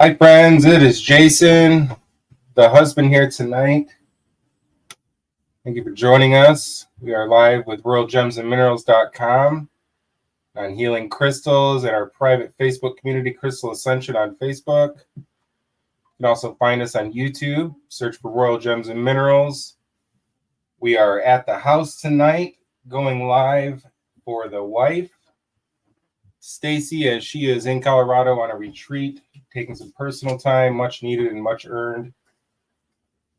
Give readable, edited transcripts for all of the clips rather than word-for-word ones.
Hi, friends. It is Jason, the husband here tonight. Thank you for joining us. We are live with RoyalGemsAndMinerals.com on healing crystals and our private Facebook community, Crystal Ascension, on Facebook. You can also find us on YouTube. Search for Royal Gems and Minerals. We are at the house tonight, going live for the wife, Stacy, as she is in Colorado on a retreat, taking some personal time, much needed and much earned.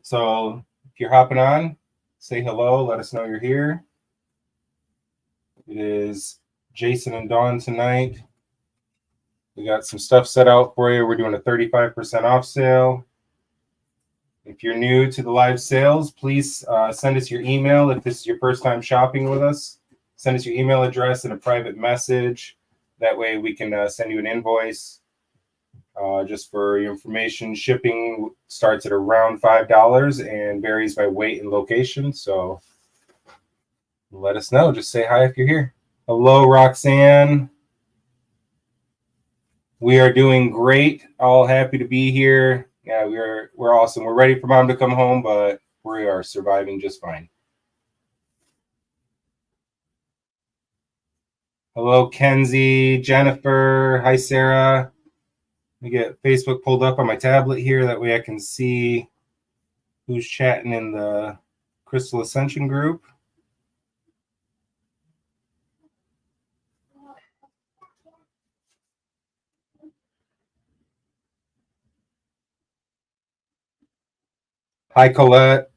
So if you're hopping on, say hello, let us know you're here. It is Jason and Dawn tonight. We got some stuff set out for you. We're doing a 35% off sale. If you're new to the live sales, please send us your email. If this is your first time shopping with us, send us your email address and a private message. That way we can send you an invoice. Just for your information, shipping starts at around $5 and varies by weight and location. So let us know. Just say hi if you're here. Hello, Roxanne. We are doing great. All happy to be here. Yeah, we're awesome. We're ready for mom to come home, but we are surviving just fine. Hello, Kenzie, Jennifer. Hi, Sarah. Let me get Facebook pulled up on my tablet here. That way I can see who's chatting in the Crystal Ascension group. Hi, Colette.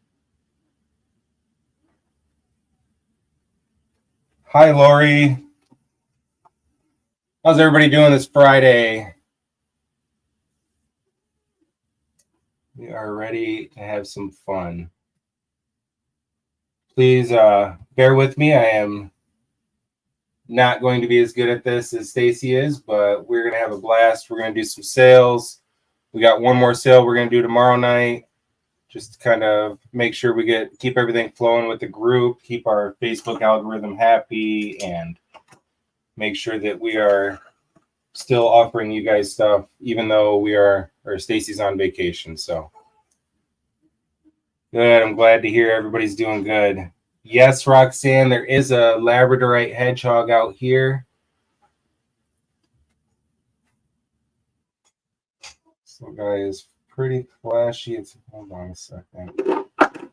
Hi, Lori. How's everybody doing this Friday? We are ready to have some fun. Please bear with me. I am not going to be as good at this as Stacy is, but we're going to have a blast. We're going to do some sales. We got one more sale we're going to do tomorrow night, just to kind of make sure we keep everything flowing with the group, keep our Facebook algorithm happy, and make sure that we are still offering you guys stuff, even though Stacy's on vacation. So good. I'm glad to hear everybody's doing good. Yes, Roxanne, there is a Labradorite hedgehog out here. So guy is pretty flashy. Hold on a second.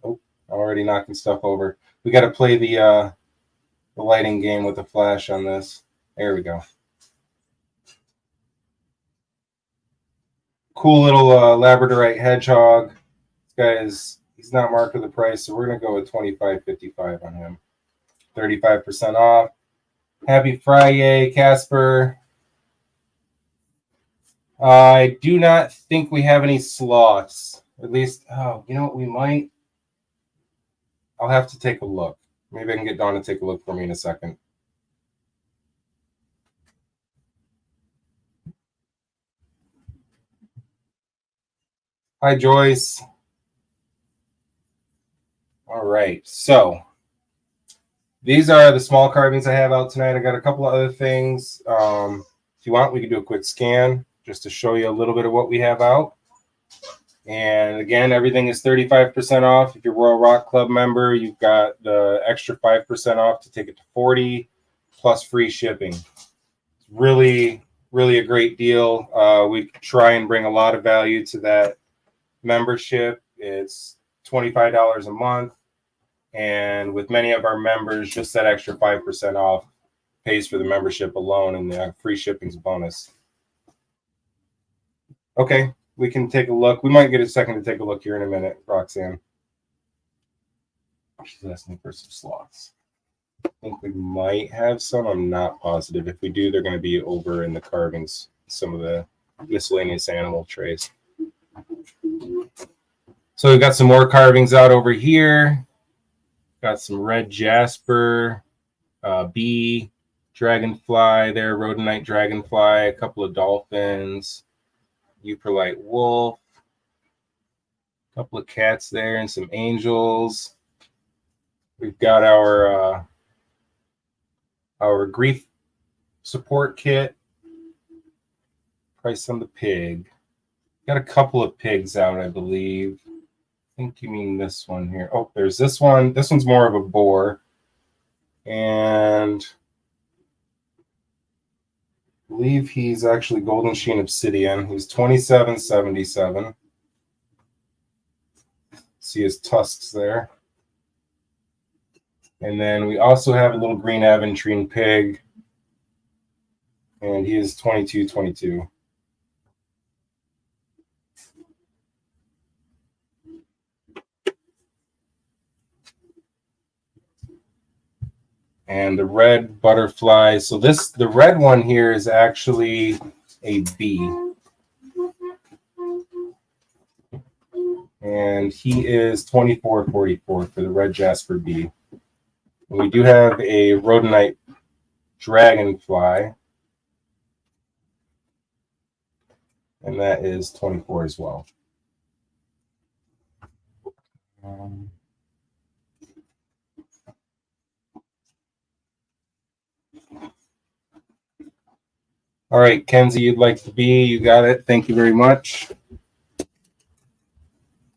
Oh, already knocking stuff over. We got to play the lighting game with the flash on this. There we go. Cool little Labradorite hedgehog. This guy he's not marked with the price, so we're gonna go with $25.55 on him. 35% off. Happy Friday, Casper. I do not think we have any slots. At least, you know what? We might. I'll have to take a look. Maybe I can get Dawn to take a look for me in a second. Hi, Joyce. All right, so these are the small carvings I have out tonight. I got a couple of other things. If you want, we can do a quick scan just to show you a little bit of what we have out. And again, everything is 35% off. If you're Royal Rock Club member, you've got the extra 5% off to take it to 40 plus free shipping. It's really, really a great deal. We try and bring a lot of value to that membership. It's $25 a month. And with many of our members, just that extra 5% off pays for the membership alone, and the free shipping's a bonus. Okay, we can take a look. We might get a second to take a look here in a minute, Roxanne. She's asking for some slots. I think we might have some. I'm not positive. If we do, they're going to be over in the carvings, some of the miscellaneous animal trays. So we've got some more carvings out over here. Got some red jasper, bee, dragonfly there, rhodonite dragonfly, a couple of dolphins, Euperlite wolf, a couple of cats there, and some angels. We've got our grief support kit. Price on the pig. Got a couple of pigs out, I believe. I think you mean this one here. Oh, there's this one. This one's more of a boar. And I believe he's actually Golden Sheen Obsidian. He's 27.77. See his tusks there. And then we also have a little green Aventrine pig. And he is 22.22. And the red butterfly. So the red one here is actually a bee. And he is 24.44 for the red Jasper bee. And we do have a rhodonite dragonfly. And that is 24 as well. All right, Kenzie, you'd like to be. You got it. Thank you very much.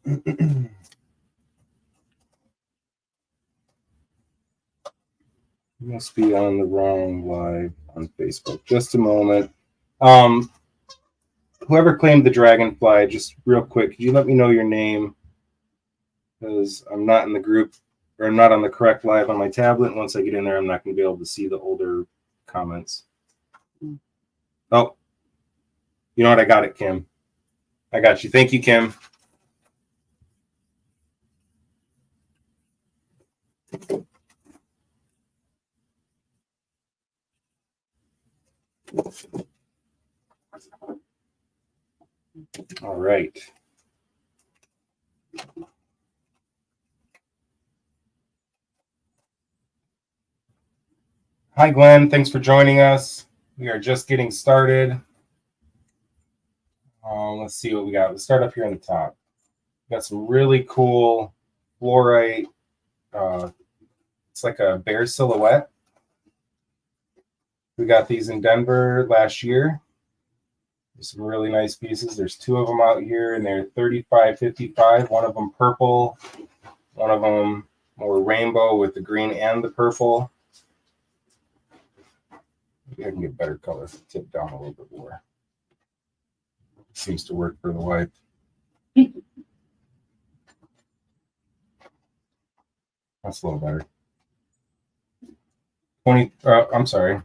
You must be on the wrong live on Facebook. Just a moment. Whoever claimed the dragonfly, just real quick, could you let me know your name? Because I'm not in the group, or I'm not on the correct live on my tablet. Once I get in there, I'm not going to be able to see the older comments. Oh, you know what? I got it, Kim. I got you. Thank you, Kim. All right. Hi, Glenn. Thanks for joining us. We are just getting started. Let's see what we got. Let's start up here on the top. We got some really cool fluorite. It's like a bear silhouette. We got these in Denver last year. There's some really nice pieces. There's two of them out here, and they're $35.55. One of them purple, one of them more rainbow with the green and the purple. Maybe I can get better color. Tip down a little bit more. Seems to work for the wife. That's a little better. 20. I'm sorry.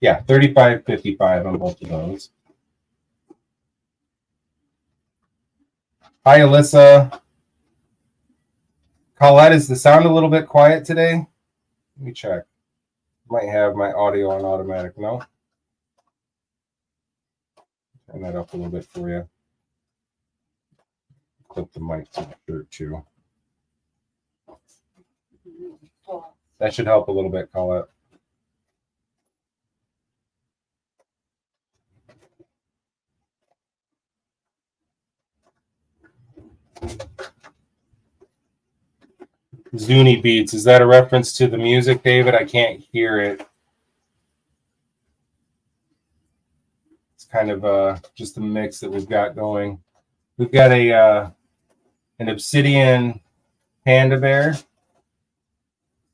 Yeah, $35.55 on both of those. Hi, Alyssa. Colette, is the sound a little bit quiet today? Let me check. Might have my audio on automatic. No? Turn that up a little bit for you. Clip the mic to the shirt too. That should help a little bit, Colette. Zuni Beats. Is that a reference to the music, David? I can't hear it. It's kind of just a mix that we've got going. We've got an obsidian panda bear. This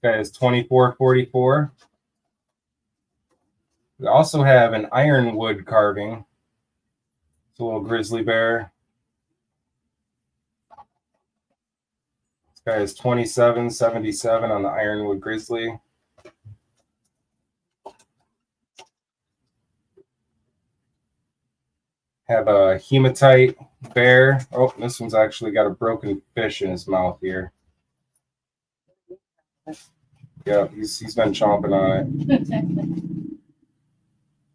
guy is $24.44. We also have an ironwood carving. It's a little grizzly bear. This guy is $27.77 on the ironwood grizzly. Have a hematite bear. Oh, this one's actually got a broken fish in his mouth here. Yeah, he's been chomping on it.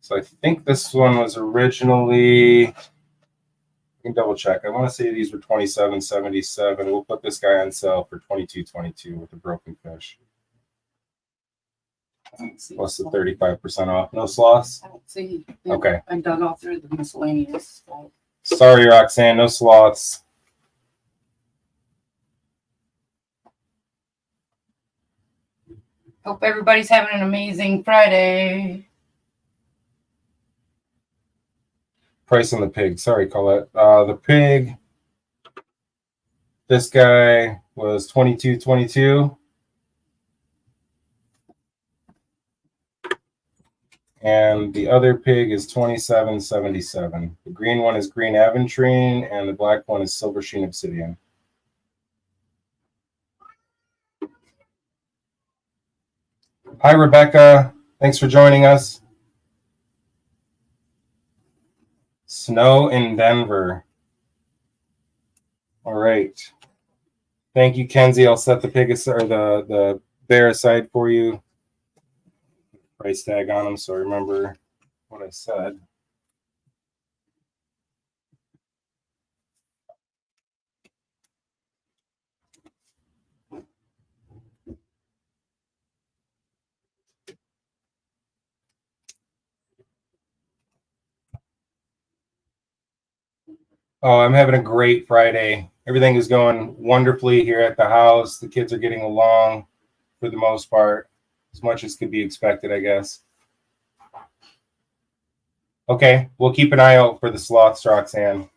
So I think this one was originally, I can double check. I want to say these were $27.77. We'll put this guy on sale for $22.22 with a broken fish. Plus the 35% off. No sloths? I don't see. Okay. I dug all through the miscellaneous. Sorry, Roxanne. No sloths. Hope everybody's having an amazing Friday. price on the pig. Sorry, Colette. The pig, this guy was $22.22. And the other pig is $27.77. The green one is green aventurine, and the black one is silver sheen obsidian. Hi, Rebecca. Thanks for joining us. Snow in Denver. All right. Thank you, Kenzie. I'll set the pig aside, or the bear aside for you. Price tag on them, so I remember what I said. Oh, I'm having a great Friday. Everything is going wonderfully here at the house. The kids are getting along for the most part, as much as could be expected, I guess. Okay, we'll keep an eye out for the sloths, Roxanne.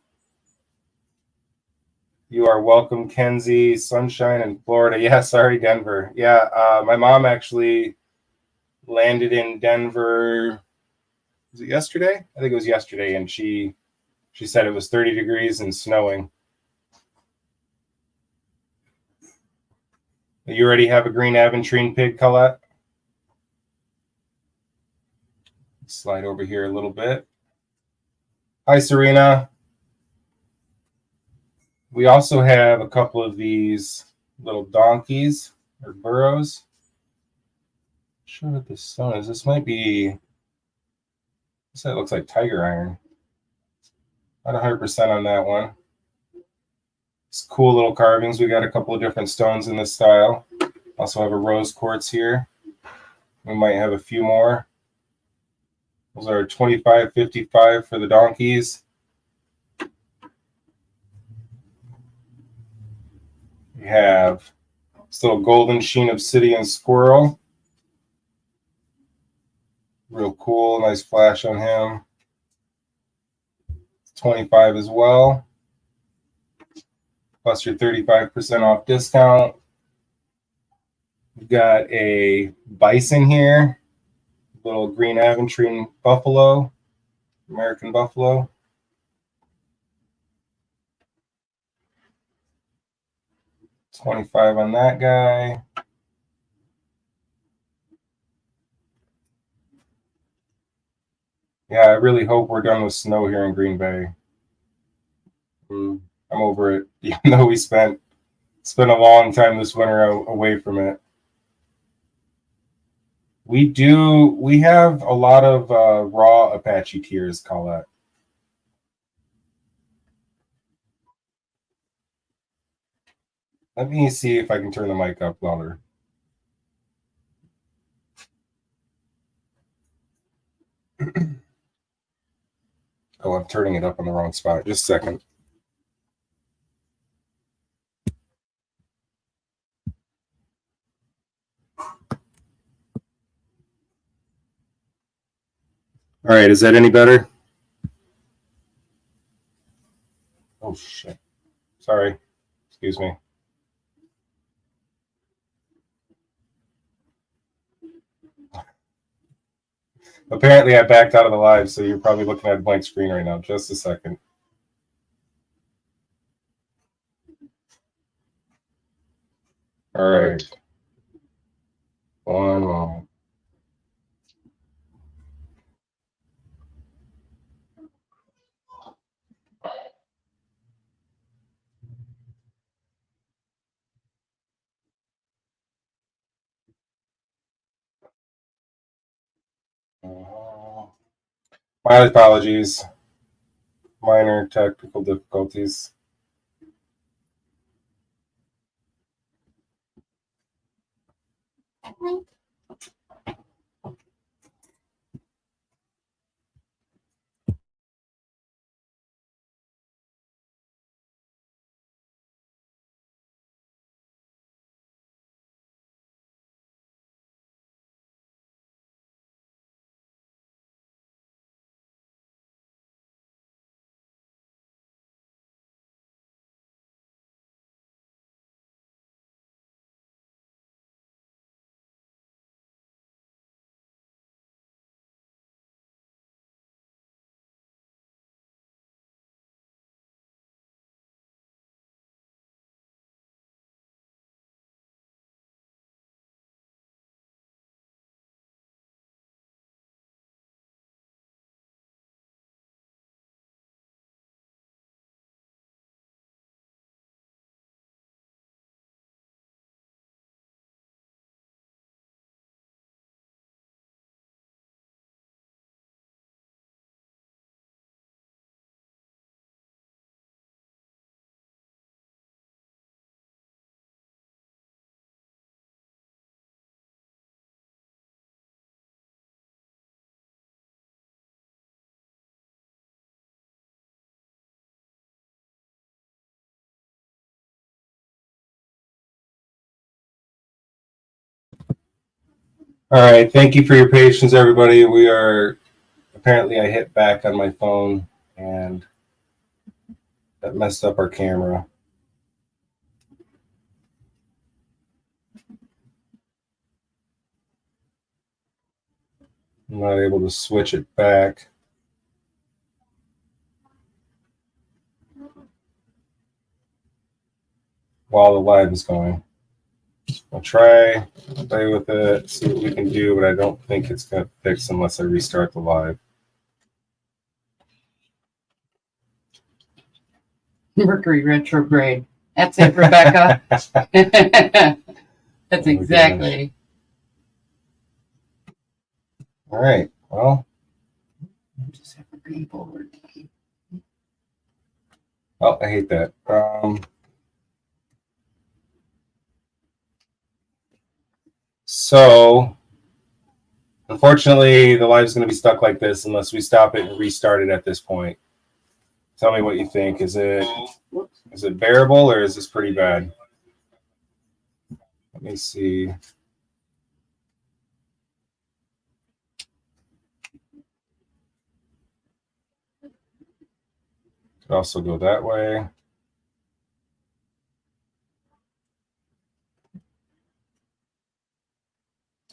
You are welcome, Kenzie. Sunshine in Florida. Yeah, sorry, Denver. Yeah, my mom actually landed in Denver. Was it yesterday? I think it was yesterday, and she said it was 30 degrees and snowing. You already have a green aventurine pig, Colette? Slide over here a little bit. Hi, Serena. We also have a couple of these little donkeys or burros. Not sure what this stone is. This might be, this looks like tiger iron. Not 100% on that one. It's cool little carvings. We got a couple of different stones in this style. Also have a rose quartz here. We might have a few more. Those are $25.55 for the donkeys. We have this little golden sheen obsidian squirrel. Real cool, nice flash on him. 25 as well. Plus your 35% off discount. We've got a bison here. Little green aventurine buffalo. American buffalo. $25 on that guy. Yeah, I really hope we're done with snow here in Green Bay. I'm over it, even though we spent a long time this winter away from it. We have a lot of raw Apache tears, Colette. Let me see if I can turn the mic up louder. Oh, I'm turning it up on the wrong spot. Just a second. All right, is that any better? Oh, shit. Sorry. Excuse me. Apparently, I backed out of the live, so you're probably looking at a blank screen right now. Just a second. All right. One moment. My apologies. Minor technical difficulties. All right, thank you for your patience, everybody. Apparently I hit back on my phone and that messed up our camera. I'm not able to switch it back. While the live is going. I'll try, play with it, see what we can do, but I don't think it's going to fix unless I restart the live. Mercury retrograde. That's it, Rebecca. That's exactly. All right. Well, Just have a green forward. oh, I hate that. So, unfortunately, the live is going to be stuck like this unless we stop it and restart it at this point. Tell me what you think. Is it bearable or is this pretty bad? Let me see. Could also go that way.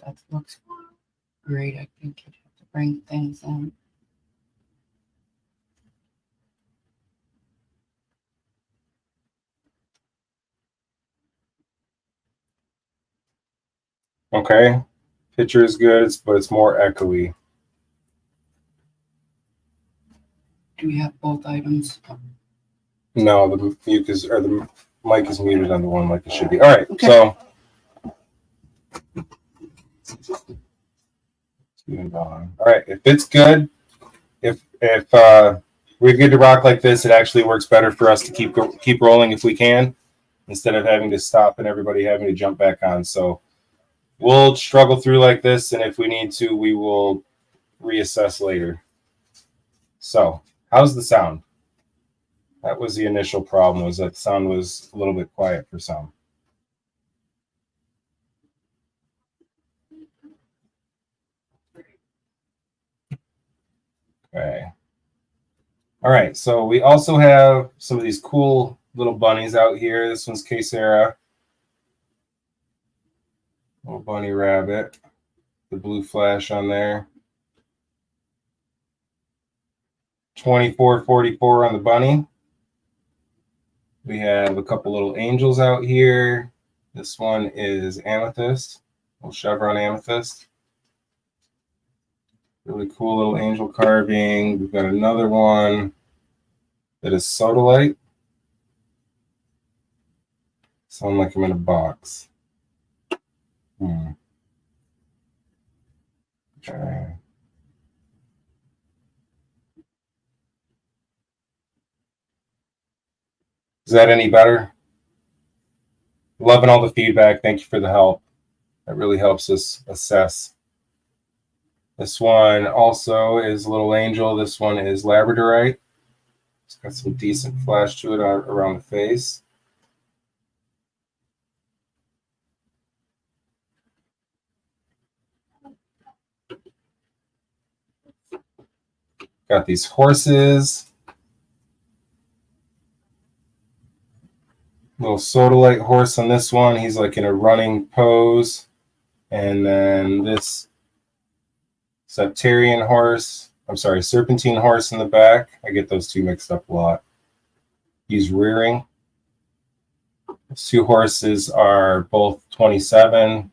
That looks great. I think you'd have to bring things in. Okay. Picture is good, but it's more echoey. Do we have both items? No, the mic is muted on the one like it should be. All right, Okay. so all right, if it's good, if we're good to rock like this, it actually works better for us to keep rolling if we can, instead of having to stop and everybody having to jump back on. So we'll struggle through like this, and if we need to, we will reassess later. So how's the sound? That was the initial problem, was that the sound was a little bit quiet for some. Okay. All right, so we also have some of these cool little bunnies out here. This one's Quesera. Little bunny rabbit. The blue flash on there. 24.44 on the bunny. We have a couple little angels out here. This one is amethyst, little chevron amethyst. Really cool little angel carving. We've got another one that is sodalite. Sound like I'm in a box. Okay. Is that any better? Loving all the feedback. Thank you for the help. That really helps us assess. This one also is Little Angel. This one is Labradorite. It's got some decent flash to it around the face. Got these horses. Little sodalite horse on this one. He's like in a running pose. And then this serpentine horse in the back. I get those two mixed up a lot. He's rearing. These two horses are both 27.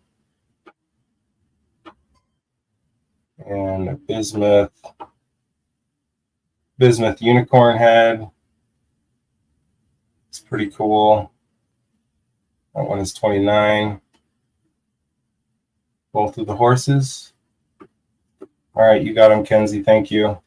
And a bismuth unicorn head. It's pretty cool. That one is 29. Both of the horses. All right, you got them, Kenzie. Thank you.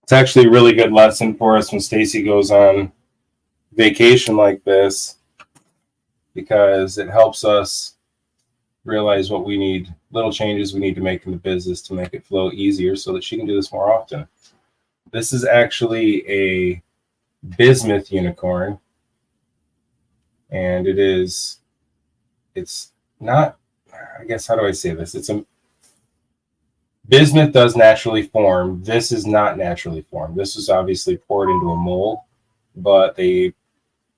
It's actually a really good lesson for us when Stacy goes on vacation like this, because it helps us realize what we need, little changes we need to make in the business to make it flow easier so that she can do this more often. This is actually a bismuth unicorn, and it's not, I guess, how do I say this? Bismuth does naturally form. This is not naturally formed. This is obviously poured into a mold, but they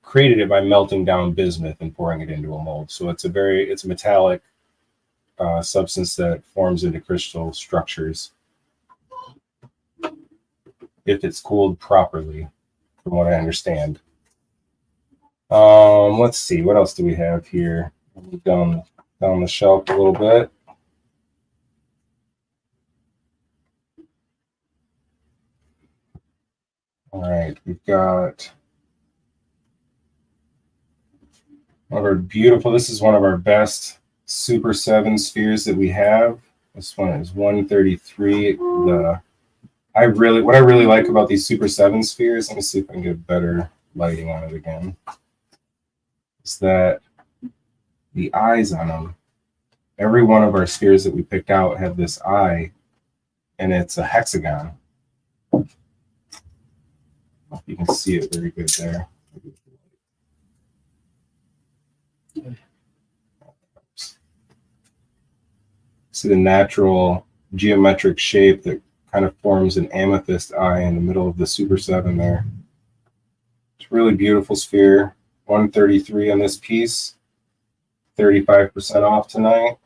created it by melting down bismuth and pouring it into a mold. So it's a metallic substance that forms into crystal structures if it's cooled properly, from what I understand. Let's see, what else do we have here? Down the shelf a little bit. All right, we've got one of our beautiful, this is one of our best Super 7 spheres that we have. This one is 133. What I really like about these Super 7 spheres, let me see if I can get better lighting on it again, is that the eyes on them, every one of our spheres that we picked out have this eye, and it's a hexagon. You can see it very good there. See the natural geometric shape that kind of forms an amethyst eye in the middle of the Super 7 there. It's a really beautiful sphere. 133 on this piece. 35% off tonight.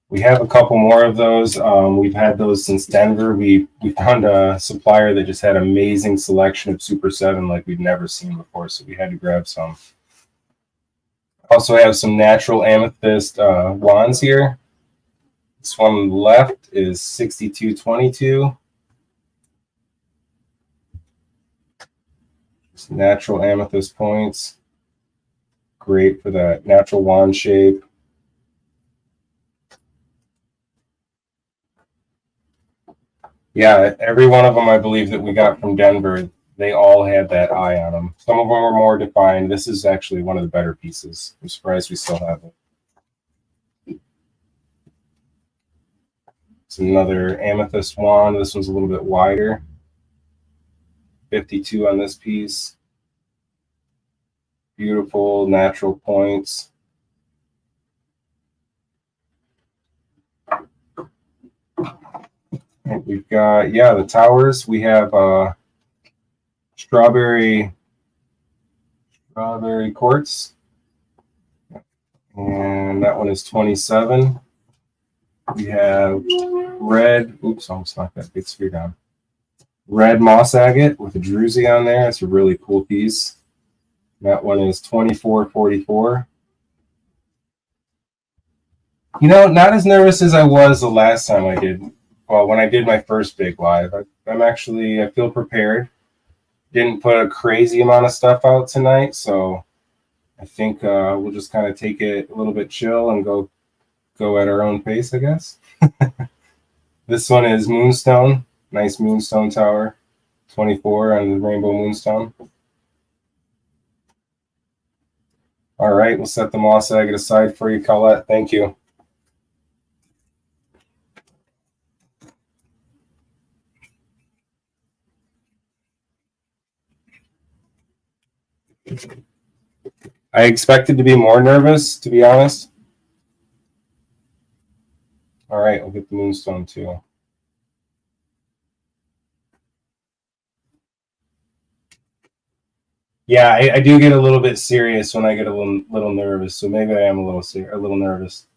We have a couple more of those. We've had those since Denver. We found a supplier that just had an amazing selection of Super 7 like we'd never seen before, so we had to grab some. Also have some natural amethyst wands here. This one on the left is 6222. Just natural amethyst points. Great for that natural wand shape. Yeah, every one of them I believe that we got from Denver, they all had that eye on them. Some of them are more defined. This is actually one of the better pieces. I'm surprised we still have it. It's another amethyst wand. This one's a little bit wider. 52 on this piece. Beautiful natural points. We've got, the towers. We have strawberry quartz, and that one is 27. We have red, almost knocked that big sphere down. Red moss agate with a druzy on there. It's a really cool piece. That one is 2444. Not as nervous as I was the last time I did. Well, when I did my first big live, I feel prepared. Didn't put a crazy amount of stuff out tonight, so I think we'll just kind of take it a little bit chill and go at our own pace, I guess. This one is Moonstone, nice Moonstone tower, 24 on the Rainbow Moonstone. All right, we'll set the moss agate aside for you, Colette. Thank you. I expected to be more nervous, to be honest. All right, I'll get the Moonstone too. Yeah, I do get a little bit serious when I get a little nervous, so maybe I am a little nervous.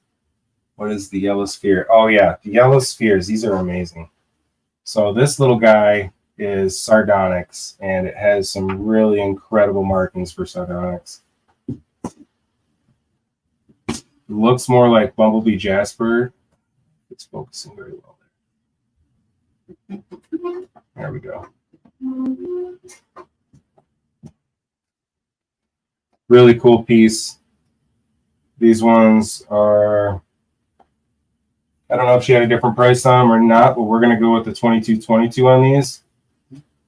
What is the yellow sphere? Oh yeah, the yellow spheres. These are amazing. So this little guy is sardonyx, and it has some really incredible markings for sardonyx. It looks more like Bumblebee Jasper. It's focusing very well there. There we go. Really cool piece. These ones are, I don't know if she had a different price on them or not, but we're going to go with the 2222 on these.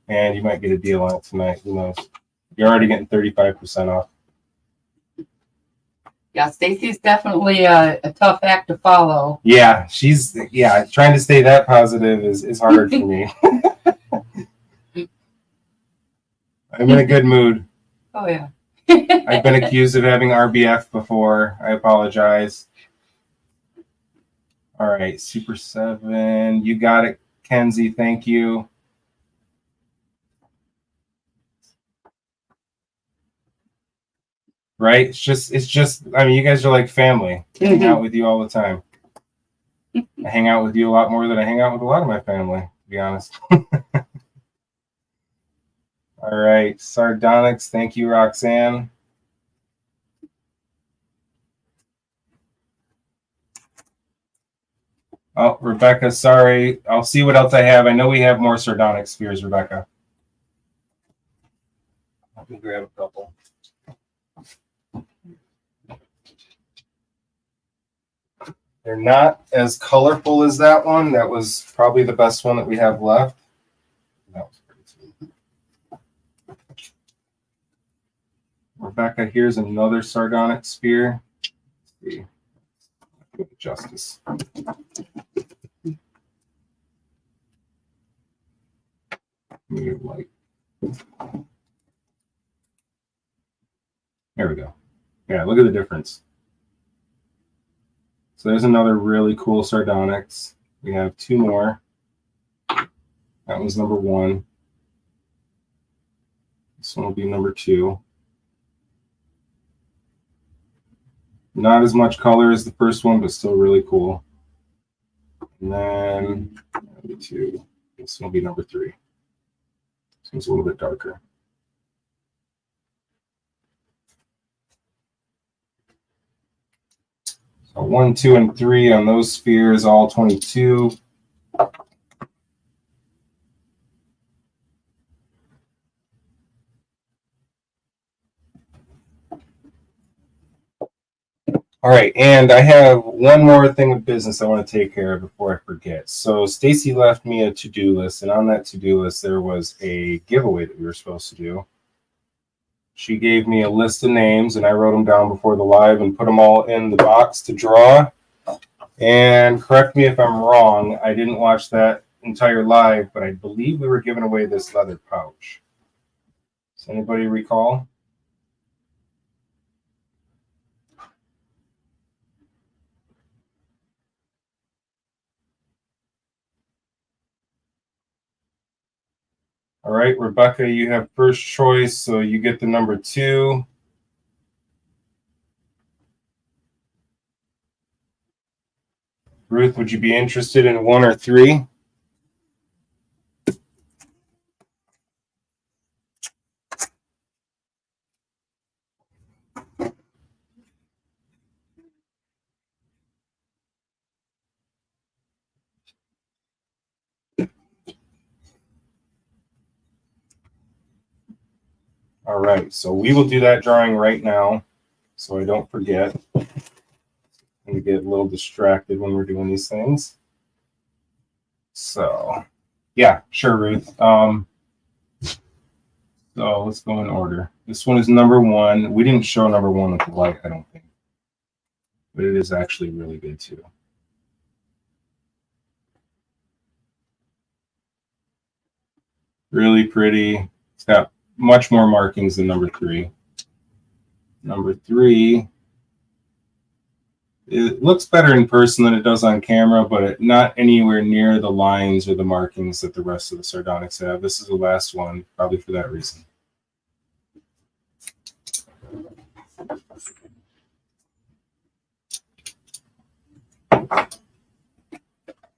And you might get a deal on it tonight. Who knows? You're already getting 35% off. Yeah, Stacy's definitely a tough act to follow. Yeah, trying to stay that positive is hard for me. I'm in a good mood. Oh, yeah. I've been accused of having RBF before. I apologize. All right, Super 7. You got it, Kenzie. Thank you. Right? It's just, I mean, you guys are like family. I hang out with you all the time. I hang out with you a lot more than I hang out with a lot of my family, to be honest. All right, Sardonyx. Thank you, Roxanne. Oh, Rebecca, sorry. I'll see what else I have. I know we have more sardonic spheres, Rebecca. Let me grab a couple. They're not as colorful as that one. That was probably the best one that we have left. That was pretty sweet. Rebecca, here's another sardonic sphere. Let's see. Give it justice. Light. There we go. Yeah, look at the difference. So there's another really cool sardonyx. We have two more. That was number 1. This one will be number 2. Not as much color as the first one, but still really cool. And then number 2. This will be number 3. This one's a little bit darker. So 1, 2, and 3 on those spheres, all 22. All right, and I have one more thing of business I want to take care of before I forget. So Stacy left me a to-do list, and on that to-do list there was a giveaway that we were supposed to do. She gave me a list of names, and I wrote them down before the live and put them all in the box to draw. And correct me if I'm wrong, I didn't watch that entire live, but I believe we were giving away this leather pouch. Does anybody recall? All right, Rebecca, you have first choice, so you get the number 2. Ruth, would you be interested in 1 or 3? All right, so we will do that drawing right now, so I don't forget. We get a little distracted when we're doing these things. So, yeah, sure, Ruth. So let's go in order. This one is number 1. We didn't show number 1 with the light, I don't think, but it is actually really good too. Really pretty. It's got much more markings than number 3. Number 3. It looks better in person than it does on camera, but not anywhere near the lines or the markings that the rest of the sardonyx have. This is the last one, probably for that reason. All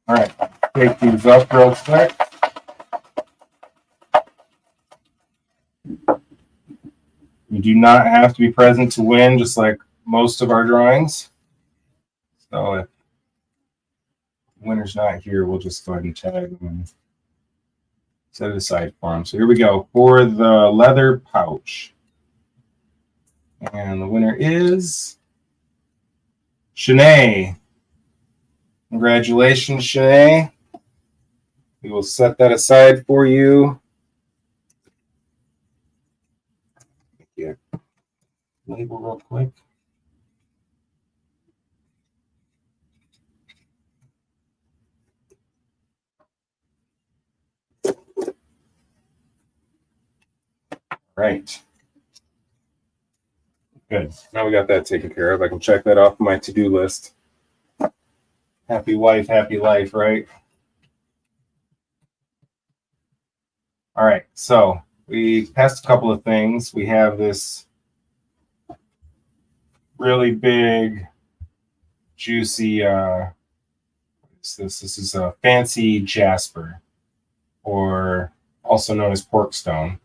right, take these up real quick. You do not have to be present to win, just like most of our drawings. So if the winner's not here, we'll just go ahead and tag them and set it aside for them. So here we go for the leather pouch. And the winner is Shanae. Congratulations, Shanae. We will set that aside for you. Yeah. Label real quick. Right. Good. Now we got that taken care of. I can check that off my to-do list. Happy wife, happy life, right? All right. So we passed a couple of things. We have this really big, juicy, this is a fancy jasper, or also known as porkstone.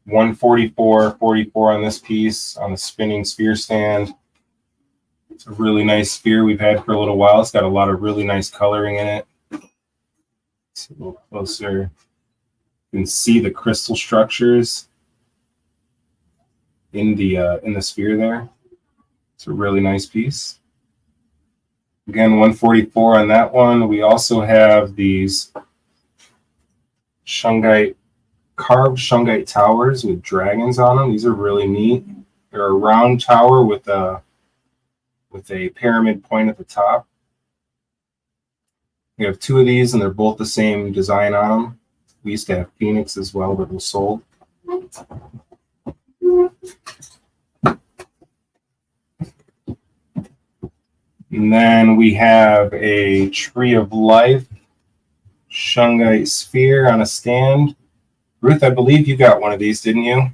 144.44 on this piece on the spinning sphere stand. It's a really nice sphere we've had for a little while. It's got a lot of really nice coloring in it. It's a little closer. You can see the crystal structures in the sphere there. It's a really nice piece. Again, 144 on that one. We also have these carved shungite towers with dragons on them. These are really neat. They're a round tower with a pyramid point at the top. We have two of these, and they're both the same design on them. We used to have Phoenix as well, but was sold. And then we have a Tree of Life shungite sphere on a stand. Ruth, I believe you got one of these, didn't you? I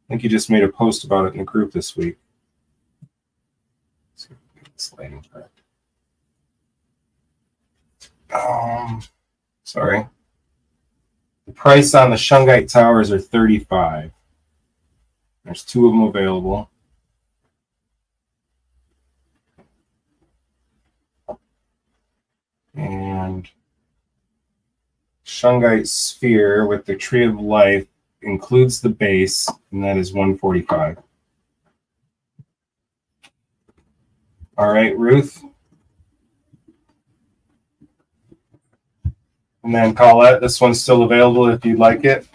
think you just made a post about it in the group this week. Let's see if we can get this lighting correct. Sorry. The price on the shungite towers are $35. There's two of them available. And shungite sphere with the Tree of Life includes the base, and that is $145. All right, Ruth. And then Colette, this one's still available if you'd like it.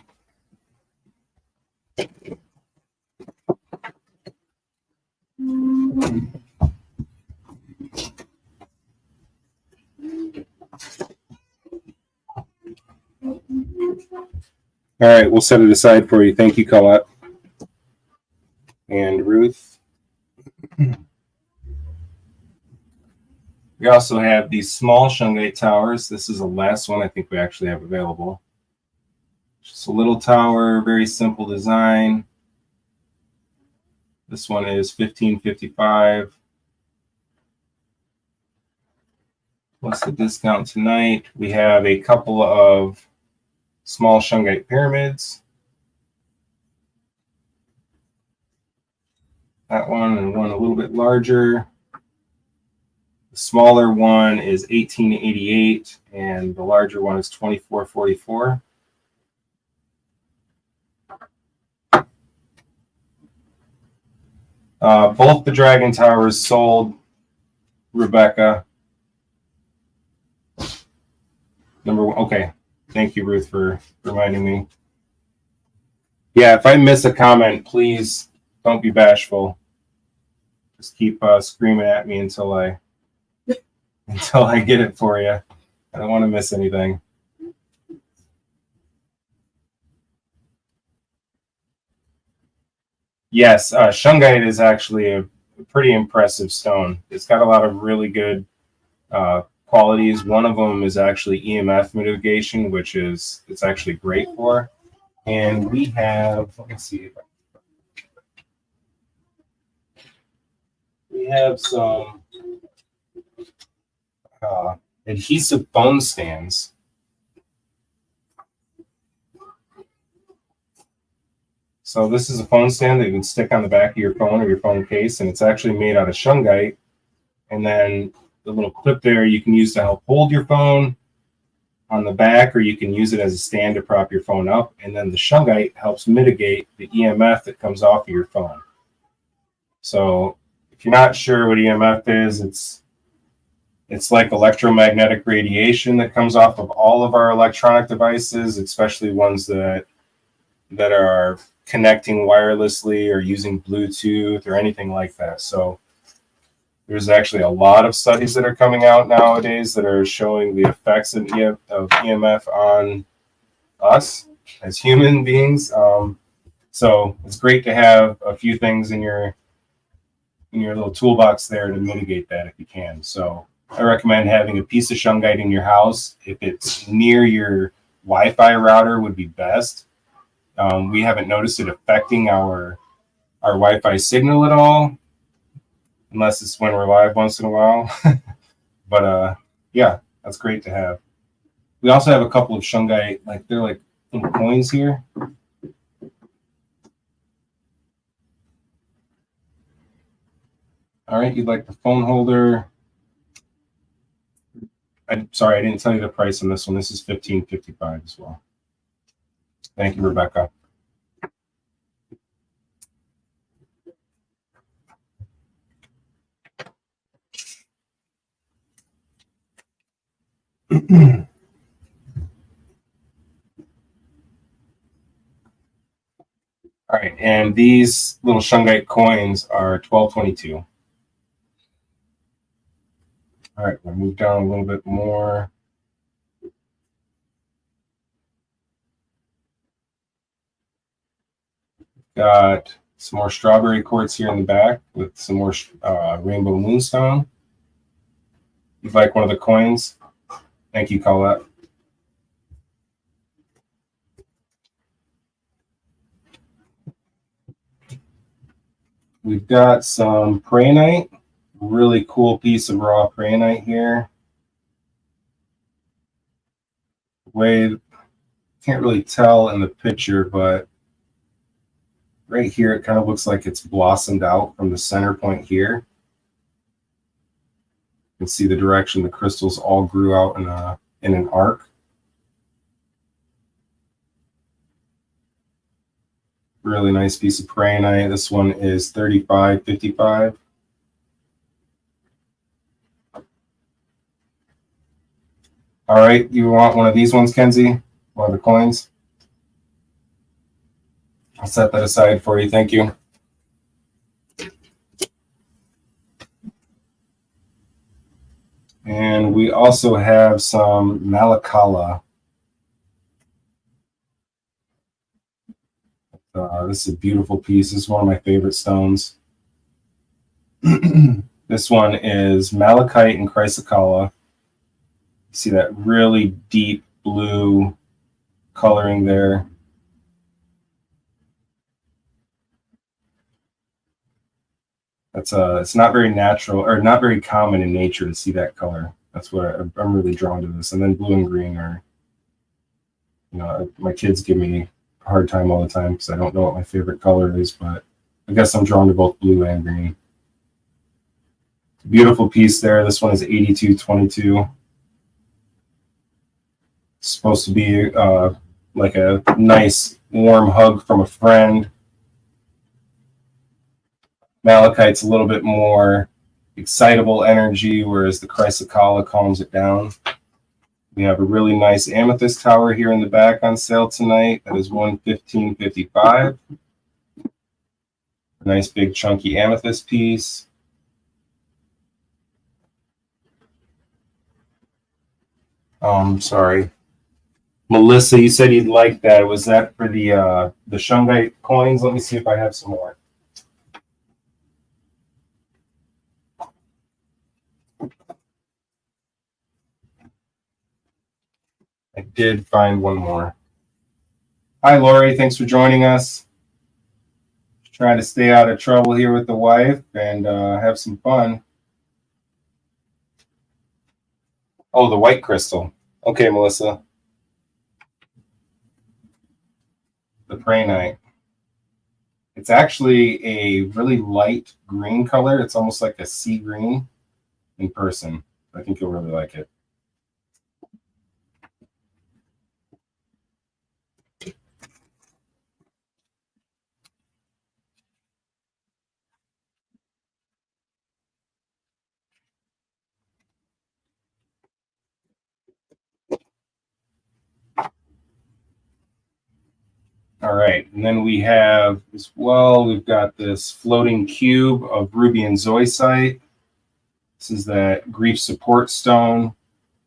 All right, we'll set it aside for you. Thank you, Colette. And Ruth. We also have these small shungite towers. This is the last one I think we actually have available. Just a little tower, very simple design. This one is $15.55. Plus the discount tonight. We have a couple of small shungite pyramids. That one and one a little bit larger. The smaller one is $18.88 and the larger one is $24.44. Both the Dragon Towers sold, Rebecca. Number one. Okay. Thank you, Ruth, for reminding me. Yeah, if I miss a comment, please don't be bashful. Just keep screaming at me until I get it for you. I don't want to miss anything. Yes, shungite is actually a pretty impressive stone. It's got a lot of really good qualities. One of them is actually EMF mitigation, which it's actually great for. And we have, let me see. We have some adhesive phone stands. So this is a phone stand that you can stick on the back of your phone or your phone case, and it's actually made out of shungite. And then the little clip there you can use to help hold your phone on the back, or you can use it as a stand to prop your phone up. And then the shungite helps mitigate the EMF that comes off of your phone. So if you're not sure what EMF is, it's like electromagnetic radiation that comes off of all of our electronic devices, especially ones that are connecting wirelessly or using Bluetooth or anything like that. So there's actually a lot of studies that are coming out nowadays that are showing the effects of EMF on us. as human beings. So it's great to have a few things in your little toolbox there to mitigate that if you can. So I recommend having a piece of shungite in your house. If it's near your Wi-Fi router, would be best. We haven't noticed it affecting our Wi-Fi signal at all, unless it's when we're live once in a while. But yeah, that's great to have. We also have a couple of shungite, like they're like little coins here. All right, you'd like the phone holder. I'm sorry, I didn't tell you the price on this one. This is $15.55 as well. Thank you, Rebecca. All right, and these little shungite coins are $12.22. All right, we'll move down a little bit more. Got some more strawberry quartz here in the back with some more rainbow moonstone. You'd like one of the coins? Thank you, Colette. We've got some prayenite, really cool piece of raw prayenite here. Can't really tell in the picture, but right here it kind of looks like it's blossomed out from the center point here. You can see the direction the crystals all grew out in an arc. Really nice piece of prayenite. This one is $35.55. All right, you want one of these ones, Kenzie? One of the coins? I'll set that aside for you. Thank you. And we also have some malakala. This is a beautiful piece. This is one of my favorite stones. This one is malachite and chrysocolla. You see that really deep blue coloring there. It's not very natural or not very common in nature to see that color. That's what I'm really drawn to this. And then blue and green are, my kids give me a hard time all the time because I don't know what my favorite color is, but I guess I'm drawn to both blue and green. Beautiful piece there. This one is $82.22. It's supposed to be like a nice warm hug from a friend. Malachite's a little bit more excitable energy, whereas the chrysocolla calms it down. We have a really nice amethyst tower here in the back on sale tonight. That is $115.55. A nice big chunky amethyst piece. Sorry. Melissa, you said you'd like that. Was that for the shungite coins? Let me see if I have some more. I did find one more. Hi, Lori. Thanks for joining us. Trying to stay out of trouble here with the wife and have some fun. Oh, the white crystal. Okay, Melissa. The prayenite. It's actually a really light green color. It's almost like a sea green in person. I think you'll really like it. All right, and then we have as well, we've got this floating cube of ruby and zoisite. This is that grief support stone,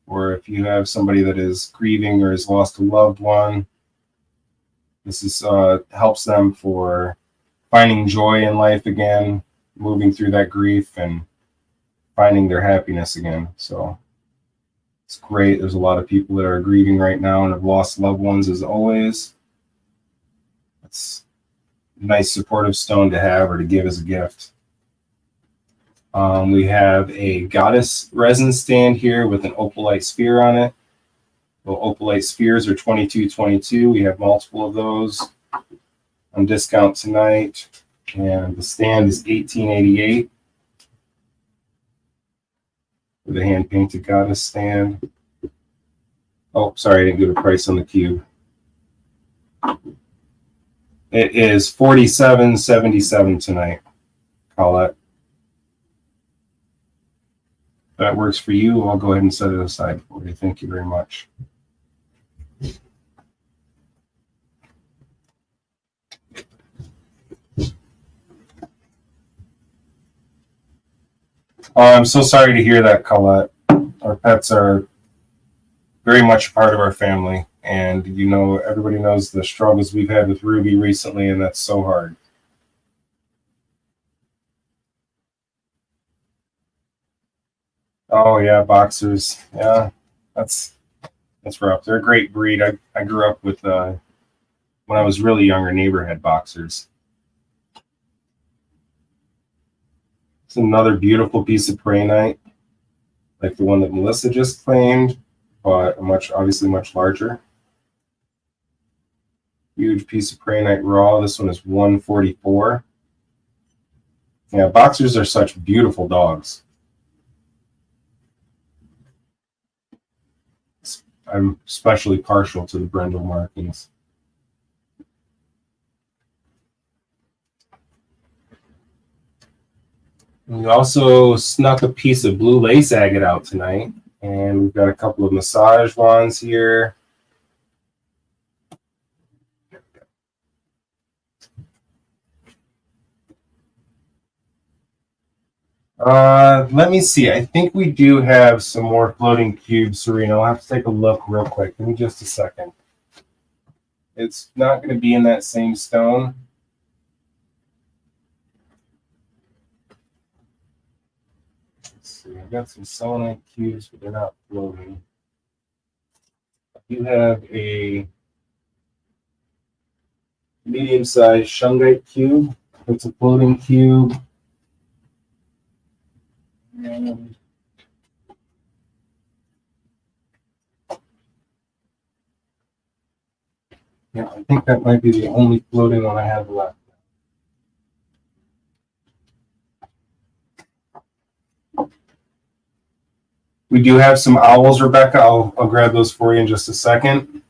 or if you have somebody that is grieving or has lost a loved one, This is helps them for finding joy in life again, moving through that grief and finding their happiness again. So it's great. There's a lot of people that are grieving right now and have lost loved ones, as always. It's a nice supportive stone to have or to give as a gift. We have a goddess resin stand here with an opalite sphere on it. The opalite spheres are $22.22. We have multiple of those on discount tonight, and the stand is $18.88 with a hand painted goddess stand. Oh, sorry, I didn't give a price on the cube. It is $47.77 tonight, Colette. If that works for you, I'll go ahead and set it aside for you. Thank you very much. Oh, I'm so sorry to hear that, Colette. Our pets are very much a part of our family, and you know, everybody knows the struggles we've had with Ruby recently, and that's so hard. Oh yeah, boxers. Yeah, that's rough. They're a great breed. I grew up with when I was really young, our neighbor had boxers. It's another beautiful piece of prehnite, like the one that Melissa just claimed, but obviously much larger. Huge piece of prehnite raw. This one is $144. Yeah, boxers are such beautiful dogs. I'm especially partial to the brindle markings. We also snuck a piece of blue lace agate out tonight, and we've got a couple of massage wands here. Let me see. I think we do have some more floating cubes, Serena. I'll have to take a look real quick. Give me just a second. It's not going to be in that same stone. Let's see. I've got some selenite cubes, but they're not floating. You have a medium-sized shungite cube. It's a floating cube. And yeah, I think that might be the only floating one I have left. We do have some owls, Rebecca. I'll grab those for you in just a second.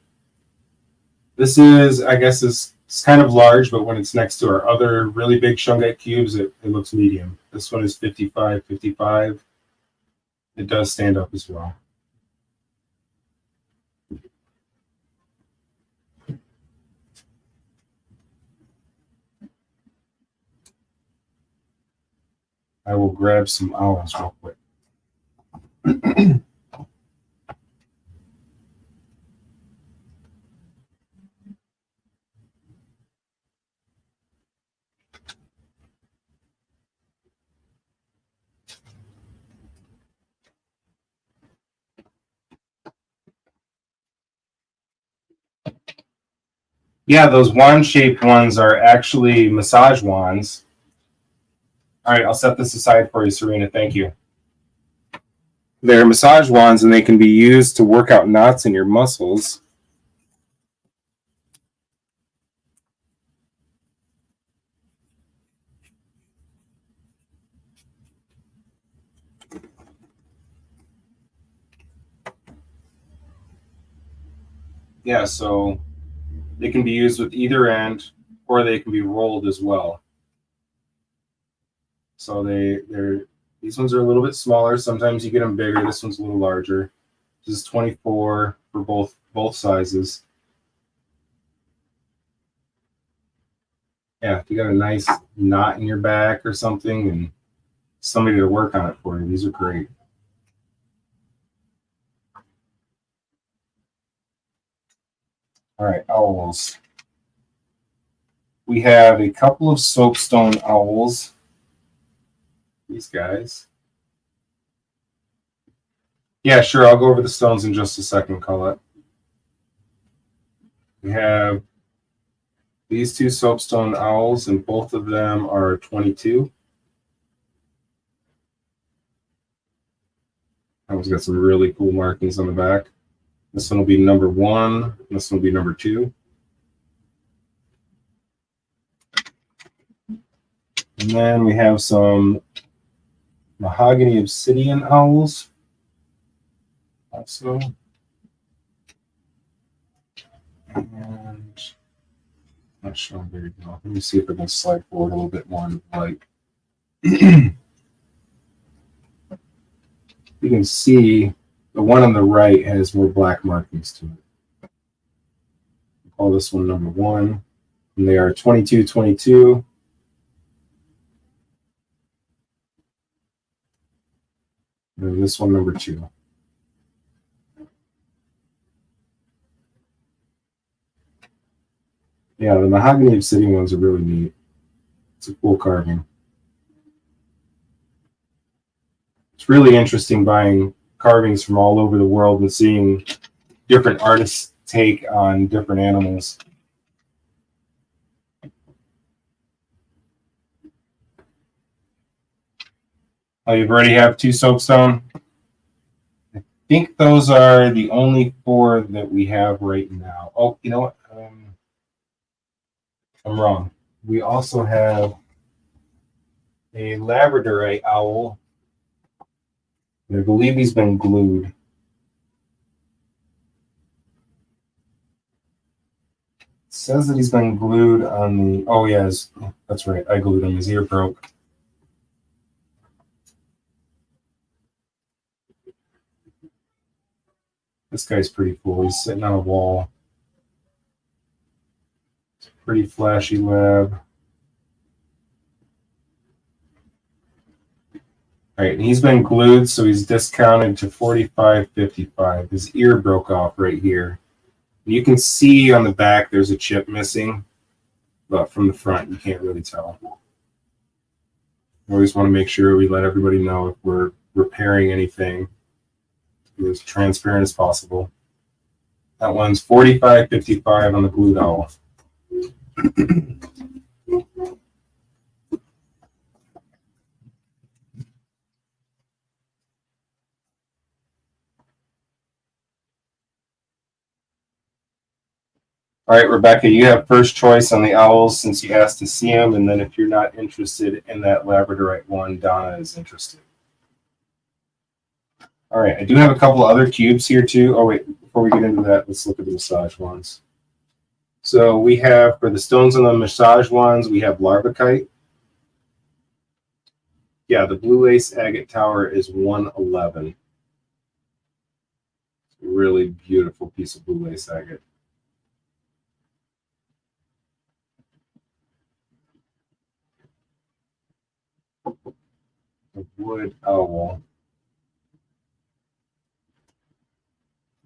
This is, I guess, it's kind of large, but when it's next to our other really big shungite cubes, it looks medium. This one is 55. It does stand up as well. I will grab some owls real quick. Yeah, those wand-shaped ones are actually massage wands. All right, I'll set this aside for you, Serena. Thank you. They're massage wands, and they can be used to work out knots in your muscles. Yeah, so they can be used with either end, or they can be rolled as well. So these ones are a little bit smaller. Sometimes you get them bigger. This one's a little larger. This is 24 for both sizes. Yeah, if you got a nice knot in your back or something and somebody to work on it for you, these are great. All right, owls. We have a couple of soapstone owls. These guys. Yeah, sure. I'll go over the stones in just a second, Colette. We have these two soapstone owls, and both of them are 22. That one's got some really cool markings on the back. This one will be number 1. And this one will be number 2. And then we have some mahogany obsidian owls. Also. And not sure very well. Let me see if I can slide forward a little bit more in the light. You can see the one on the right has more black markings to it. I'll call this one number 1. And they are 22, 22. And this one number 2. Yeah, the mahogany obsidian ones are really neat. It's a cool carving. It's really interesting buying carvings from all over the world and seeing different artists' take on different animals. Oh, you already have 2 soapstone? I think those are the only 4 that we have right now. Oh, you know what? I'm wrong. We also have a labradorite owl. I believe he's been glued. It says that he's been glued on the... Oh, yeah, that's right. I glued him. His ear broke. This guy's pretty cool. He's sitting on a wall. It's a pretty flashy lab. All right, and he's been glued, so he's discounted to $45.55. His ear broke off right here. And you can see on the back there's a chip missing, but from the front you can't really tell. We always want to make sure we let everybody know if we're repairing anything. Be as transparent as possible. That one's $45.55 on the glued owl. All right, Rebecca, you have first choice on the owls since you asked to see them, and then if you're not interested in that labradorite one, Donna is interested. All right, I do have a couple of other cubes here too. Oh wait, before we get into that, let's look at the massage ones. So we have, for the stones on the massage ones, we have larvicite. Yeah, the blue lace agate tower is 111. Really beautiful piece of blue lace agate. The wood owl.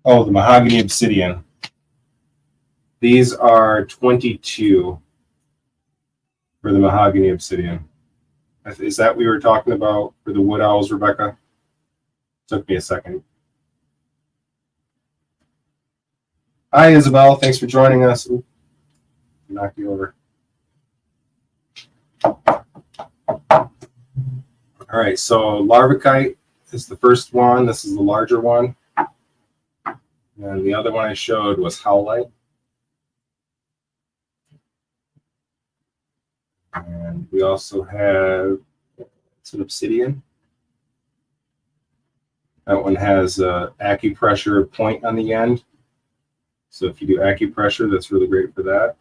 Oh, the mahogany obsidian. These are 22 for the mahogany obsidian. Is that what we were talking about for the wood owls, Rebecca? Took me a second. Hi, Isabel. Thanks for joining us. Ooh, knocked you over. All right, so larvicite is the first one. This is the larger one. And the other one I showed was howlite. And we also have, it's an obsidian. That one has a acupressure point on the end. So if you do acupressure, that's really great for that.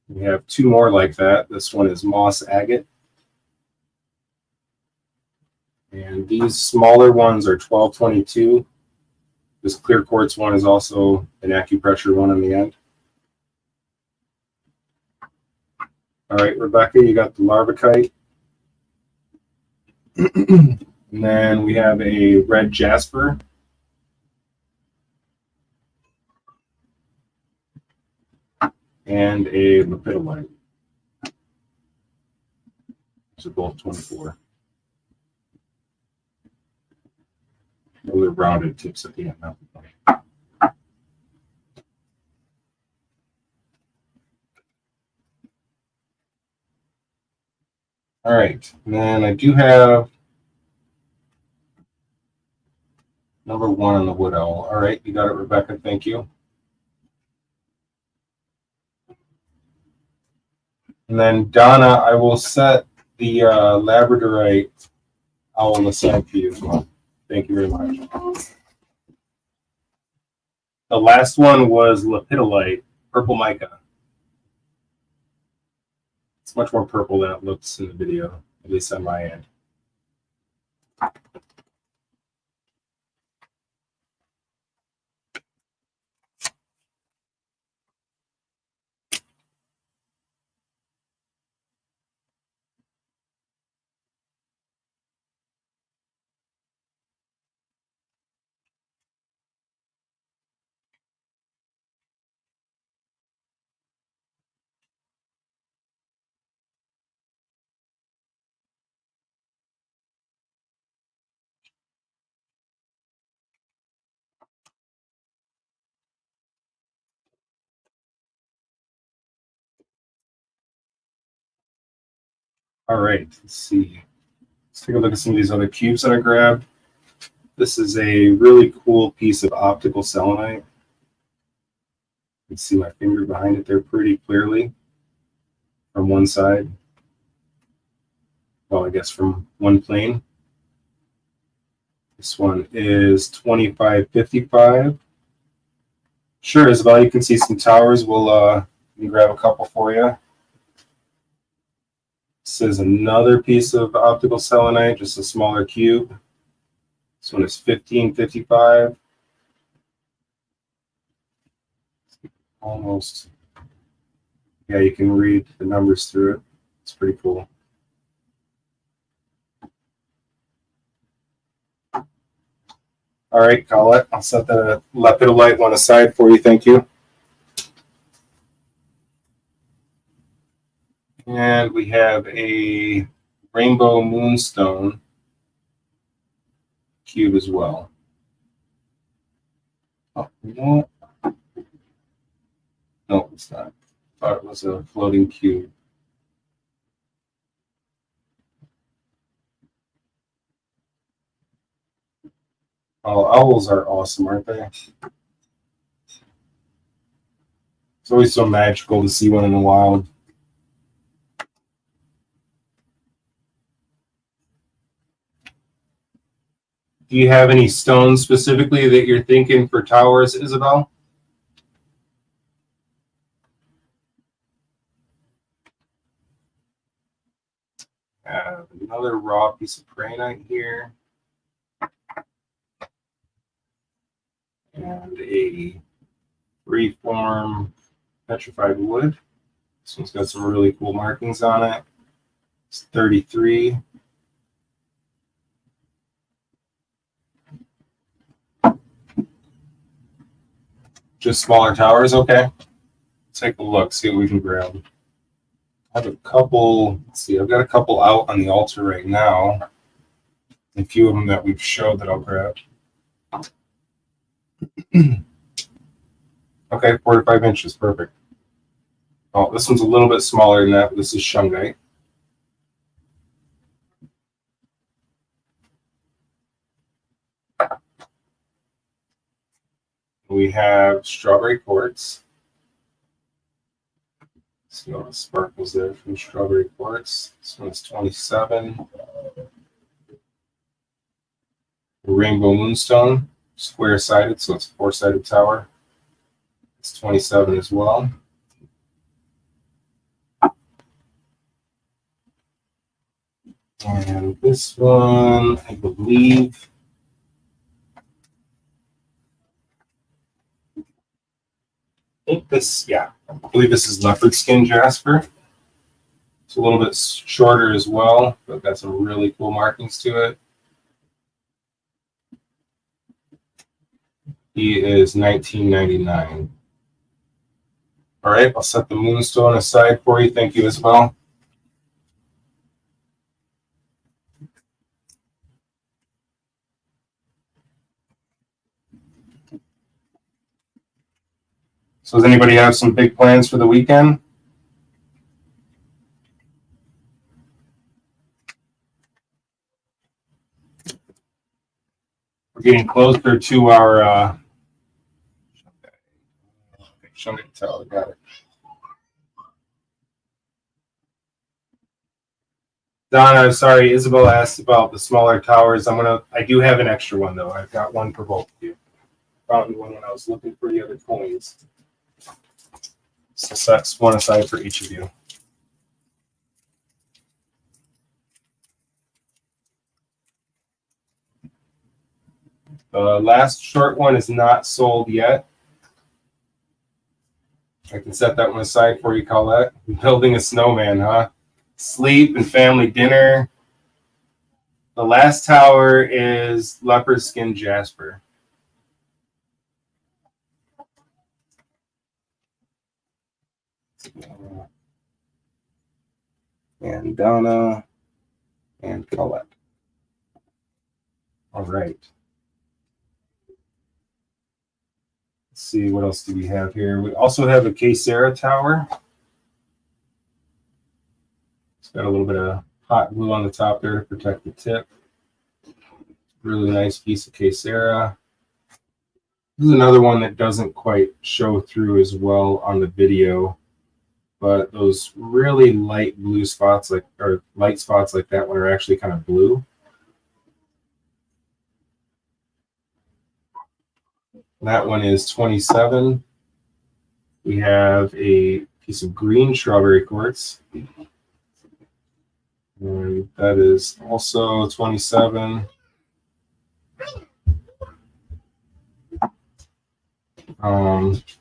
We have 2 more like that. This one is moss agate. And these smaller ones are 1222. This clear quartz one is also an acupressure one on the end. All right, Rebecca, you got the larvicite. And then we have a red jasper. and a lepidolite. These are both 24. They're rounded tips at the end. All right, and then I do have number 1 on the wood owl. All right, you got it, Rebecca. Thank you. And then Donna, I will set the Labradorite owl aside for you as well. Thank you very much. The last one was lepidolite, purple mica. It's much more purple than it looks in the video, at least on my end. All right, let's see. Let's take a look at some of these other cubes that I grabbed. This is a really cool piece of optical selenite. You can see my finger behind it there pretty clearly from one side. Well, I guess from one plane. This one is 2555. Sure, Isabel, you can see some towers. We'll we can grab a couple for you. This is another piece of optical selenite, just a smaller cube. This one is 1555. Almost. Yeah, you can read the numbers through it. It's pretty cool. All right, Colette, I'll set the lepidolite one aside for you. Thank you. And we have a rainbow moonstone cube as well. Oh, you know what? No, it's not. I thought it was a floating cube. Oh, owls are awesome, aren't they? It's always so magical to see one in the wild. Do you have any stones specifically that you're thinking for towers, Isabel? Another raw piece of granite here. And a freeform petrified wood. This one's got some really cool markings on it. It's 33. Just smaller towers, okay. Take a look, see what we can grab. I have a couple, let's see, I've got a couple out on the altar right now. A few of them that we've showed that I'll grab. Okay, 4 to 5 inches, perfect. Oh, this one's a little bit smaller than that, but this is shungite. We have strawberry quartz. See all the sparkles there from strawberry quartz. This one's 27. Rainbow moonstone, square-sided, so it's a 4-sided tower. It's 27 as well. And this one, I believe, I believe this is leopard skin jasper. It's a little bit shorter as well, but got some really cool markings to it. He is $19.99. All right, I'll set the moonstone aside for you. Thank you, Isabel. So does anybody have some big plans for the weekend? We're getting closer to our show me the towel. Got it. Donna, I'm sorry. Isabel asked about the smaller towers. I do have an extra one though. I've got one for both of you. Found one when I was looking for the other coins. So that's one aside for each of you. The last short one is not sold yet. I can set that one aside for you, Colette. Building a snowman, huh? Sleep and family dinner. The last tower is leopard skin jasper. And Donna and Colette. All right. Let's see, what else do we have here? We also have a Kyocera tower. It's got a little bit of hot glue on the top there to protect the tip. Really nice piece of Kyocera. This is another one that doesn't quite show through as well on the video, but those really light blue spots, or light spots like that one, are actually kind of blue. That one is 27. We have a piece of green strawberry quartz. And that is also 27.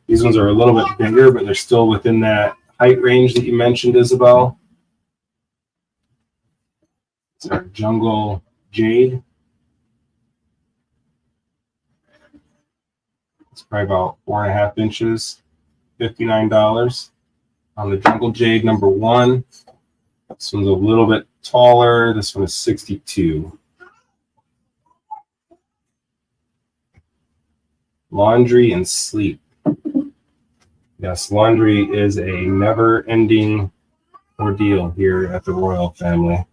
These ones are a little bit bigger, but they're still within that height range that you mentioned, Isabel. It's our jungle jade. It's probably about 4.5 inches, $59. On the jungle jade number 1, this one's a little bit taller. This one is 62. Laundry and sleep. Yes, laundry is a never-ending ordeal here at the Royal family.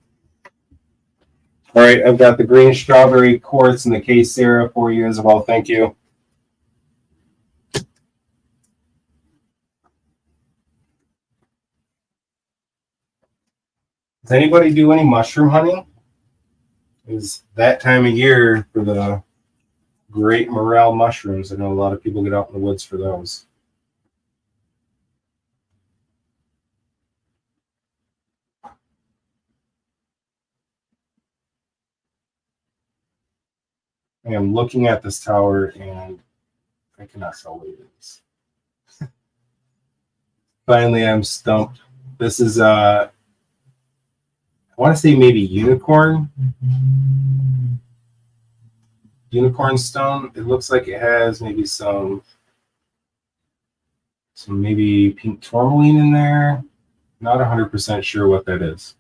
All right, I've got the green strawberry quartz and the Kyocera for you, Isabel. Thank you. Does anybody do any mushroom hunting? It's that time of year for the great morel mushrooms. I know a lot of people get out in the woods for those. I am looking at this tower and I cannot tell what it is. Finally, I'm stumped. This is I want to say maybe unicorn stone. It looks like it has maybe some maybe pink tourmaline in there. Not 100% sure what that is.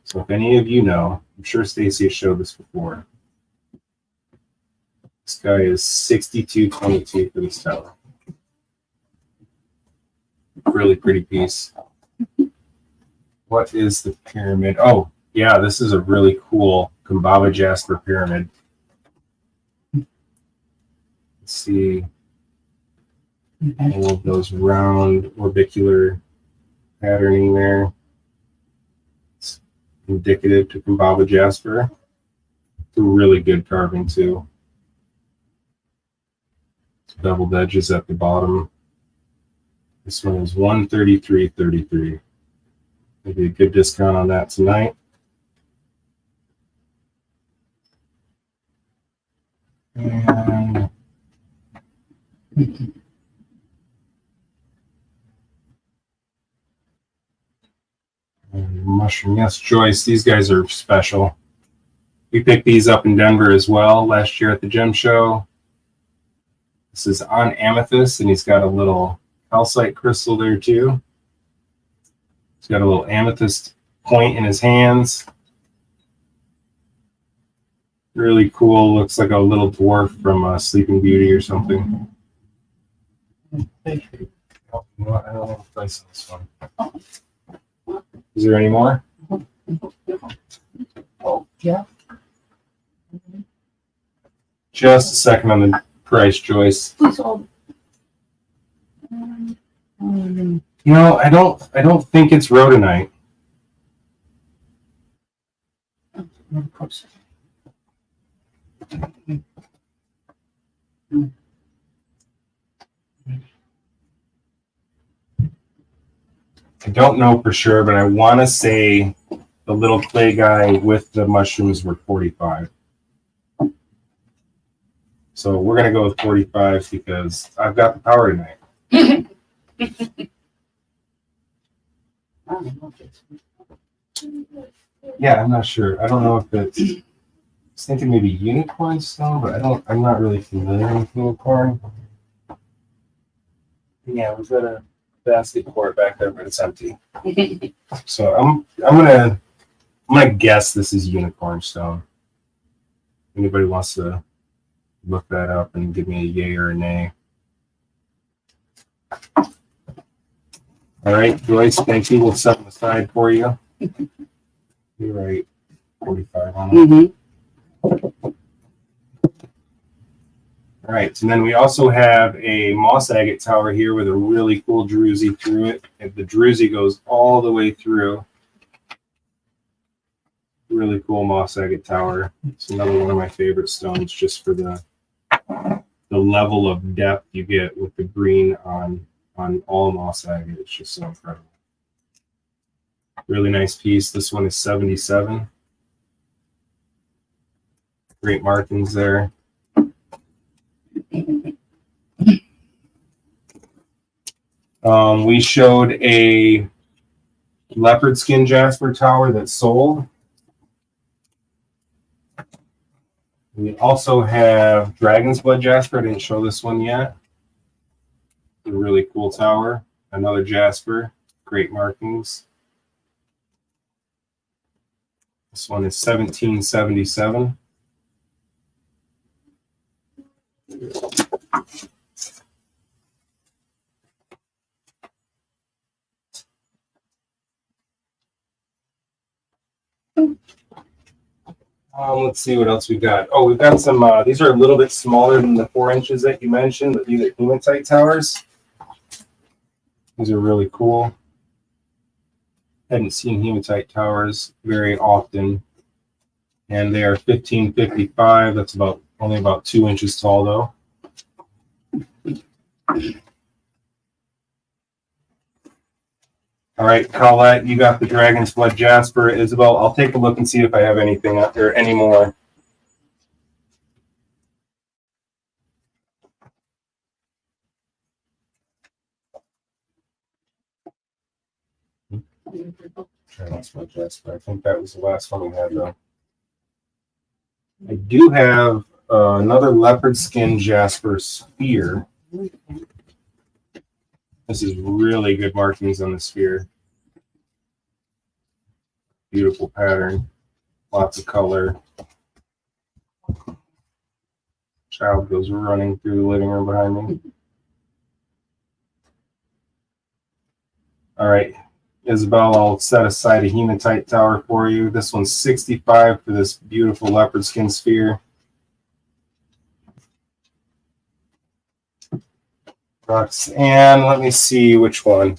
So if any of you know, I'm sure Stacy has showed this before. This guy is $62.22 for this tower. Really pretty piece. What is the pyramid? Oh, yeah, this is a really cool Kumbaba Jasper pyramid. Let's see. All of those round orbicular patterning there. It's indicative to Kumbaba Jasper. It's a really good carving too. Beveled edges at the bottom. This one is $133.33. Maybe a good discount on that tonight. And mushroom, yes, Joyce. These guys are special. We picked these up in Denver as well last year at the gem show. This is on amethyst, and he's got a little calcite crystal there too. He's got a little amethyst point in his hands. Really cool. Looks like a little dwarf from Sleeping Beauty or something. I don't know if I saw this one. Is there any more? Oh, yeah. Just a second on the price, Joyce. You know, I don't think it's rhodonite. I don't know for sure, but I want to say the little clay guy with the mushrooms were 45. So we're going to go with 45 because I've got the power tonight. Yeah, I'm not sure. I don't know if it's. I was thinking maybe unicorn stone, but I'm not really familiar with unicorn. Yeah, we've got a basket for it back there, but it's empty. So I'm gonna guess this is unicorn stone. Anybody wants to look that up and give me a yay or a nay? All right, Joyce, thank you. We'll set them aside for you. You're right. 45 on it. Mm-hmm. All right, and then we also have a moss agate tower here with a really cool druzy through it. And the druzy goes all the way through. Really cool moss agate tower. It's another one of my favorite stones just for the level of depth you get with the green on all moss agate. It's just so incredible. Really nice piece. This one is 77. Great markings there. We showed a leopard skin jasper tower that sold. We also have dragon's blood jasper. I didn't show this one yet. A really cool tower. Another jasper. Great markings. This one is 1777. Let's see what else we've got. Oh, we've got some, these are a little bit smaller than the 4 inches that you mentioned, but these are hematite towers. These are really cool. Hadn't seen hematite towers very often. And they are 1555. That's only about 2 inches tall though. All right, Colette, you got the Dragon's Blood Jasper. Isabel, I'll take a look and see if I have anything out there anymore. Dragon's Blood Jasper. I think that was the last one we had, though. I do have another leopard skin jasper sphere. This is really good markings on the sphere. Beautiful pattern. Lots of color. Child goes running through the living room behind me. All right, Isabel, I'll set aside a hematite tower for you. This one's 65 for this beautiful leopard skin sphere. Roxanne, let me see which one.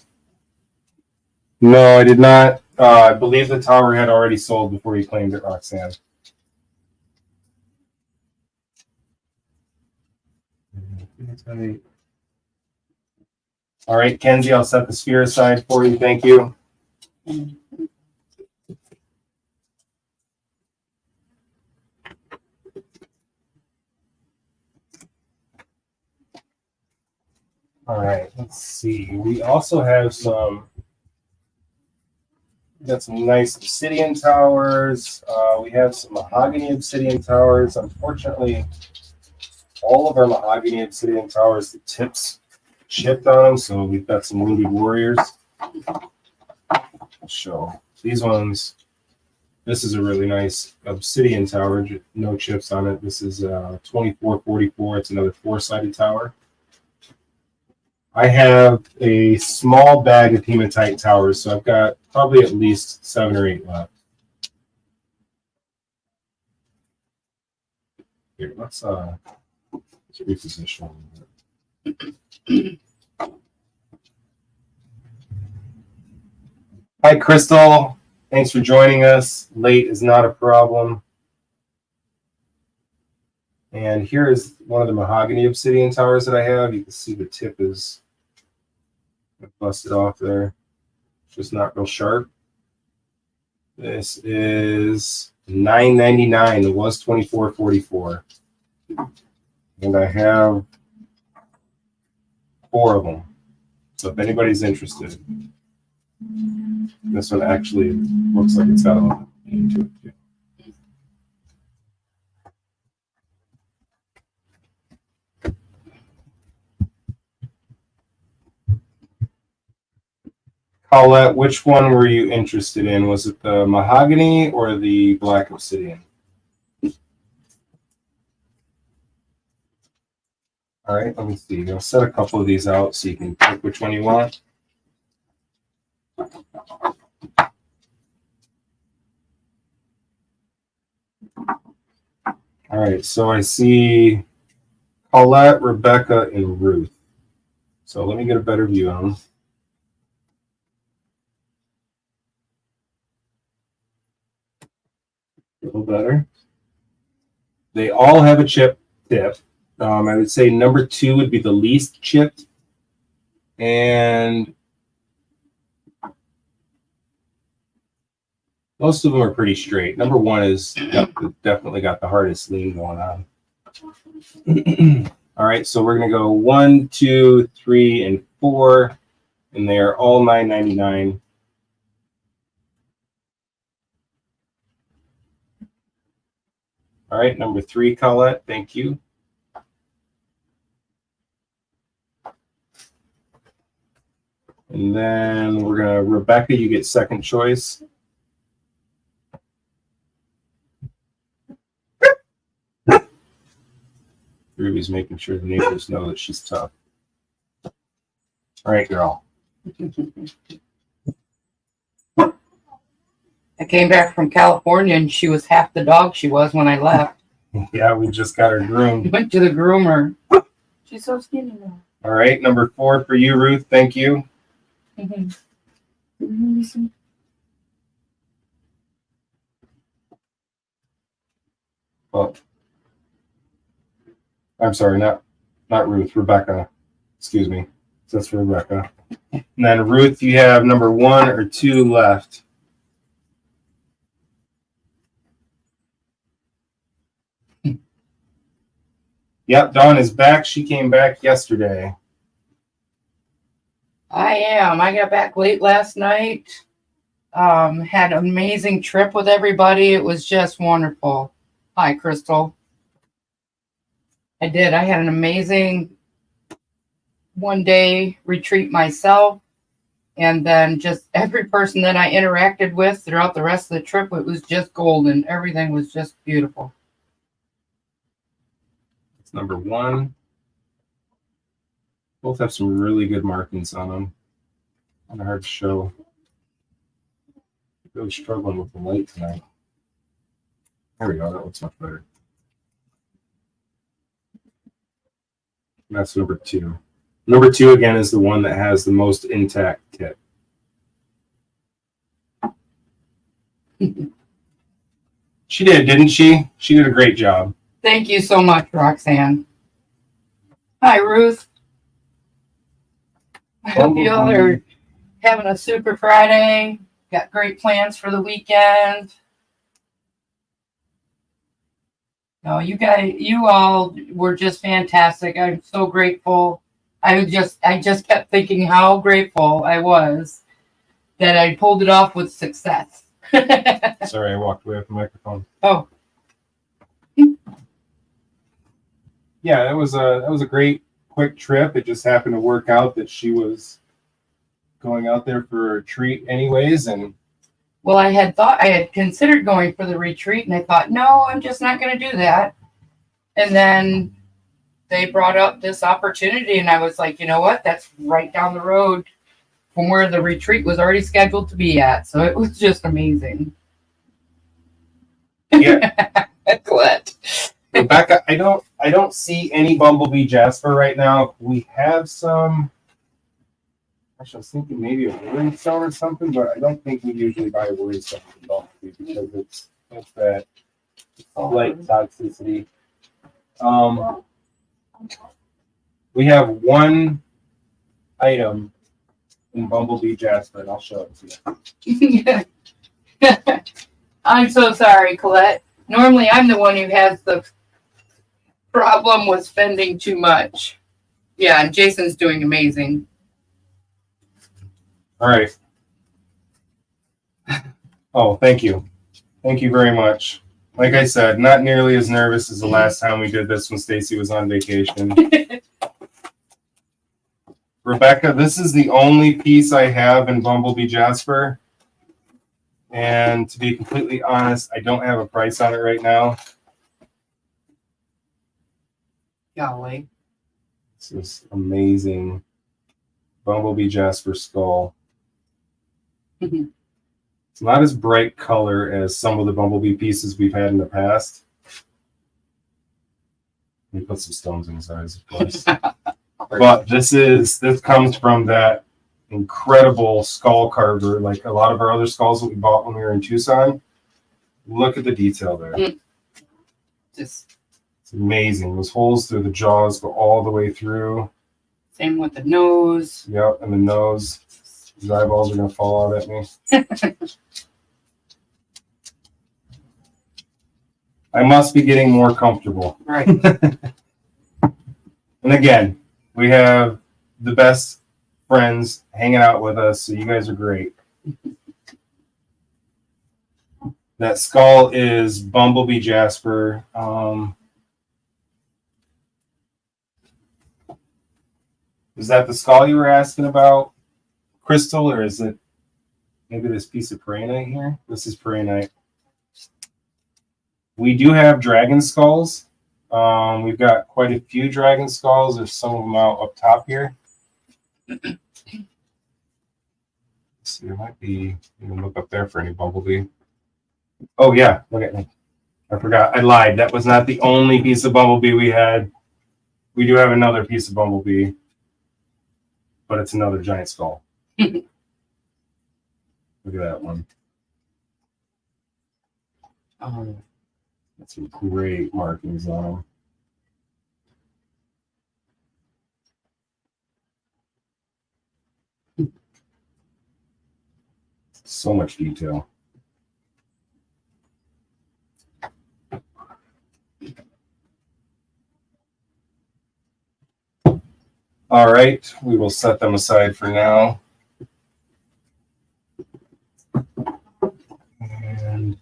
No, I did not. I believe the tower had already sold before you claimed it, Roxanne. All right, Kenzie, I'll set the sphere aside for you. Thank you. All right, let's see. We also have got some nice obsidian towers. We have some mahogany obsidian towers. Unfortunately, all of our mahogany obsidian towers, the tips chipped on them, so we've got some wounded warriors. So these ones, this is a really nice obsidian tower, no chips on it. This is 2444. It's another 4-sided tower. I have a small bag of hematite towers, so I've got probably at least 7 or 8 left. Here, let's reposition. Hi, Crystal. Thanks for joining us. Late is not a problem. And here is one of the mahogany obsidian towers that I have. You can see the tip is busted off there. It's just not real sharp. This is $9.99. It was $24.44. And I have 4 of them. So if anybody's interested, this one actually looks like it's got a lot into it too. Paulette, which one were you interested in? Was it the mahogany or the black obsidian? All right, let me see. I'll set a couple of these out so you can pick which one you want. All right, so I see Paulette, Rebecca, and Ruth. So let me get a better view on them. A little better. They all have a chip tip. I would say number 2 would be the least chipped. And most of them are pretty straight. Number 1 is definitely got the hardest lean going on. All right, so we're going to go 1, 2, 3, and 4. And they are all $9.99. All right, number 3, Colette, thank you. And then we're going to, Rebecca, you get second choice. Ruby's making sure the neighbors know that she's tough. All right, girl. I came back from California and she was half the dog she was when I left. Yeah, we just got her groomed. Went to the groomer. She's so skinny now. All right, number 4 for you, Ruth. Thank you. Oh, I'm sorry, not Ruth, Rebecca. Excuse me. So that's for Rebecca. And then Ruth, you have number 1 or 2 left. Yep, Dawn is back. She came back yesterday. I am. I got back late last night. Had an amazing trip with everybody. It was just wonderful. Hi, Crystal. I did. I had an amazing one-day retreat myself. And then just every person that I interacted with throughout the rest of the trip, it was just golden. Everything was just beautiful. That's number 1. Both have some really good markings on them. Kind of hard to show. Really struggling with the light tonight. There we go. That looks much better. And that's number 2. Number 2 again is the one that has the most intact tip. She did, didn't she? She did a great job. Thank you so much, Roxanne. Hi, Ruth. I hope you all are having a super Friday. Got great plans for the weekend. No, you all were just fantastic. I'm so grateful. I just kept thinking how grateful I was that I pulled it off with success. Sorry, I walked away from the microphone. Oh. Yeah, that was a great quick trip. It just happened to work out that she was going out there for a treat anyways, and Well, I had considered going for the retreat, and I thought, no, I'm just not going to do that. And then they brought up this opportunity, and I was like, you know what? That's right down the road from where the retreat was already scheduled to be at. So it was just amazing. yeah. Excellent. Rebecca, I don't see any Bumblebee Jasper right now. We have some. Actually, I was thinking maybe a worry stone or something, but I don't think we usually buy a worry stone from Bumblebee because it's that slight toxicity. We have one item in Bumblebee Jasper, and I'll show it to you. I'm so sorry, Colette. Normally, I'm the one who has the problem with spending too much. Yeah, and Jason's doing amazing. All right. Oh, thank you. Thank you very much. Like I said, not nearly as nervous as the last time we did this when Stacy was on vacation. Rebecca, this is the only piece I have in Bumblebee Jasper. And to be completely honest, I don't have a price on it right now. Golly. This is amazing. Bumblebee Jasper skull. It's not as bright color as some of the Bumblebee pieces we've had in the past. Let me put some stones in his eyes, of course. But this comes from that incredible skull carver, like a lot of our other skulls that we bought when we were in Tucson. Look at the detail there. It's amazing. Those holes through the jaws go all the way through. Same with the nose. Yep, and the nose. His eyeballs are going to fall out at me. I must be getting more comfortable. Right. And again, we have the best friends hanging out with us, so you guys are great. That skull is Bumblebee Jasper. Is that the skull you were asking about, Crystal, or is it maybe this piece of Paraenite here? This is Paraenite. We do have dragon skulls. We've got quite a few dragon skulls. There's some of them out up top here. Let's see, there might be, you can look up there for any Bumblebee. Oh yeah, look at me. I forgot. I lied. That was not the only piece of Bumblebee we had. We do have another piece of Bumblebee, but it's another giant skull. Look at that one. That's some great markings on them. So much detail. All right, we will set them aside for now. And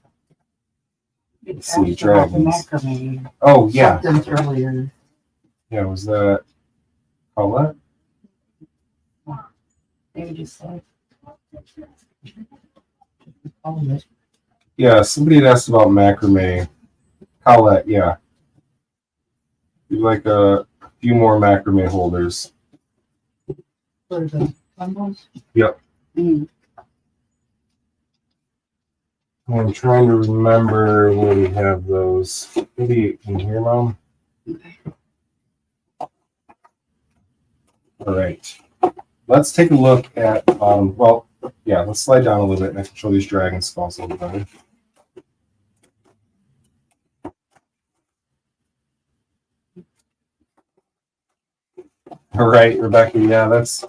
let's see, dragons. Oh, yeah. Earlier. Yeah, was that Colette? Maybe just like. Yeah, somebody had asked about macrame. Colette, yeah. You'd like a few more macrame holders. For the bundles? Yep. I'm trying to remember where we have those. Maybe in here, Mom? Okay. All right. Let's take a look at, well, yeah, let's slide down a little bit and I can show these dragon skulls a little better. All right, Rebecca, yeah, that's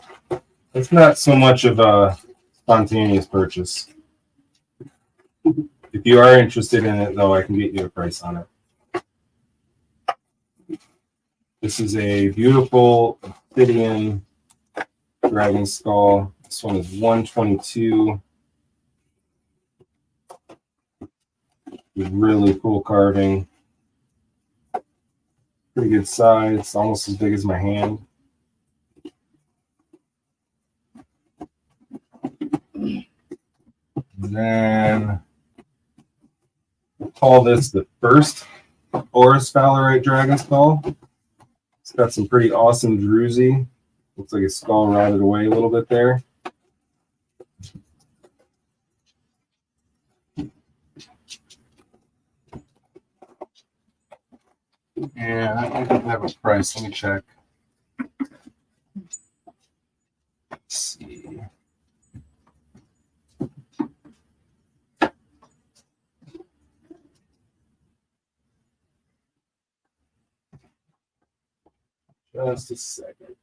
not so much of a spontaneous purchase. If you are interested in it, though, I can get you a price on it. This is a beautiful obsidian dragon skull. This one is 122. With really cool carving. Pretty good size. It's almost as big as my hand. And then we'll call this the first Oris Fowlerite Dragon Skull. It's got some pretty awesome druzy. Looks like his skull rotted away a little bit there. And I don't have a price. Let me check. Let's see. Just a second.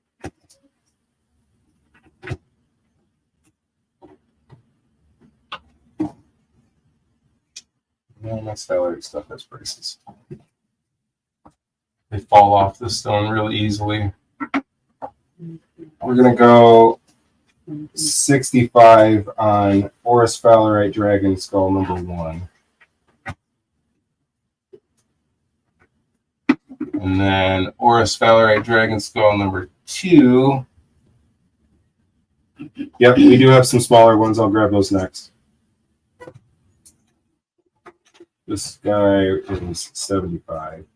No, my salary stuff has prices. They fall off the stone really easily. We're gonna go 65 on Oris Fowlerite Dragon Skull number 1. And then Oris Fowlerite Dragon Skull number 2. Yep, we do have some smaller ones. I'll grab those next. This guy is 75.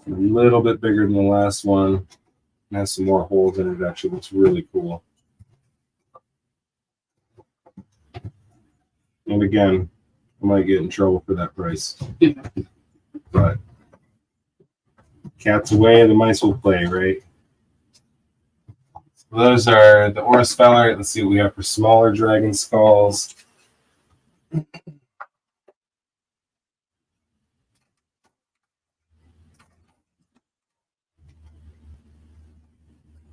A little bit bigger than the last one. And has some more holes in it. Actually looks really cool. And again, I might get in trouble for that price. But cats away, the mice will play, right? So those are the Oris Fowlerite. Let's see what we have for smaller dragon skulls.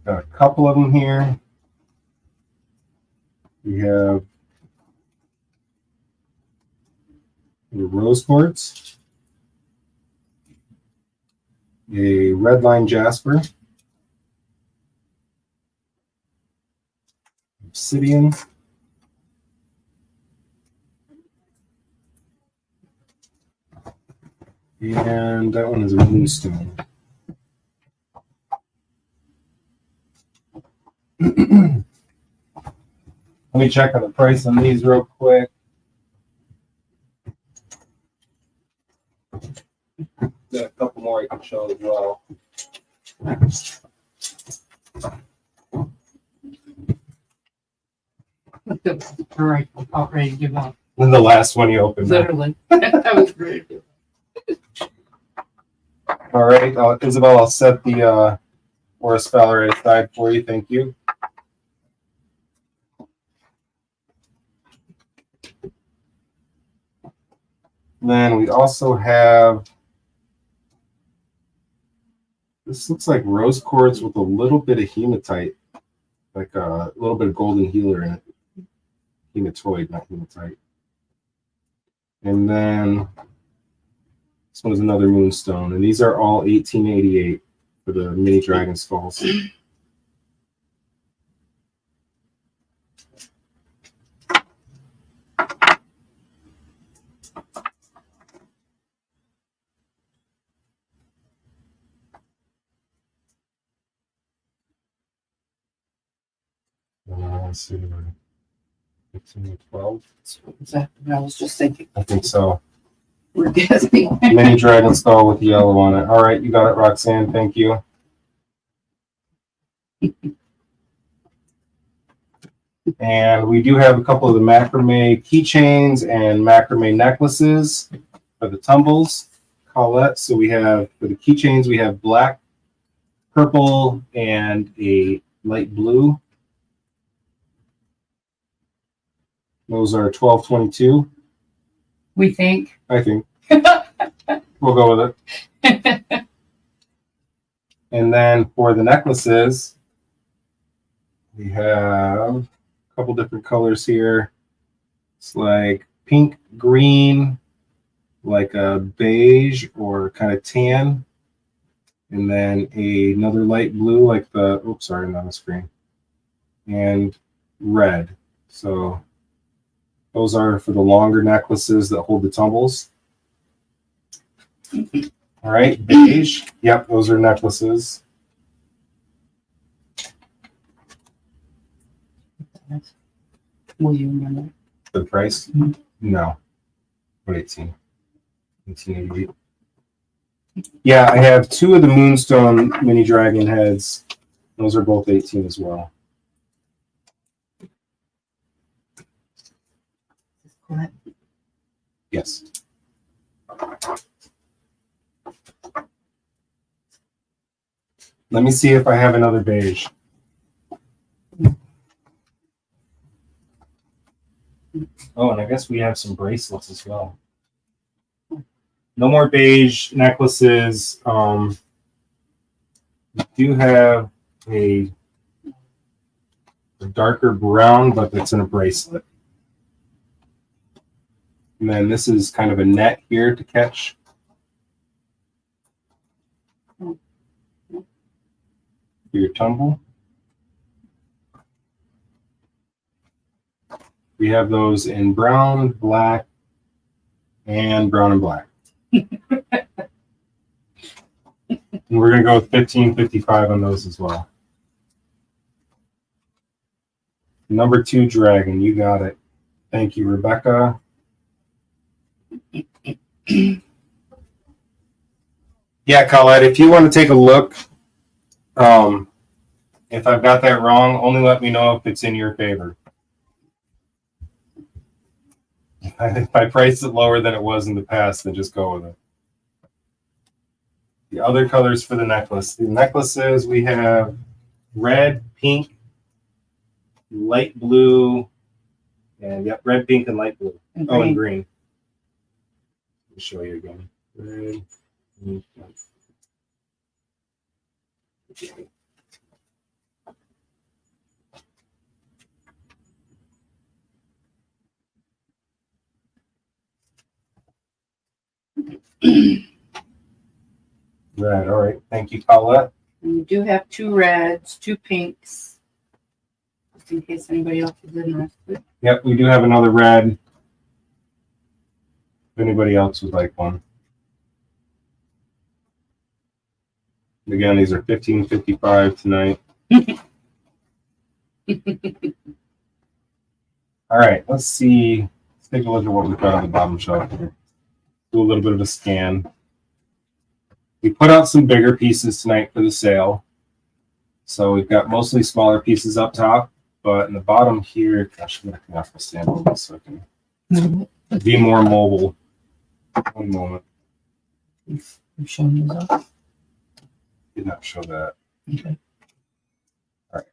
Got a couple of them here. We have the rose quartz, a red line jasper, obsidian, and that one is a moonstone. Let me check on the price on these real quick. Got a couple more I can show as well. All right, I'm ready to give up. And the last one you opened. Literally. I was ready to give up. All right, Isabel, I'll set the Oris Fowlerite aside for you. Thank you. Then we also have, this looks like rose quartz with a little bit of hematite, like a little bit of golden healer in it. Hematoid, not hematite. And then this one is another moonstone, and these are all 1888 for the mini dragon skulls. Let's see, 15 or 12. Exactly. I was just thinking. I think so. We're guessing. Mini dragon skull with yellow on it. All right, you got it, Roxanne. Thank you. And we do have a couple of the macrame keychains and macrame necklaces for the tumbles, Colette. So we have, for the keychains, we have black, purple, and a light blue. Those are $12.22. We think. I think. We'll go with it. And then for the necklaces, we have a couple different colors here. It's like pink, green, like a beige or kind of tan. And then another light blue, like the, oops, sorry, not on the screen. And red. So those are for the longer necklaces that hold the tumbles. All right, beige. Yep, those are necklaces. Will you remember? For the price? Mhm. No. What 18? 1888. Yeah, I have 2 of the Moonstone mini dragon heads. Those are both 18 as well. Yes. Let me see if I have another beige. Oh, and I guess we have some bracelets as well. No more beige necklaces. We do have a darker brown, but it's in a bracelet. And then this is kind of a net here to catch. For your tumble. We have those in brown, black, and brown and black. And we're going to go with 1555 on those as well. Number 2 dragon, you got it. Thank you, Rebecca. Yeah, Colette, if you want to take a look, if I've got that wrong, only let me know if it's in your favor. If I priced it lower than it was in the past, then just go with it. The other colors for the necklace. The necklaces, we have red, pink, light blue, and yep, red, pink, and light blue. And Oh, green. and green. Let me show you again. Red, pink, okay. Red, all right. Thank you, Paulette. And you do have 2 reds, 2 pinks, just in case anybody else is interested. Yep, we do have another red. If anybody else would like one. Again, these are 1555 tonight. All right, let's see. Let's take a look at what we've got on the bottom shelf here. Do a little bit of a scan. We put out some bigger pieces tonight for the sale. So we've got mostly smaller pieces up top, but in the bottom here, gosh, I'm going to have to stand over this so I can be more mobile. One moment. You showing those off? Did not show that. Okay. All right.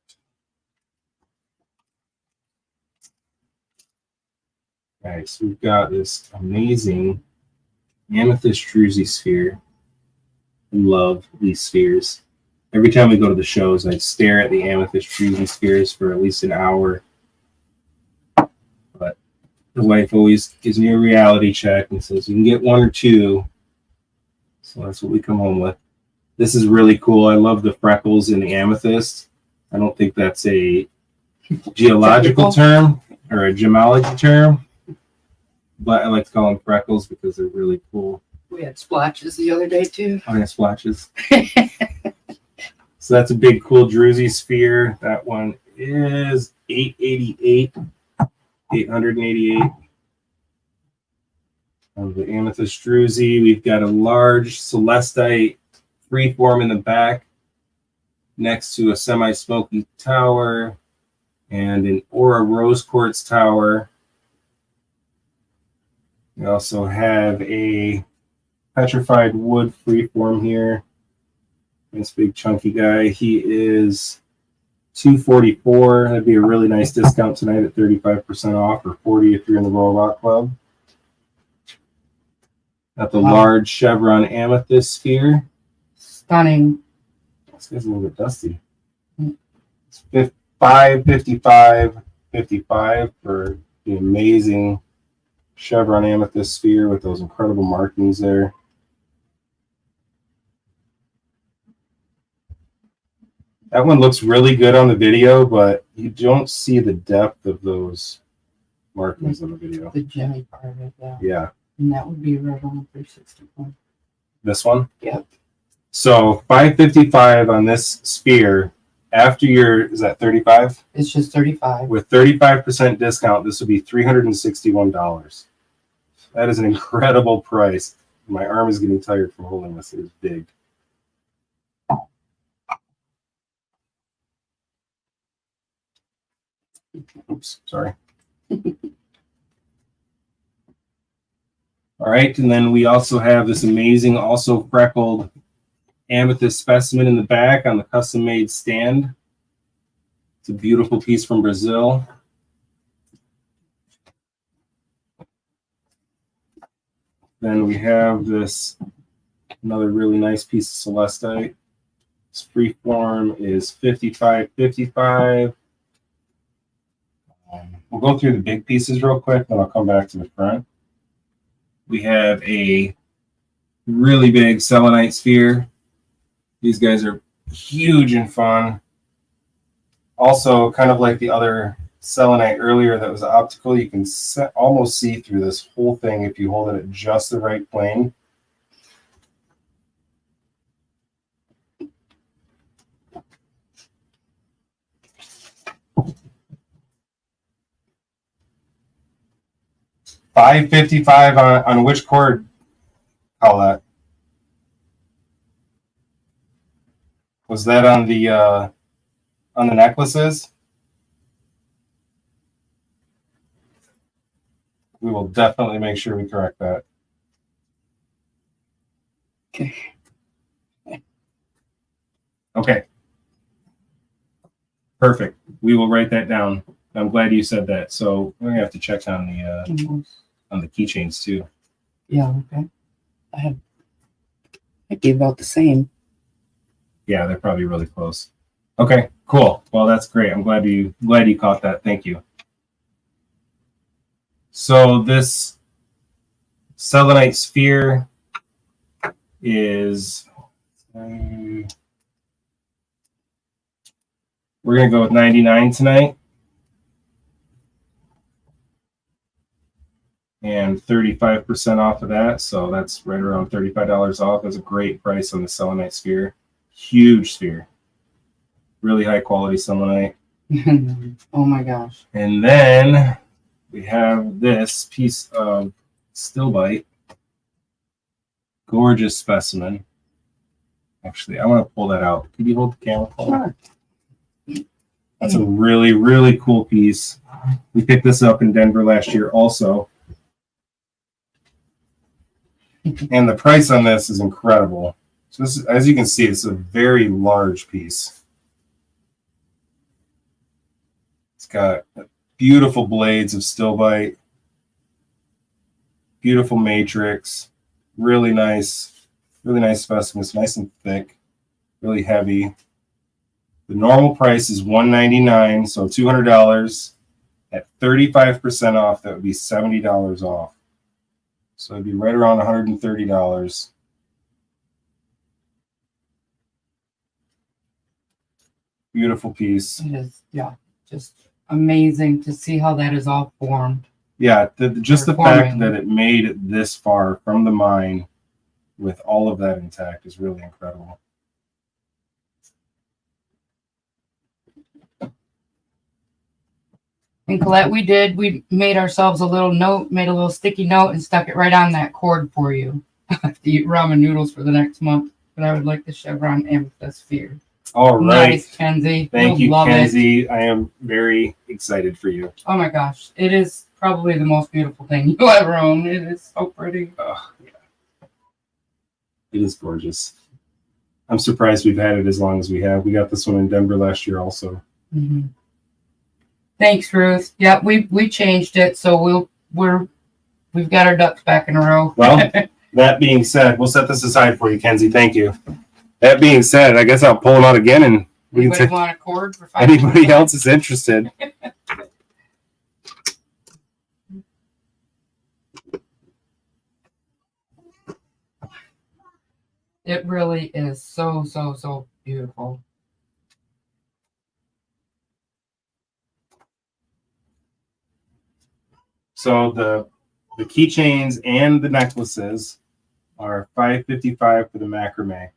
All right, so we've got this amazing amethyst druzy sphere. I love these spheres. Every time we go to the shows, I stare at the amethyst druzy spheres for at least an hour. But the wife always gives me a reality check and says, you can get 1 or 2. So that's what we come home with. This is really cool. I love the freckles in the amethyst. I don't think that's a geological term or a gemology term, but I like to call them freckles because they're really cool. We had splotches the other day too. Oh, yeah, splotches. So that's a big, cool druzy sphere. That one is 888. Of the amethyst druzy. We've got a large celestite freeform in the back next to a semi-smoky tower and an aura rose quartz tower. We also have a petrified wood freeform here. This big chunky guy. He is $244. That'd be a really nice discount tonight at 35% off, or $40 if you're in the Royal Rock Club. Got the large chevron amethyst sphere. Stunning. This guy's a little bit dusty. It's $555.55 for the amazing chevron amethyst sphere with those incredible markings there. That one looks really good on the video, but you don't see the depth of those markings on the video. The gemmy part of it, yeah. Yeah. And that would be right on the 361. This one? Yep. So $555 on this sphere. After is that 35? It's just 35. With 35% discount, this would be $361. That is an incredible price. My arm is getting tired from holding this. It is big. Oops, sorry. All right, and then we also have this amazing, also freckled amethyst specimen in the back on the custom-made stand. It's a beautiful piece from Brazil. Then we have this, another really nice piece of celestite. This freeform is $55.55. We'll go through the big pieces real quick, then I'll come back to the front. We have a really big selenite sphere. These guys are huge and fun. Also, kind of like the other selenite earlier that was optical, you can almost see through this whole thing if you hold it at just the right plane. $555 on which cord? Call that. Was that on the necklaces? We will definitely make sure we correct that. Okay. Okay. Perfect. We will write that down. I'm glad you said that. So we're gonna have to check on the keychains too. Yeah. Okay. I'd be about the same. Yeah, they're probably really close. Okay, cool. Well, that's great. I'm glad you caught that. Thank you. So this selenite sphere is we're gonna go with 99 tonight. And 35% off of that. So that's right around $35 off. That's a great price on the selenite sphere. Huge sphere. Really high quality selenite. Oh my gosh. And then we have this piece of stillbite. Gorgeous specimen. Actually, I want to pull that out. Can you hold the camera? Sure. That's a really, really cool piece. We picked this up in Denver last year also. And the price on this is incredible. So this, as you can see, it's a very large piece. It's got beautiful blades of stillbite, beautiful matrix, really nice specimen. It's nice and thick, really heavy. The normal price is $199, so $200. At 35% off, that would be $70 off. So it'd be right around $130. Beautiful piece. It is, yeah, just amazing to see how that is all formed. Yeah, just the fact that it made it this far from the mine with all of that intact is really incredible. And Colette, we made ourselves a little note, made a little sticky note and stuck it right on that cord for you. I have to eat ramen noodles for the next month, but I would like the chevron amethyst sphere. All right. Nice, Kenzie. Thank you, Kenzie. I am very excited for you. Oh my gosh. It is probably the most beautiful thing you'll ever own. It is so pretty. Oh, yeah. It is gorgeous. I'm surprised we've had it as long as we have. We got this one in Denver last year also. Mm-hmm. Thanks, Ruth. Yeah, we changed it, so we've got our ducks back in a row. Well, that being said, we'll set this aside for you, Kenzie. Thank you. That being said, I guess I'll pull them out again and we Anybody can want a cord for $5? Anybody else is interested. It really is so, so, so beautiful. So the keychains and the necklaces are $555 for the macrame.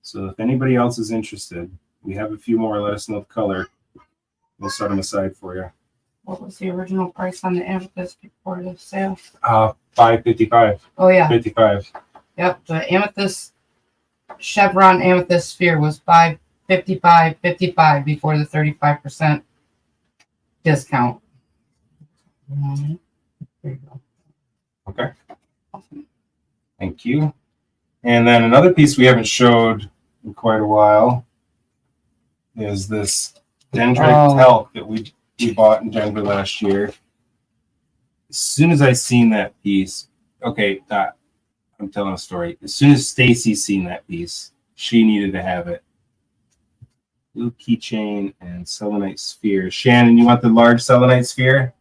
So if anybody else is interested, We have a few more. Let us know the color. We'll set them aside for you. What was the original price on the amethyst before the sale? $555. Oh yeah. 55. Yep. The amethyst chevron amethyst sphere was $555.55 before the 35% discount. There you go. Okay. Thank you. And then another piece we haven't showed in quite a while is this dendritic talc that we bought in Denver last year. As soon as I seen that piece, okay, I'm telling a story. As soon as Stacy seen that piece, she needed to have it. Blue keychain and selenite sphere. Shannon, you want the large selenite sphere?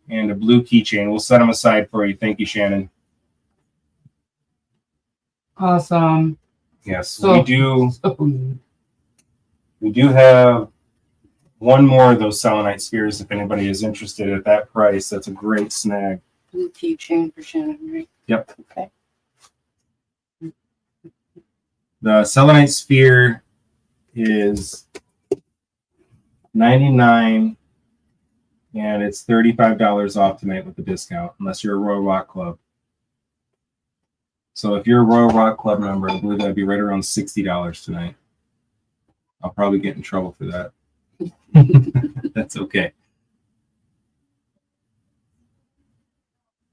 And a blue keychain. We'll set them aside for you. Thank you, Shannon. Awesome. Yes, we do. We do have one more of those selenite spheres if anybody is interested at that price. That's a great snag. Blue keychain for Shannon, right? Yep. Okay. The selenite sphere is $99 and it's $35 off tonight with the discount, unless you're a Royal Rock Club. So if you're a Royal Rock Club member, I believe that'd be right around $60 tonight. I'll probably get in trouble for that. That's okay.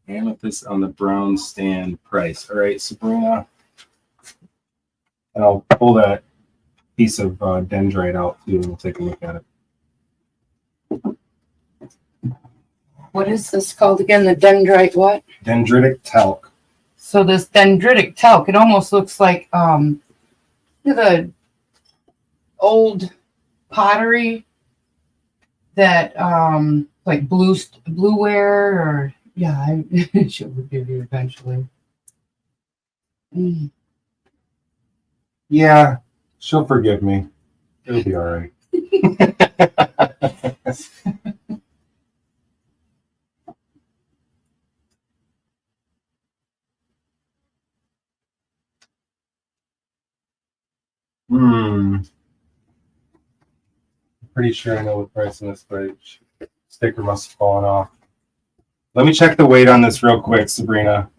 Amethyst on the brown stand price. All right, Sabrina. And I'll pull that piece of dendrite out too, and we'll take a look at it. What is this called again? The dendrite what? Dendritic talc. So this dendritic talc, it almost looks like the old pottery that like blueware or yeah, she will give you eventually. Yeah, she'll forgive me. It'll be all right. Pretty sure I know the price on this, but sticker must have fallen off. Let me check the weight on this real quick, Sabrina.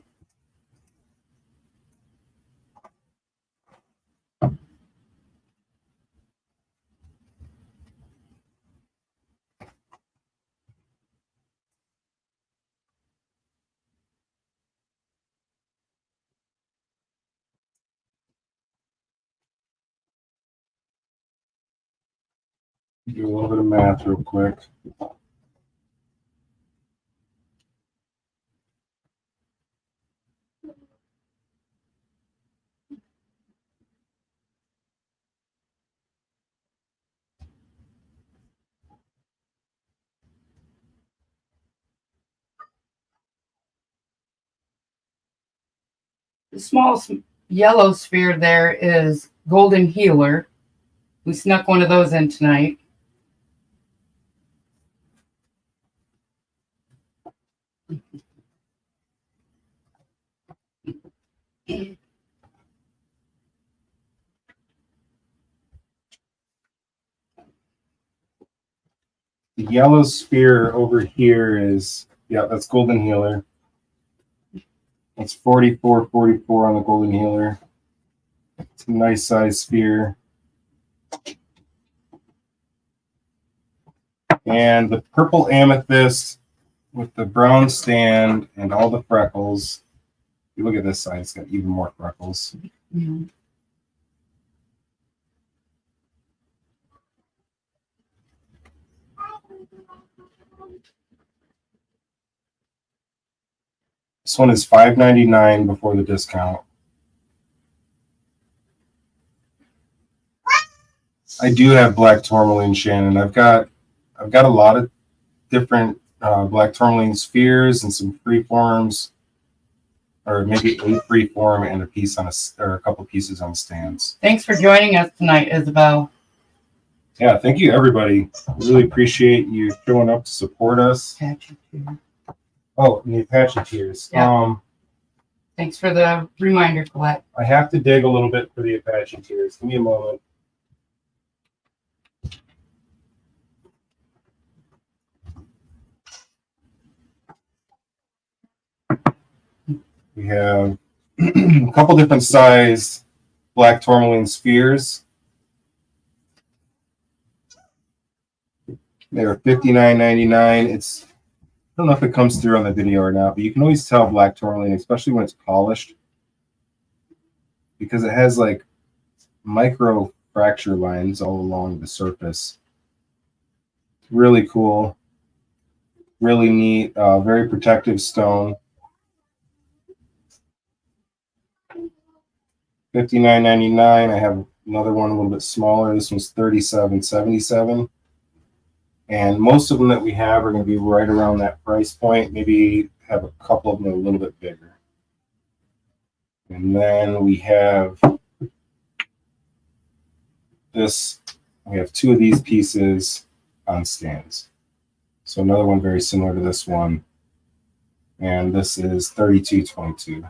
Do a little bit of math real quick. The small yellow sphere there is golden healer. We snuck one of those in tonight. The yellow sphere over here is, yeah, that's golden healer. That's 44.44 on the golden healer. It's a nice size sphere. And the purple amethyst with the brown stand and all the freckles. You look at this side, it's got even more freckles. Mm-hmm. This one is $5.99 before the discount. I do have black tourmaline, Shannon. I've got a lot of different black tourmaline spheres and some free forms, or maybe a free form and a piece on or a couple pieces on stands. Thanks for joining us tonight, Isabel. Yeah, thank you, everybody. Really appreciate you showing up to support us. Oh, and the Apache tears. Yeah. Thanks for the reminder, Colette. I have to dig a little bit for the Apache tears. Give me a moment. have a couple different size black tourmaline spheres. They're $59.99. I don't know if it comes through on the video or not, but you can always tell black tourmaline, especially when it's polished, because it has like micro fracture lines all along the surface. Really cool, really neat, very protective stone. $59.99. I have another one a little bit smaller. This one's $37.77. And most of them that we have are going to be right around that price point. Maybe have a couple of them a little bit bigger. And then we have this. We have two of these pieces on stands. So another one very similar to this one. And this is $32.22.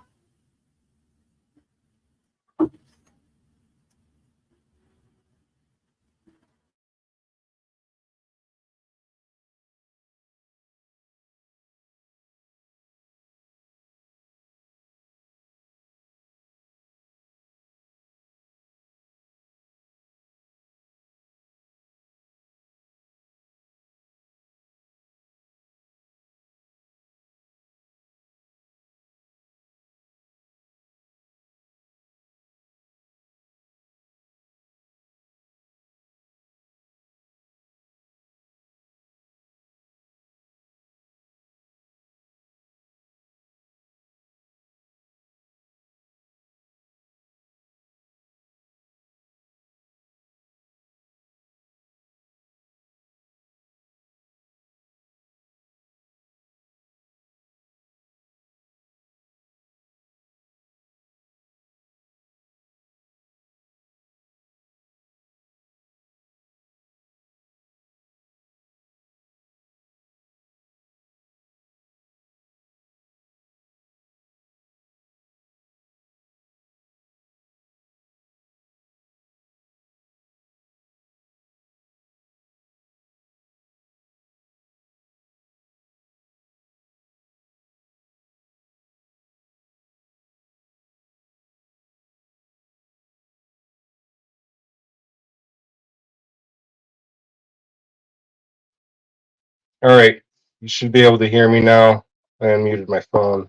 All right, you should be able to hear me now. I unmuted my phone.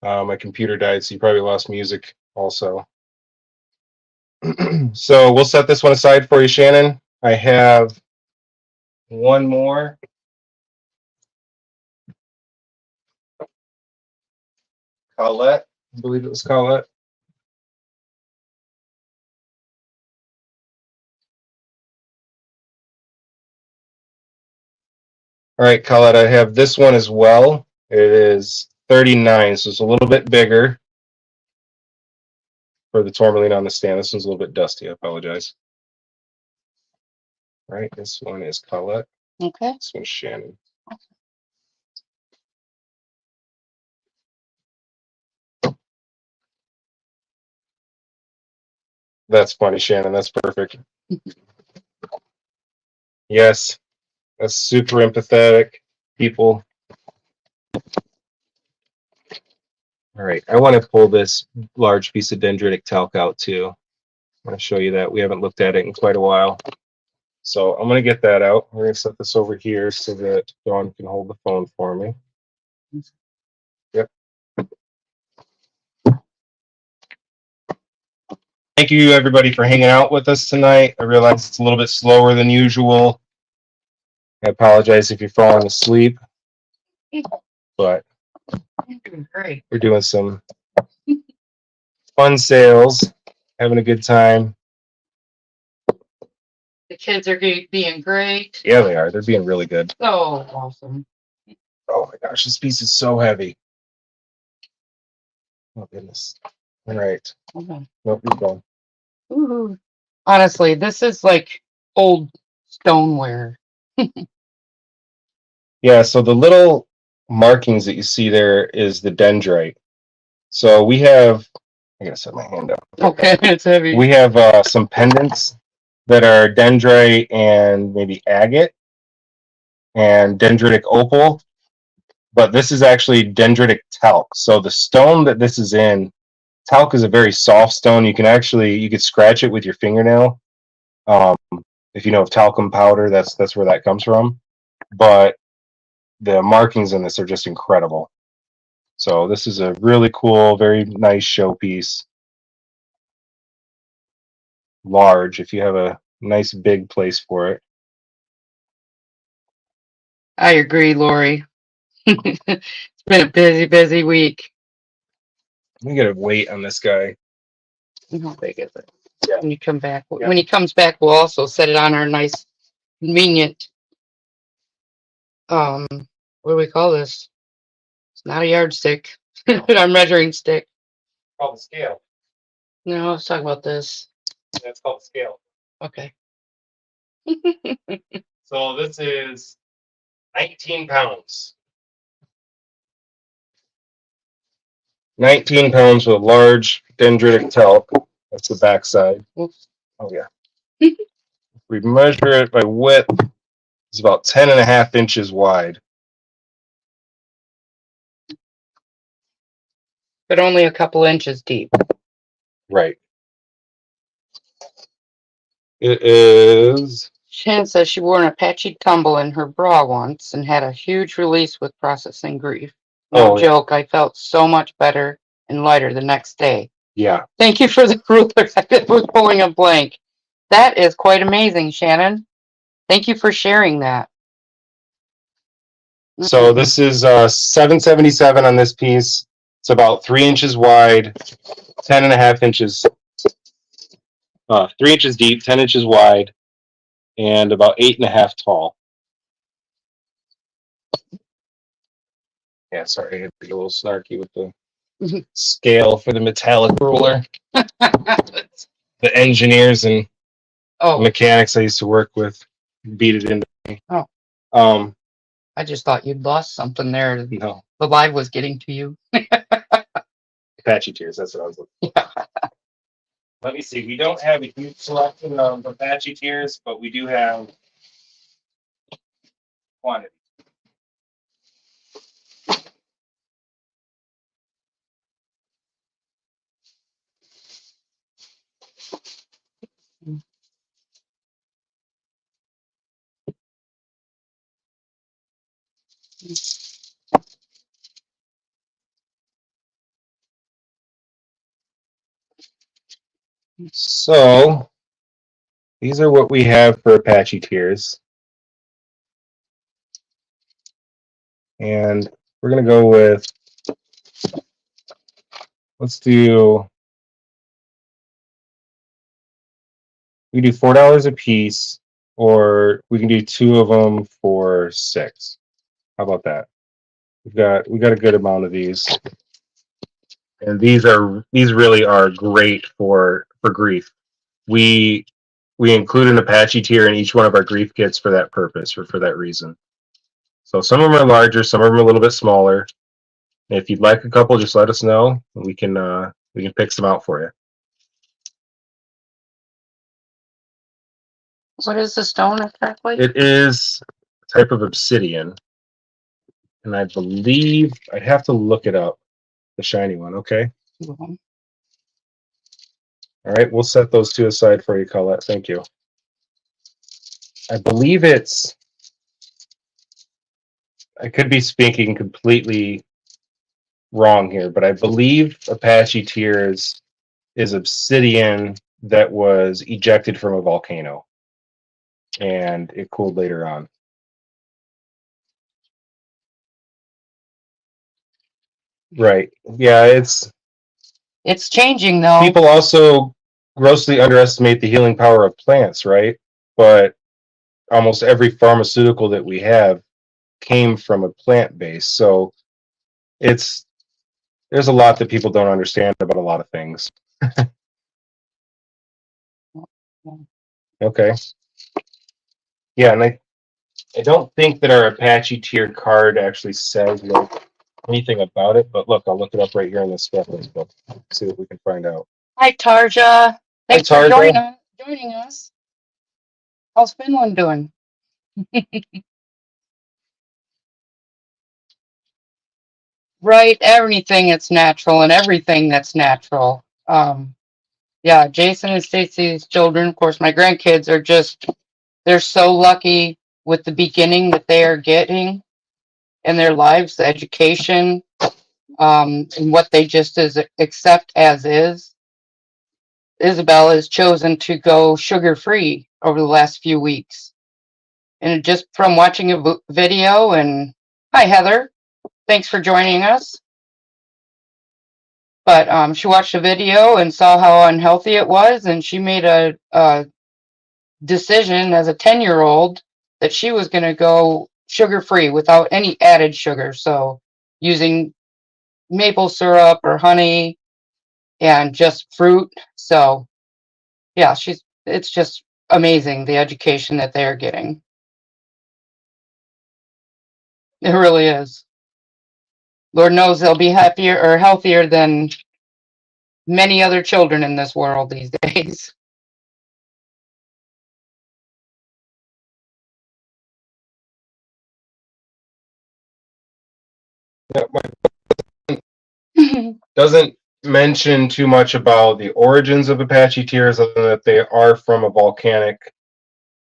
My computer died, so you probably lost music also. So we'll set this one aside for you, Shannon. I have one more. Colette, I believe it was Colette. All right, Colette, I have this one as well. It is 39, so it's a little bit bigger for the tourmaline on the stand. This one's a little bit dusty. I apologize. All right, this one is Colette. Okay. This one's Shannon. That's funny, Shannon. That's perfect. Yes, that's super empathetic people. All right, I want to pull this large piece of dendritic talc out too. I'm going to show you that. We haven't looked at it in quite a while. So I'm going to get that out. We're going to set this over here so that Dawn can hold the phone for me. Yep. Thank you, everybody, for hanging out with us tonight. I realize it's a little bit slower than usual. I apologize if you're falling asleep, but Great. we're doing some fun sales, having a good time. The kids are being great. Yeah, they are. They're being really good. So awesome. Oh my gosh, this piece is so heavy. Oh goodness. All right. Okay. Nope, you're going. Ooh. Honestly, this is like old stoneware. Yeah, so the little markings that you see there is the dendrite. So we have, I gotta set my hand up. Okay, it's heavy. We have some pendants that are dendrite and maybe agate and dendritic opal. but this is actually dendritic talc. So the stone that this is in, talc is a very soft stone. You could scratch it with your fingernail. Um, if you know of talcum powder, that's where that comes from. But the markings in this are just incredible. So this is a really cool, very nice showpiece. Large, if you have a nice big place for it. I agree, Lori. It's been a busy, busy week. We get a weight on this guy. How big is it? Yeah. When you come back, Yeah. when he comes back, we'll also set it on our nice, convenient. What do we call this? It's not a yardstick. Our measuring stick. Called the scale. No, let's talk about this. That's called the scale. Okay. So this is 19 pounds. 19 pounds with a large dendritic talc. That's the backside. Oops. Oh yeah. We measure it by width. It's about 10.5 inches wide. But only a couple inches deep. Right. It is. Shannon says she wore an Apache tumble in her bra once and had a huge release with processing grief. No joke, I felt so much better and lighter the next day. Yeah. Thank you for the ruler. I was pulling a blank. That is quite amazing, Shannon. Thank you for sharing that. So this is 777 on this piece. It's about 3 inches wide, 10.5 inches, 3 inches deep, 10 inches wide, and about 8.5 tall. Yeah, sorry, I had to be a little snarky with the scale for the metallic ruler. The engineers and mechanics I used to work with beat it into me. Oh. I just thought you'd lost something there. No. The live was getting to you. Apache tears, that's what I was looking for. Let me see. We don't have a huge selection of Apache tears, but we do have quantity. So these are what we have for Apache tears. And we're going to go with, we do $4 a piece, or we can do 2 of them for $6. How about that? We got a good amount of these. And these really are great for grief. We include an Apache tier in each one of our grief kits for that purpose, or for that reason. So some of them are larger, some of them are a little bit smaller. If you'd like a couple, just let us know. We can pick some out for you. What is the stone exactly? It is a type of obsidian, and I believe I'd have to look it up. The shiny one, okay? Mm-hmm. All right, we'll set those 2 aside for you, Colette. Thank you. I believe I could be speaking completely wrong here, but I believe Apache Tears is obsidian that was ejected from a volcano, and it cooled later on. Right. Yeah, it's changing though. People also grossly underestimate the healing power of plants, right? But almost every pharmaceutical that we have came from a plant base. So there's a lot that people don't understand about a lot of things. Okay. Yeah, and I don't think that our Apache tier card actually says anything about it, but look, I'll look it up right here in this reference book. See what we can find out. Hi, Tarja. Thanks Hi, for Tarja. joining us. How's Finland doing? right, anything that's natural and everything that's natural. Yeah, Jason and Stacy's children, of course, my grandkids are just, they're so lucky with the beginning that they are getting in their lives, the education, and what they just accept as is. Isabel has chosen to go sugar free over the last few weeks. And just from watching a video, and hi, Heather, thanks for joining us. But she watched a video and saw how unhealthy it was, and she made a decision as a 10-year-old that she was going to go sugar free without any added sugar. So using maple syrup or honey and just fruit. So yeah, it's just amazing the education that they're getting. It really is. Lord knows they'll be happier or healthier than many other children in this world these days. Yeah, doesn't mention too much about the origins of Apache tears, other than that they are from a volcanic,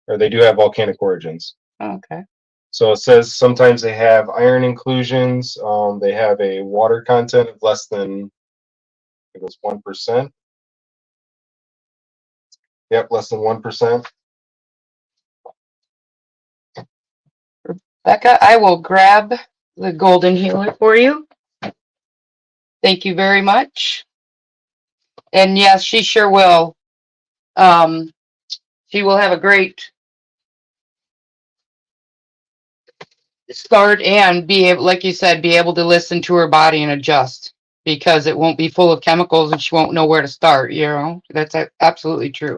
or they do have volcanic origins. Okay. So it says sometimes they have iron inclusions. They have a water content of less than, it was 1%. Yep, less than 1%. Becca, I will grab the golden healer for you. Thank you very much. And yes, she sure will. She will have a great start and be able, like you said, be able to listen to her body and adjust, because it won't be full of chemicals and she won't know where to start. You know, that's absolutely true.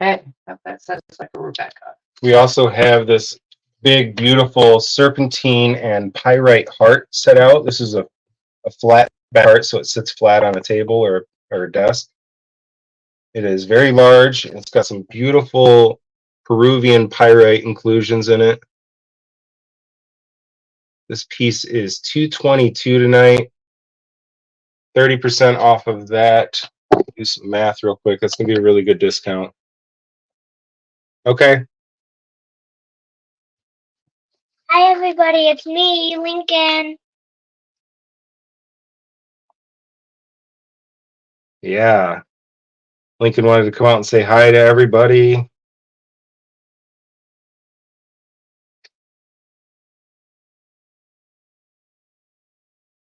Okay, that's like Rebecca. We also have this big, beautiful serpentine and pyrite heart set out. This is a flat heart, so it sits flat on a table or a desk. It is very large. It's got some beautiful Peruvian pyrite inclusions in it. This piece is $222 tonight. 30% off of that. Do some math real quick. That's gonna be a really good discount. Okay. Hi everybody, it's me, Lincoln. Yeah. Lincoln wanted to come out and say hi to everybody.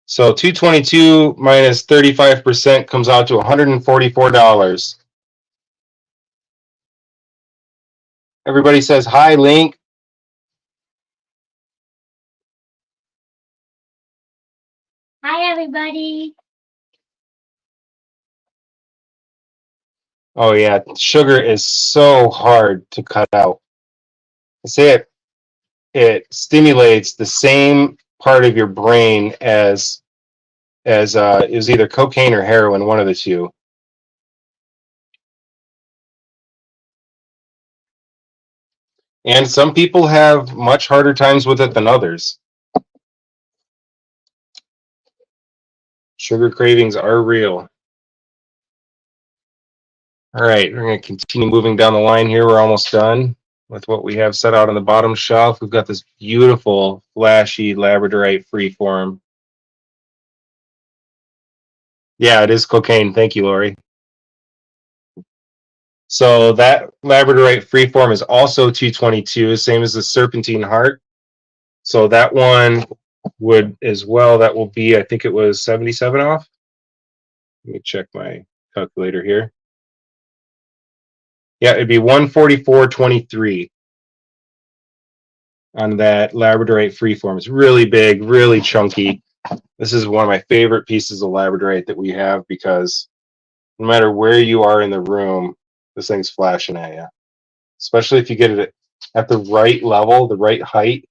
So 222 minus 35% comes out to $144. Everybody says hi, Link. Hi everybody. Oh yeah, sugar is so hard to cut out. I say it stimulates the same part of your brain as is either cocaine or heroin, one of the two. And some people have much harder times with it than others. Sugar cravings are real. All right, we're going to continue moving down the line here. We're almost done with what we have set out on the bottom shelf. We've got this beautiful, flashy labradorite freeform. Yeah, it is cocaine. Thank you, Lori. So that labradorite freeform is also 222, same as the serpentine heart. So that one would as well. That will be, I think it was 77 off. Let me check my calculator here. Yeah, it'd be 144.23 on that labradorite freeform. It's really big, really chunky. This is one of my favorite pieces of labradorite that we have, because no matter where you are in the room, this thing's flashing at you. Especially if you get it at the right level, the right height,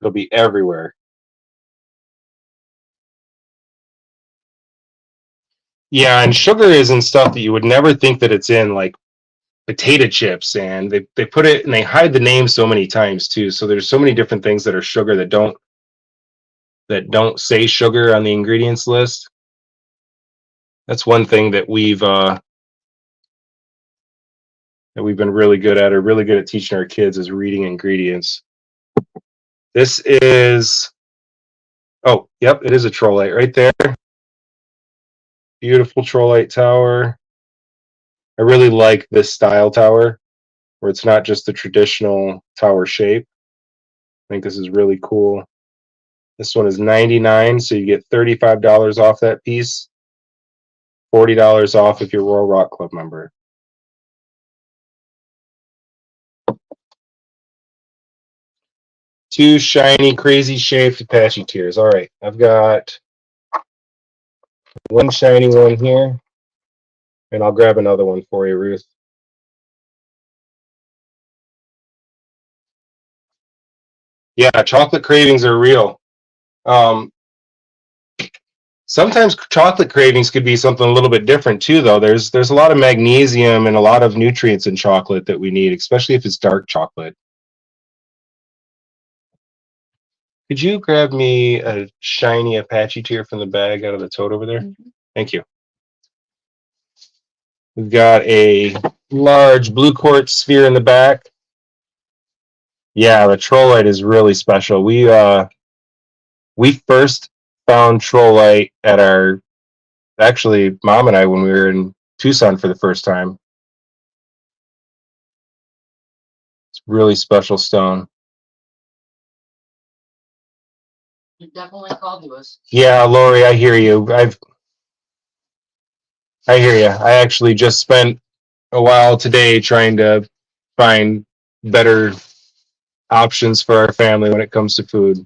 it'll be everywhere. Yeah, and sugar is in stuff that you would never think that it's in, like potato chips, and they put it, and they hide the name so many times too. So there's so many different things that are sugar that don't that don't say sugar on the ingredients list. That's one thing that we've been really good at, or really good at teaching our kids, is reading ingredients. This is, oh, yep, it is a Trollite right there. Beautiful Trollite tower. I really like this style tower, where it's not just the traditional tower shape. I think this is really cool. This one is $99, so you get $35 off that piece. $40 off if you're a Royal Rock Club member. Two shiny, crazy shaped Apache tears. All right, I've got one shiny one here, and I'll grab another one for you, Ruth. Yeah, chocolate cravings are real. Sometimes chocolate cravings could be something a little bit different too, though. There's a lot of magnesium and a lot of nutrients in chocolate that we need, especially if it's dark chocolate. Could you grab me a shiny Apache tear from the bag out of the tote over there? Mm-hmm. Thank you. We've got a large blue quartz sphere in the back. Yeah, the Trollite is really special. We first found Trollite at actually, Mom and I, when we were in Tucson for the first time. It's a really special stone. You definitely called to us. Yeah, Lori, I hear you. I hear you. I actually just spent a while today trying to find better options for our family when it comes to food.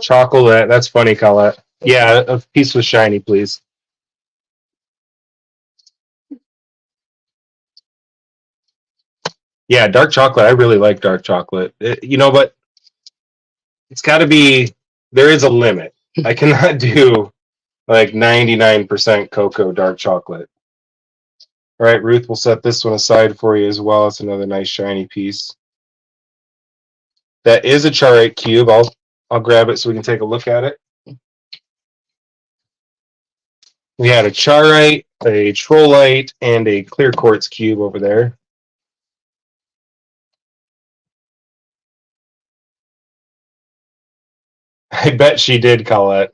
Chocolate, that's funny, Colette. Yeah, a piece with shiny, please. Yeah, dark chocolate. I really like dark chocolate. But it's got to be, there is a limit. I cannot do like 99% cocoa dark chocolate. All right, Ruth, we'll set this one aside for you as well. It's another nice shiny piece. That is a charite cube. I'll grab it so we can take a look at it. We had a charite, a trollite, and a clear quartz cube over there. I bet she did, Colette.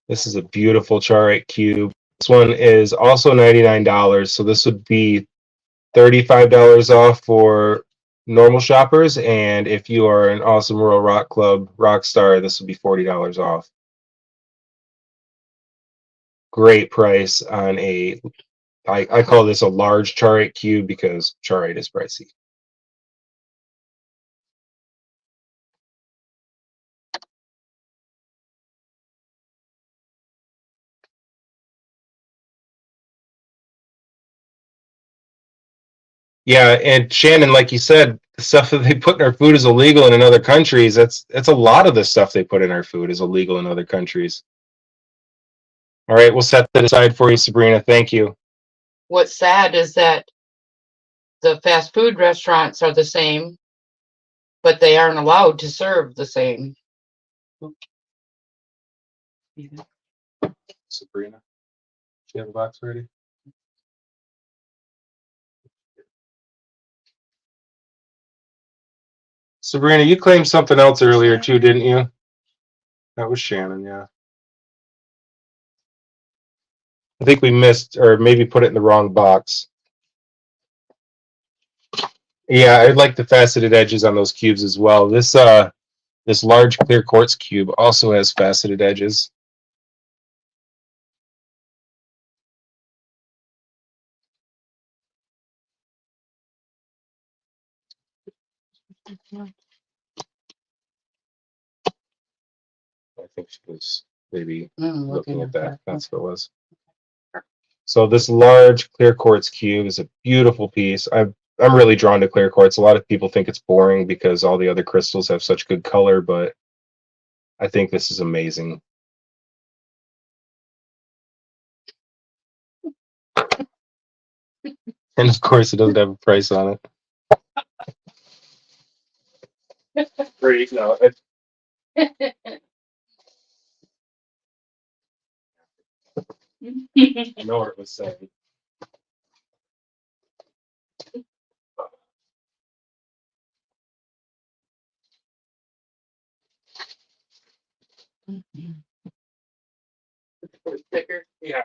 This is a beautiful charite cube. This one is also $99, so this would be $35 off for normal shoppers, and if you are an awesome Royal Rock Club rock star, this would be $40 off. Great price on I call this a large charite cube because charite is pricey. Yeah, and Shannon, like you said, the stuff that they put in our food is illegal in other countries. That's a lot of the stuff they put in our food is illegal in other countries. All right, we'll set that aside for you, Sabrina. Thank you. What's sad is that the fast food restaurants are the same, but they aren't allowed to serve the same. Sabrina, do you have a box ready? Sabrina, you claimed something else earlier too, didn't you? That was Shannon, yeah. I think we missed, or maybe put it in the wrong box. Yeah, I'd like the faceted edges on those cubes as well. This large clear quartz cube also has faceted edges. I think she was maybe looking at that. That's what it was. So this large clear quartz cube is a beautiful piece. I'm really drawn to clear quartz. A lot of people think it's boring because all the other crystals have such good color, but I think this is amazing. And of course, it doesn't have a price on it. Free, no. I know what it was saying. Sticker. Yeah.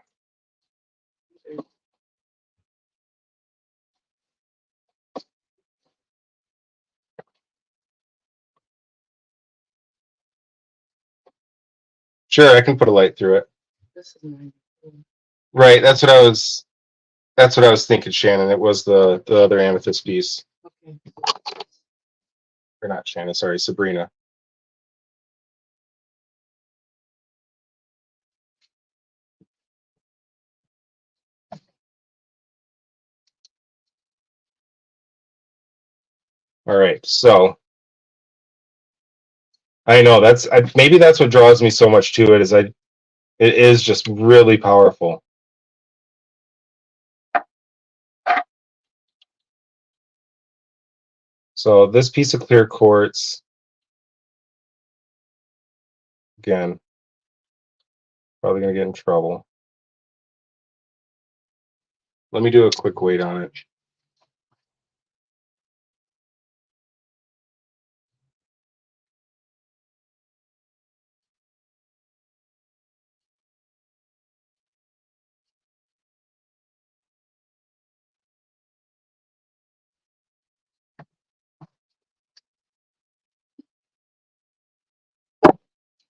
Sure, I can put a light through it. This is mine. Right, that's what I was. That's what I was thinking, Shannon. It was the other amethyst piece, Okay. or not Shannon. Sorry, Sabrina. All right, so I know maybe that's what draws me so much to it. It is just really powerful. So this piece of clear quartz, again, probably gonna get in trouble. Let me do a quick weight on it.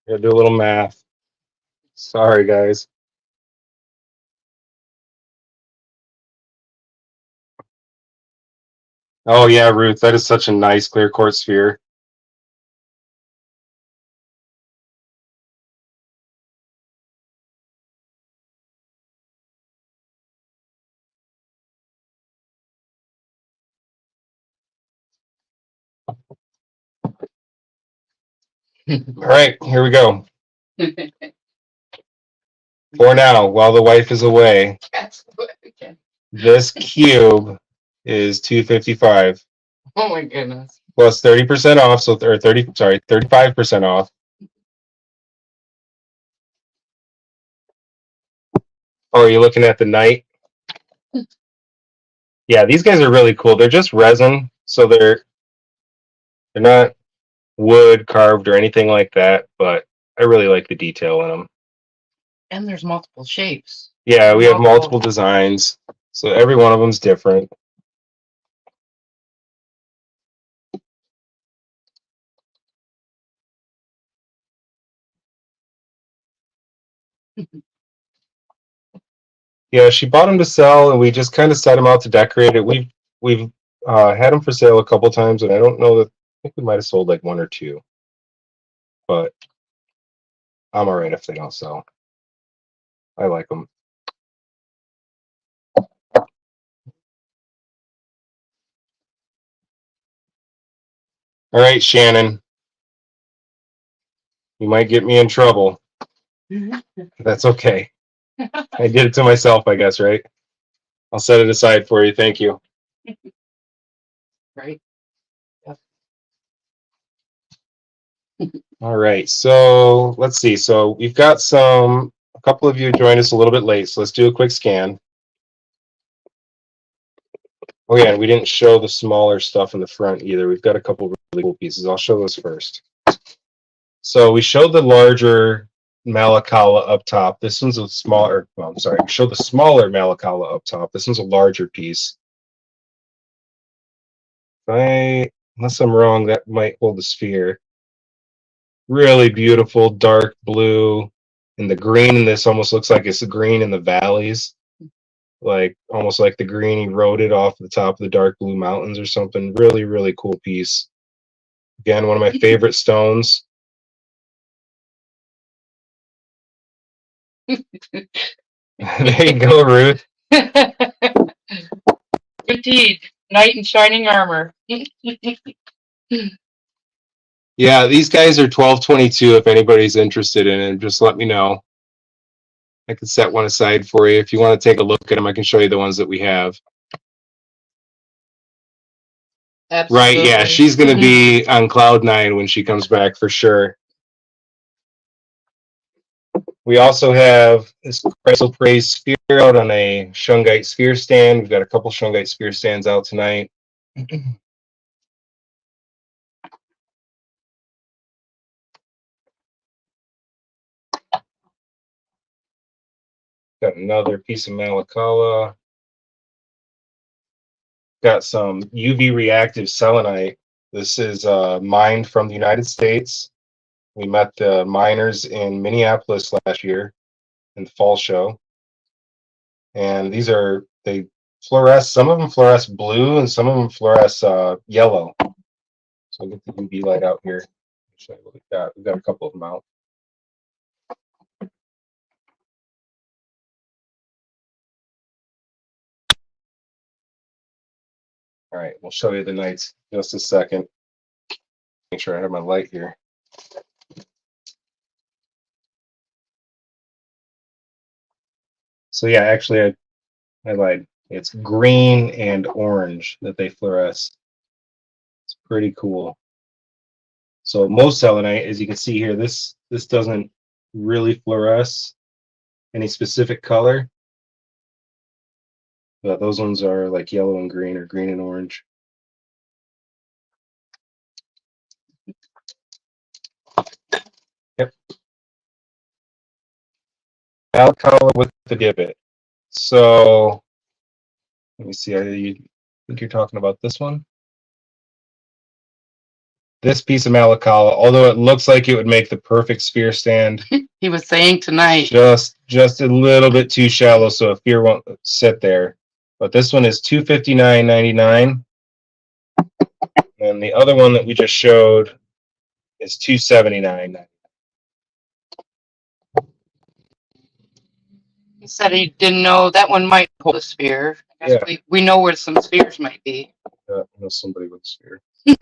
Gotta do a little math. Sorry, guys. Oh yeah, Ruth, that is such a nice clear quartz sphere. All right, here we go. For now, while the wife is away, this cube is $255 Oh my goodness. plus 30% off. So, or 35% off. Oh, are you looking at the night? Yeah, these guys are really cool. They're just resin, so they're not wood carved or anything like that. But I really like the detail in them. And there's multiple shapes. Yeah, we have multiple designs, so every one of them's different. Yeah, she bought them to sell, and we just kind of set them out to decorate it. We've had them for sale a couple times, and I don't know that. I think we might have sold like one or two, but I'm all right if they don't sell. I like them. All right, Shannon, you might get me in trouble. That's okay. I did it to myself, I guess, right? I'll set it aside for you. Thank you. Right. All right, so let's see. So we've got a couple of you joined us a little bit late, so let's do a quick scan. Oh yeah, and we didn't show the smaller stuff in the front either. We've got a couple really cool pieces. I'll show those first. So we showed the larger Malakala up top. This one's a smaller, well, I'm sorry, we showed the smaller Malakala up top. This one's a larger piece. Unless I'm wrong, that might hold the sphere. Really beautiful dark blue, and the green in this almost looks like it's the green in the valleys, like almost like the green eroded off the top of the dark blue mountains or something. Really, really cool piece. Again, one of my favorite stones. There you go, Ruth. Indeed, knight in shining armor. Yeah, these guys are 1222 if anybody's interested in it. Just let me know. I can set one aside for you. If you want to take a look at them, I can show you the ones that we have. Absolutely. Right, yeah, she's going to be on cloud nine when she comes back for sure. We also have this Crystal Praise Sphere out on a Shungite Sphere stand. We've got a couple Shungite Sphere stands out tonight. Got another piece of Malacala. Got some UV reactive selenite. This is mined from the United States. We met the miners in Minneapolis last year in the fall show. And these are, they fluoresce, some of them fluoresce blue and some of them fluoresce yellow. So I'll get the UV light out here. Show you what we've got. We've got a couple of them out. All right, we'll show you the nights in just a second. Make sure I have my light here. So yeah, actually I lied. It's green and orange that they fluoresce. It's pretty cool. So most selenite, as you can see here, this doesn't really fluoresce any specific color. But those ones are like yellow and green or green and orange. Yep. Alcala with the gibbet. So let me see. I think you're talking about this one. This piece of Malacala, although it looks like it would make the perfect sphere stand, He was saying tonight. just a little bit too shallow, so a sphere won't sit there. But this one is $259.99, and the other one that we just showed is $279.99. He said he didn't know that one might hold a sphere. I guess Yeah. we know where some spheres might be. I know somebody with a sphere. Yeah,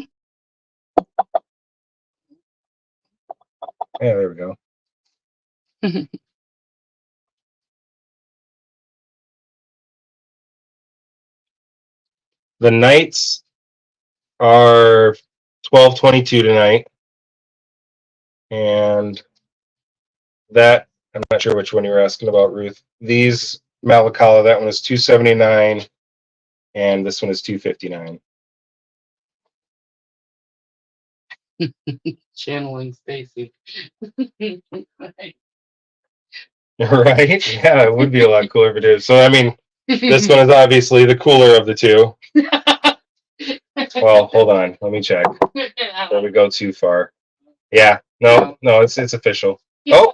there we go. The nights are 12:22 tonight, and that I'm not sure which one you were asking about, Ruth. These Malacala, that one is $279, and this one is $259. Channeling Stacy. Right? Yeah, it would be a lot cooler if it did. So I mean, this one is obviously the cooler of the two. Well, hold on, let me check. Before we go too far. Yeah, no, it's official. Oh,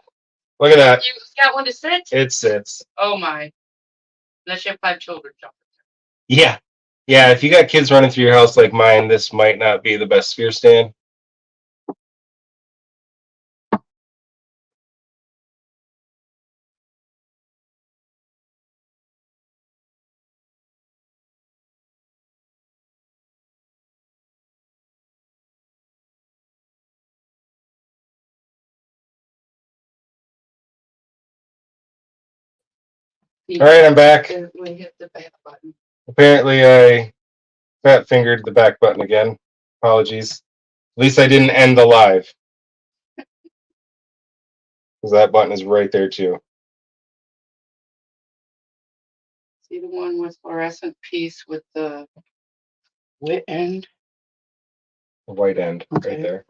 look at that. You got one to sit? It sits. Oh my. Unless you have 5 children. Yeah. Yeah, if you got kids running through your house like mine, this might not be the best sphere stand. All right, I'm back. We hit the back button. Apparently, I fat fingered the back button again. Apologies. At least I didn't end the live. Because that button is right there, too. See the one with fluorescent piece with the lit end? The white end Okay. right there.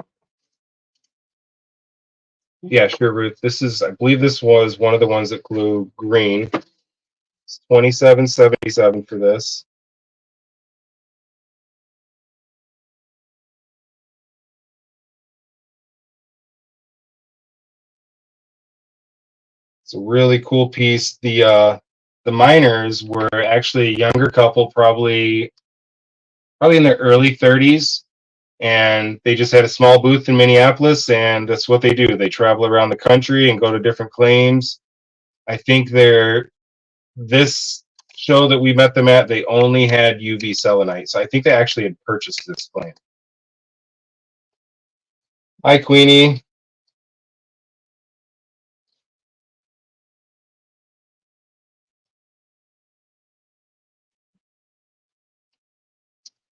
Yeah, sure, Ruth. I believe this was one of the ones that glue green. It's $27.77 for this. It's a really cool piece. The miners were actually a younger couple, probably in their early 30s, and they just had a small booth in Minneapolis, and that's what they do. They travel around the country and go to different claims. I think this show that we met them at, they only had UV selenite, so I think they actually had purchased this claim. Hi, Queenie.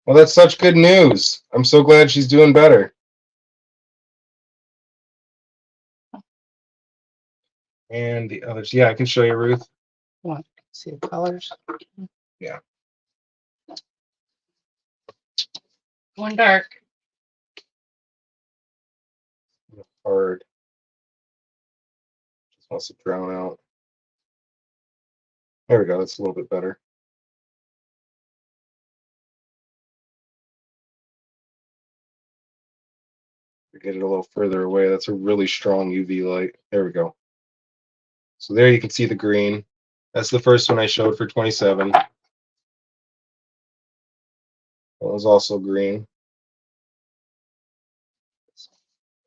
Well, that's such good news. I'm so glad she's doing better. And the others, yeah, I can show you, Ruth. Want to see the colors? Yeah. One dark. Hard. Just wants to drown out. There we go. That's a little bit better. Get it a little further away. That's a really strong UV light. There we go. So there you can see the green. That's the first one I showed for 27. That was also green.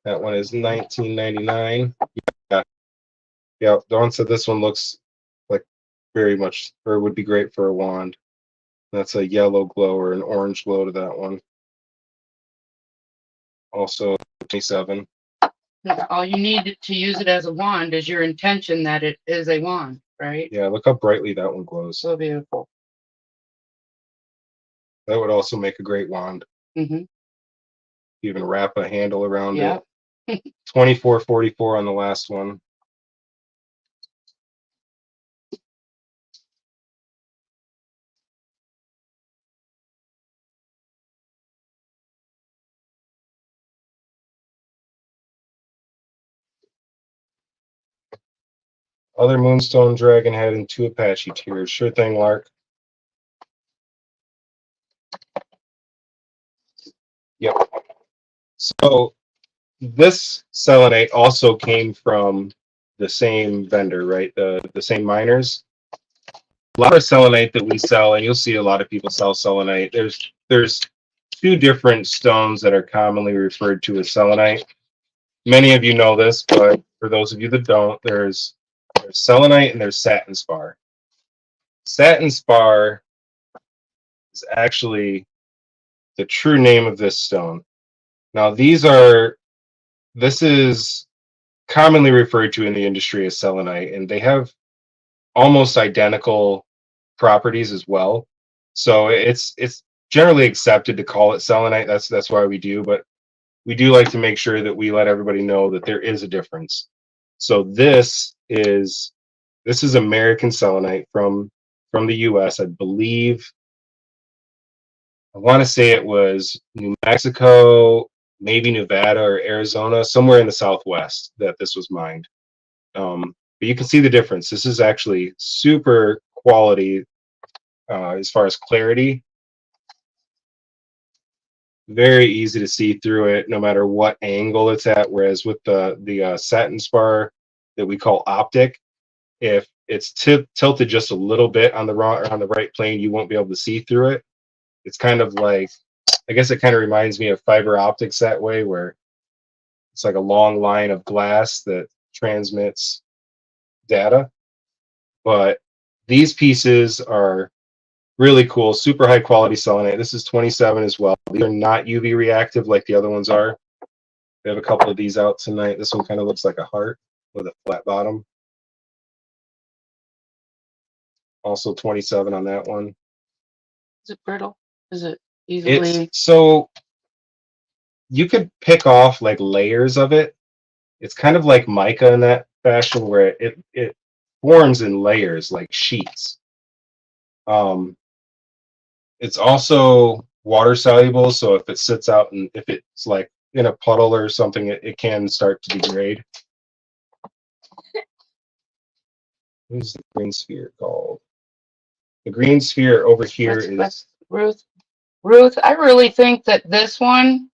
That one is 19.99. Yeah, Dawn said this one looks like very much, or would be great for a wand. That's a yellow glow or an orange glow to that one. Also 27. All you need to use it as a wand is your intention that it is a wand, right? Yeah, look how brightly that one glows. So beautiful. That would also make a great wand. Mm-hmm. Even wrap a handle around Yep. it. 24.44 on the last one. Other Moonstone Dragon Head and 2 Apache Tears. Sure thing, Lark. Yep. So this selenite also came from the same vendor, right? The same miners. A lot of selenite that we sell, and you'll see a lot of people sell selenite. There's 2 different stones that are commonly referred to as selenite. Many of you know this, but for those of you that don't, there's selenite and there's satin spar. Satin spar is actually the true name of this stone. Now this is commonly referred to in the industry as selenite, and they have almost identical properties as well. So it's generally accepted to call it selenite. That's why we do, but we do like to make sure that we let everybody know that there is a difference. So this is American selenite from the US. I believe I want to say it was New Mexico, maybe Nevada or Arizona, somewhere in the Southwest that this was mined. But you can see the difference. This is actually super quality as far as clarity. Very easy to see through it, no matter what angle it's at. Whereas with the satin spar that we call optic, if it's tilted just a little bit on the wrong or on the right plane, you won't be able to see through it. It's kind of like, I guess it kind of reminds me of fiber optics that way, where it's like a long line of glass that transmits data. But these pieces are really cool, super high quality selenite. This is 27 as well. These are not UV reactive like the other ones are. We have a couple of these out tonight. This one kind of looks like a heart with a flat bottom. Also 27 on that one. Is it brittle? Is it easily? So you could pick off like layers of it. It's kind of like mica in that fashion, where it forms in layers like sheets. It's also water soluble, so if it sits out and if it's like in a puddle or something, it can start to degrade. What is the green sphere called? The green sphere over here is Ruth. Ruth, I really think that this one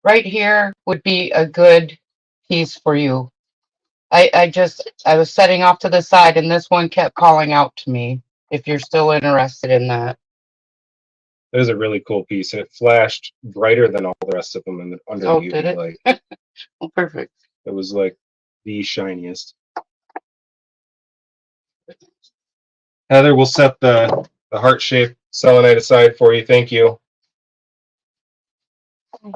right here would be a good piece for you. I was setting off to the side and this one kept calling out to me, if you're still interested in that. That is a really cool piece, and it flashed brighter than all the rest of them under the UV did it? light. Oh, perfect. It was like the shiniest. Heather, we'll set the heart-shaped selenite aside for you. Thank you. Could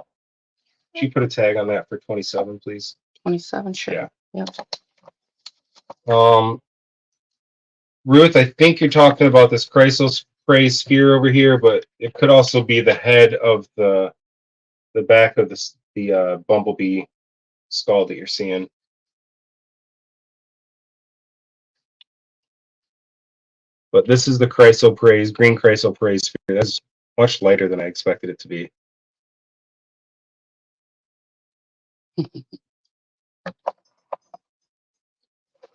you put a tag on that for 27, please? 27, sure. Yeah. Yep. Ruth, I think you're talking about this chrysos prey sphere over here, but it could also be the head of the back of the bumblebee skull that you're seeing. But this is the chrysoprase, green chrysoprase sphere. That's much lighter than I expected it to be.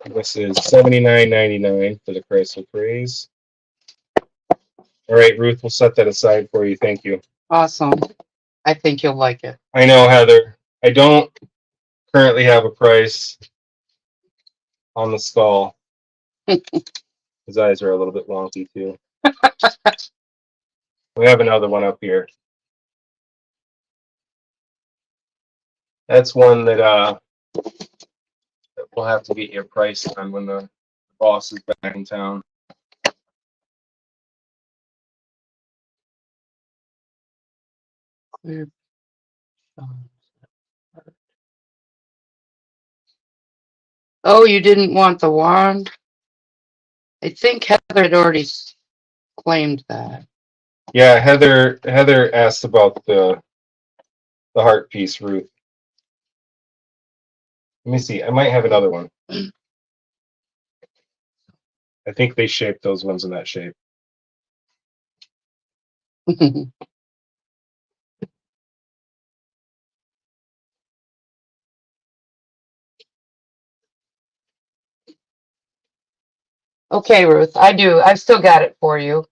This is $79.99 for the chrysoprase. All right, Ruth, we'll set that aside for you. Thank you. Awesome. I think you'll like it. I know, Heather. I don't currently have a price on the skull. His eyes are a little bit wonky too. We have another one up here. That's one that we'll have to get your price on when the boss is back in town. Oh, you didn't want the wand? I think Heather had already claimed that. Yeah, Heather asked about the heart piece, Ruth. Let me see. I might have another one. I think they shaped those ones in that shape. Okay, Ruth, I do. I've still got it for you.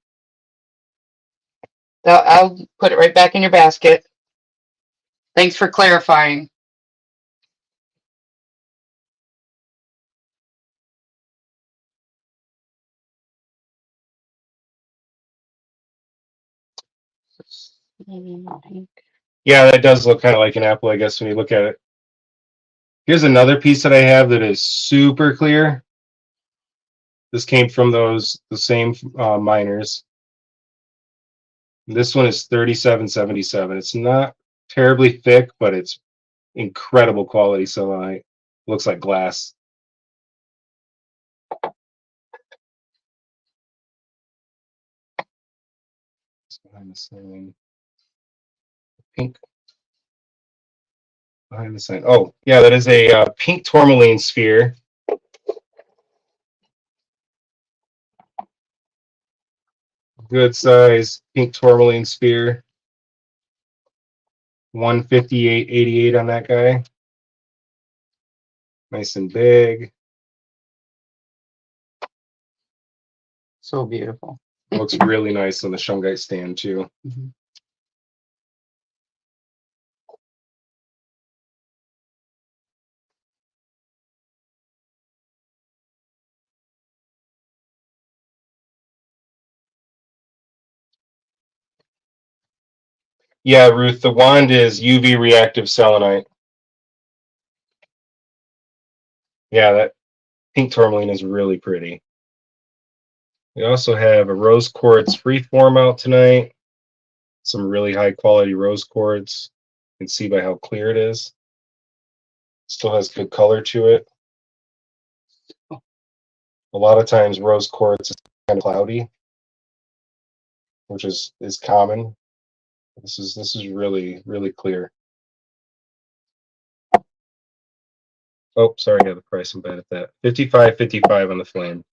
I'll put it right back in your basket. Thanks for clarifying. Yeah, that does look kind of like an apple, I guess, when you look at it. Here's another piece that I have that is super clear. This came from the same miners. This one is 37.77. It's not terribly thick, but it's incredible quality selenite. Looks like glass. It's behind the sign. Pink. Behind the sign. Oh, yeah, that is a pink tourmaline sphere. Good size pink tourmaline sphere. 158.88 on that guy. Nice and big. So beautiful. Looks really nice on the shungite stand too. Mm-hmm. Yeah, Ruth, the wand is UV reactive selenite. Yeah, that pink tourmaline is really pretty. We also have a rose quartz freeform out tonight. Some really high quality rose quartz. You can see by how clear it is. Still has good color to it. A lot of times rose quartz is kind of cloudy, which is common. This is really, really clear. Oh, sorry, I have the price. I'm bad at that. $55.55 on the flame.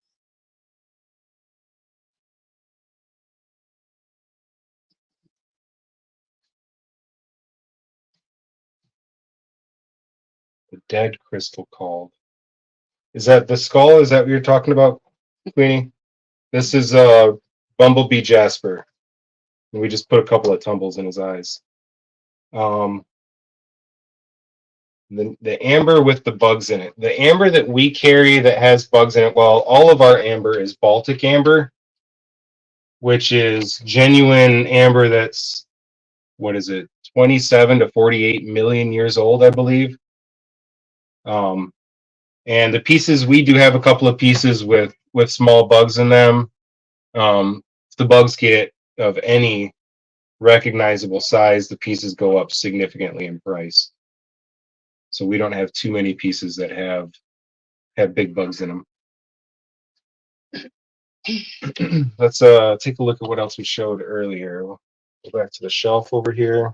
The dead crystal called. Is that the skull? Is that what you're talking about, Queenie? This is Bumblebee Jasper. And we just put a couple of tumbles in his eyes. The amber with the bugs in it. The amber that we carry that has bugs in it, well, all of our amber is Baltic amber, which is genuine amber that's, what is it, 27 to 48 million years old, I believe. And the pieces, we do have a couple of pieces with small bugs in them. If the bugs get of any recognizable size, the pieces go up significantly in price. So we don't have too many pieces that have big bugs in them. Let's take a look at what else we showed earlier. We'll go back to the shelf over here.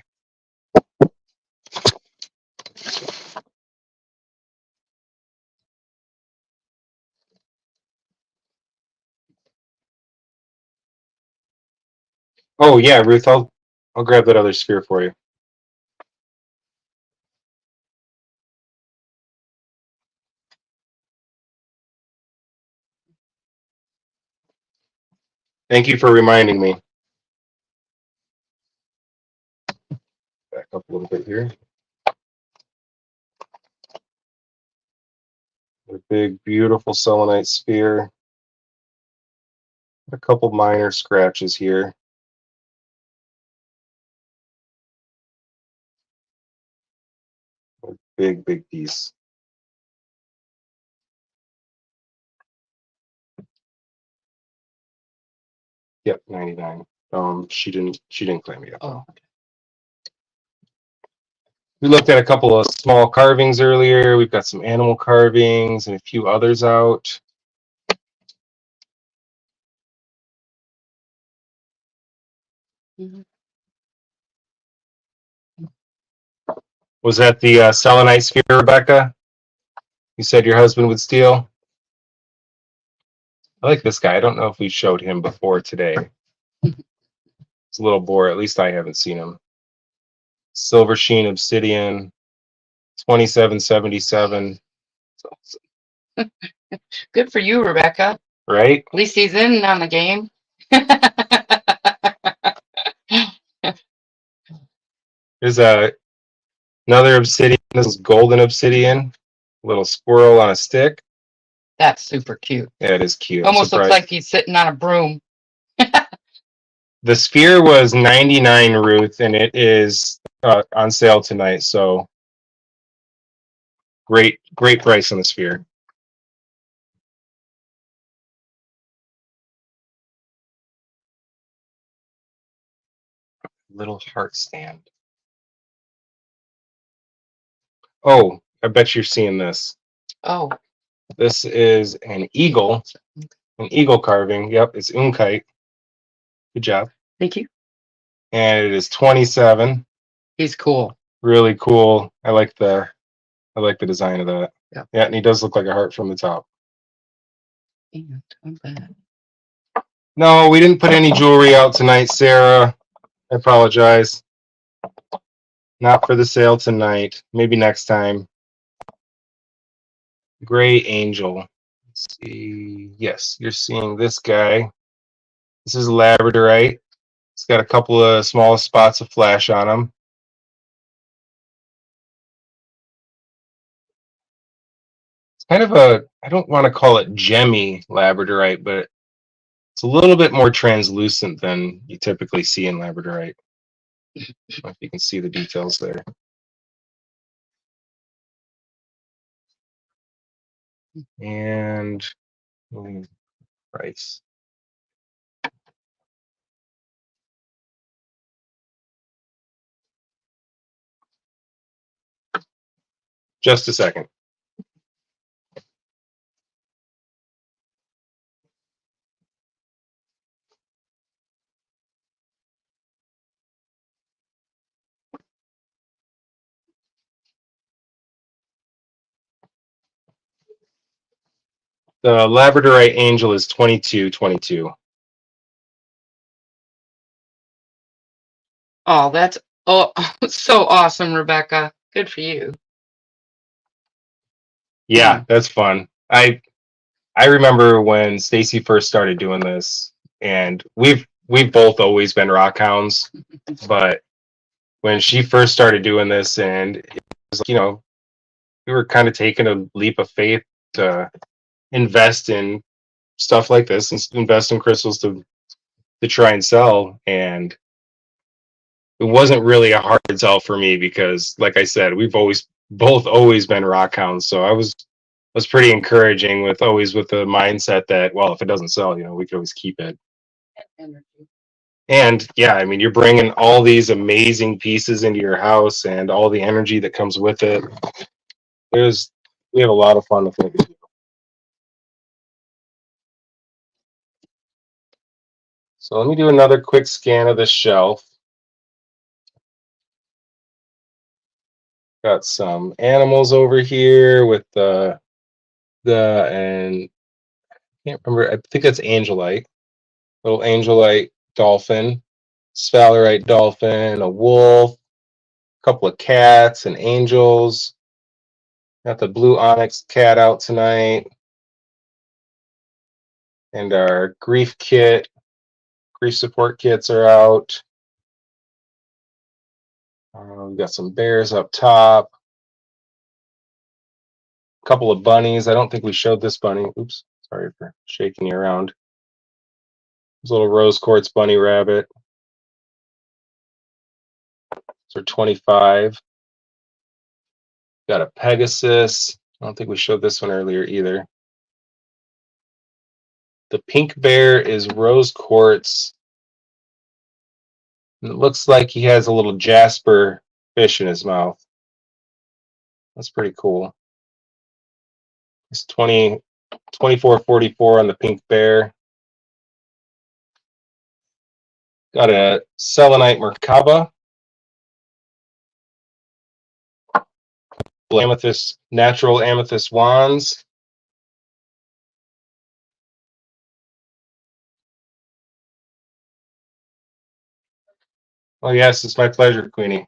Oh yeah, Ruth, I'll grab that other sphere for you. Thank you for reminding me. Back up a little bit here. A big, beautiful selenite sphere. A couple minor scratches here. A big, big piece. Yep, 99. She didn't claim it yet. Oh. We looked at a couple of small carvings earlier. We've got some animal carvings and a few others out. Mhm. Was that the selenite sphere, Rebecca? You said your husband would steal? I like this guy. I don't know if we showed him before today. It's a little boar. At least I haven't seen him. Silver sheen obsidian, 2777. Good for you, Rebecca. Right? At least he's in on the game. There's another obsidian. This is golden obsidian. Little squirrel on a stick. That's super cute. Yeah, it is cute. Almost looks like he's sitting on a broom. The sphere was 99, Ruth, and it is on sale tonight. So great price on the sphere. Little heart stand. Oh, I bet you're seeing this. Oh, This is an eagle carving. Yep, it's Unkite. Good job. thank you. And it is 27. He's cool. Really cool. I like the design of that. Yeah. Yeah, and he does look like a heart from the top. And I'm bad. No, we didn't put any jewelry out tonight, Sarah. I apologize. Not for the sale tonight. Maybe next time. Gray Angel. Let's see. Yes, you're seeing this guy. This is labradorite. It's got a couple of small spots of flash on him. It's kind of I don't want to call it gemmy labradorite, but it's a little bit more translucent than you typically see in labradorite. I don't know if you can see the details there. And price. Just a second. The labradorite angel is 2222. Oh, that's so awesome, Rebecca. Good for you. Yeah, that's fun. I remember when Stacy first started doing this, and we've both always been rock hounds, but when she first started doing this, and it was like, we were kind of taking a leap of faith to invest in stuff like this and invest in crystals to try and sell. And it wasn't really a hard sell for me because, like I said, we've always been rock hounds. So I was pretty encouraging with the mindset that, well, if it doesn't sell, we could always keep it. And yeah, I mean, you're bringing all these amazing pieces into your house and all the energy that comes with it. We have a lot of fun with it. So let me do another quick scan of the shelf. Got some animals over here with and I can't remember. I think that's angelite, little angelite dolphin, sphalerite dolphin, a wolf, a couple of cats and angels. Got the blue onyx cat out tonight, and our grief support kits are out. We've got some bears up top. A couple of bunnies. I don't think we showed this bunny. Oops, sorry for shaking you around. This little rose quartz bunny rabbit. So 25. Got a Pegasus. I don't think we showed this one earlier either. The pink bear is rose quartz. And it looks like he has a little jasper fish in his mouth. That's pretty cool. It's 24.44 on the pink bear. Got a selenite Merkaba. Amethyst, natural amethyst wands. Oh yes, it's my pleasure, Queenie.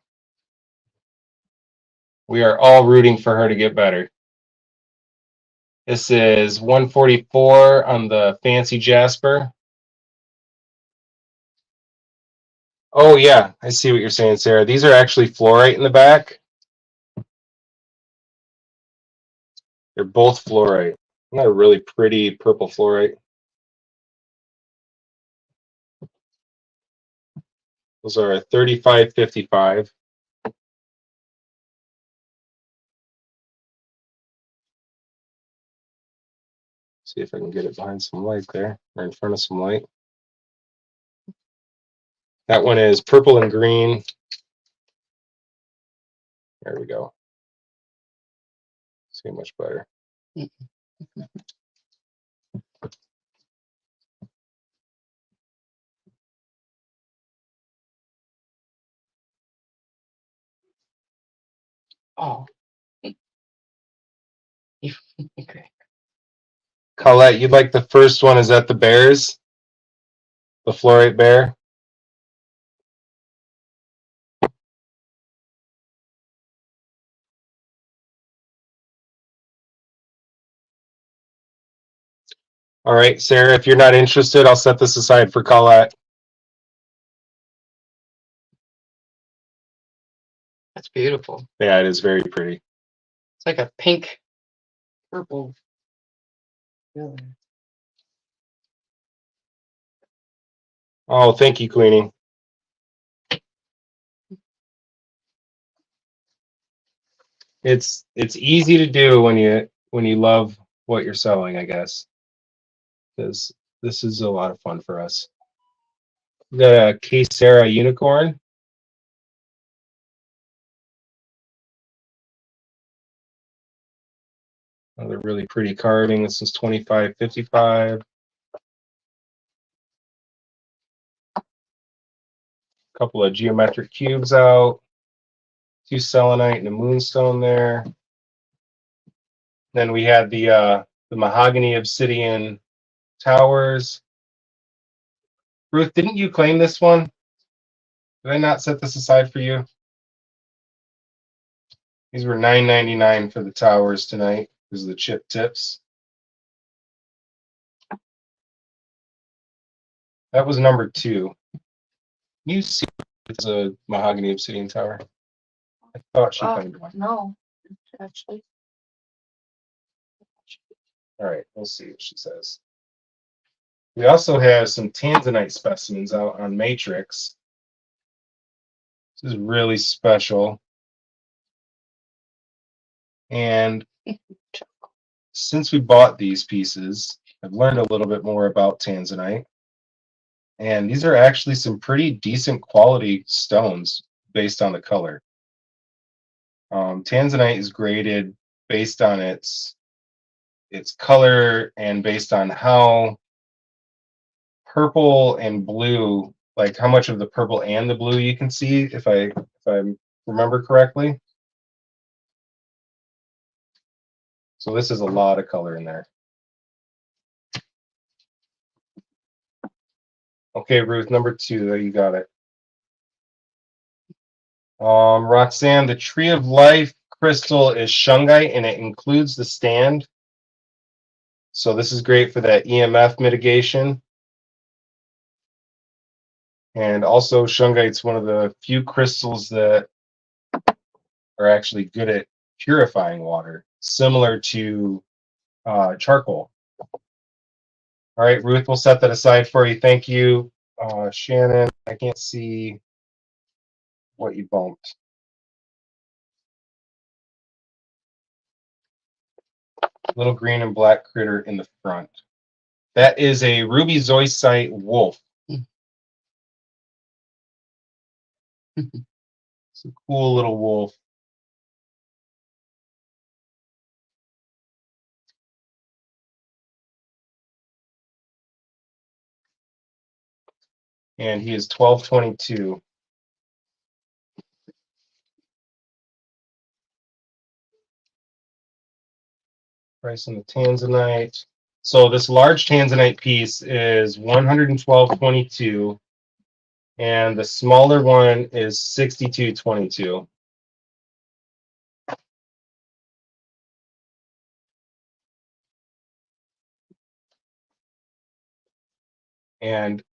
We are all rooting for her to get better. This is 144 on the fancy jasper. Oh yeah, I see what you're saying, Sarah. These are actually fluorite in the back. They're both fluorite. Isn't that a really pretty purple fluorite? Those are 35.55. See if I can get it behind some light there, or in front of some light. That one is purple and green. There we go. See much better. Oh. Okay. Colette, you'd like the first one? Is that the bears? The fluorite bear? All right, Sarah, if you're not interested, I'll set this aside for Colette. That's beautiful. Yeah, it is very pretty. It's like a pink, purple. Really. Oh, thank you, Queenie. It's easy to do when you love what you're selling, I guess, because this is a lot of fun for us. We got a K-Sarah unicorn. Another really pretty carving. This is 25.55. Couple of geometric cubes out. 2 selenite and a moonstone there. Then we had the mahogany obsidian towers. Ruth, didn't you claim this one? Did I not set this aside for you? These were $9.99 for the towers tonight. These are the chip tips. That was number 2. You see, it's a mahogany obsidian tower. I thought she claimed one. No, actually. All right, we'll see what she says. We also have some tanzanite specimens out on Matrix. This is really special. And since we bought these pieces, I've learned a little bit more about tanzanite. And these are actually some pretty decent quality stones based on the color. Tanzanite is graded based on its color and based on how purple and blue, like how much of the purple and the blue you can see, if I remember correctly. So this is a lot of color in there. Okay, Ruth, number 2, there you got it. Roxanne, the Tree of Life crystal is shungite and it includes the stand. So this is great for that EMF mitigation. And also shungite's one of the few crystals that are actually good at purifying water, similar to charcoal. All right, Ruth, we'll set that aside for you. Thank you. Shannon, I can't see what you bumped. Little green and black critter in the front. That is a ruby zoisite wolf. It's a cool little wolf. And he is 1222. Price on the tanzanite. So this large tanzanite piece is 112.22, and the smaller one is 62.22. And if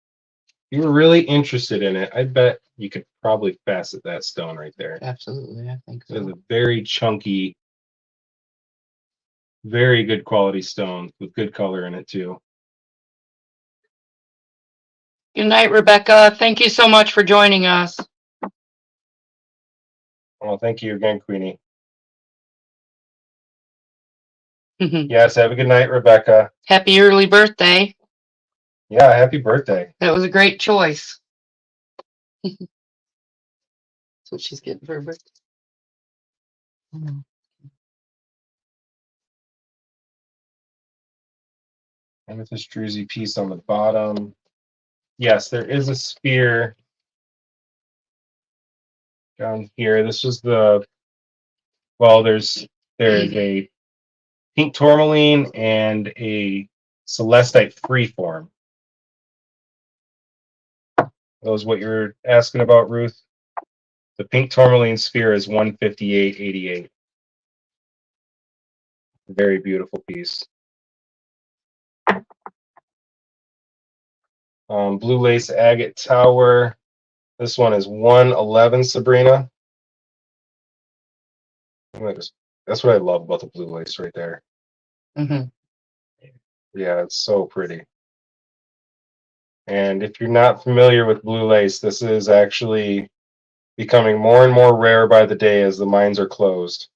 you were really interested in it, I bet you could probably facet that stone right there. Absolutely, I think It's so. a very chunky, very good quality stone with good color in it too. Good night, Rebecca. Thank you so much for joining us. Well, thank you again, Queenie. Yes, have a good night, Rebecca. Happy early birthday. Yeah, happy birthday. That was a great choice. That's what she's getting for her birthday. Amethyst druzy piece on the bottom. Yes, there is a spear down here. This was the, well, there's a pink tourmaline and a celestite freeform. That was what you're asking about, Ruth? The pink tourmaline sphere is 158.88. Very beautiful piece. Blue lace agate tower. This one is 111, Sabrina. That's what I love about the blue lace right there. Yeah, it's so pretty. And if you're not familiar with blue lace, this is actually becoming more and more rare by the day as the mines are closed.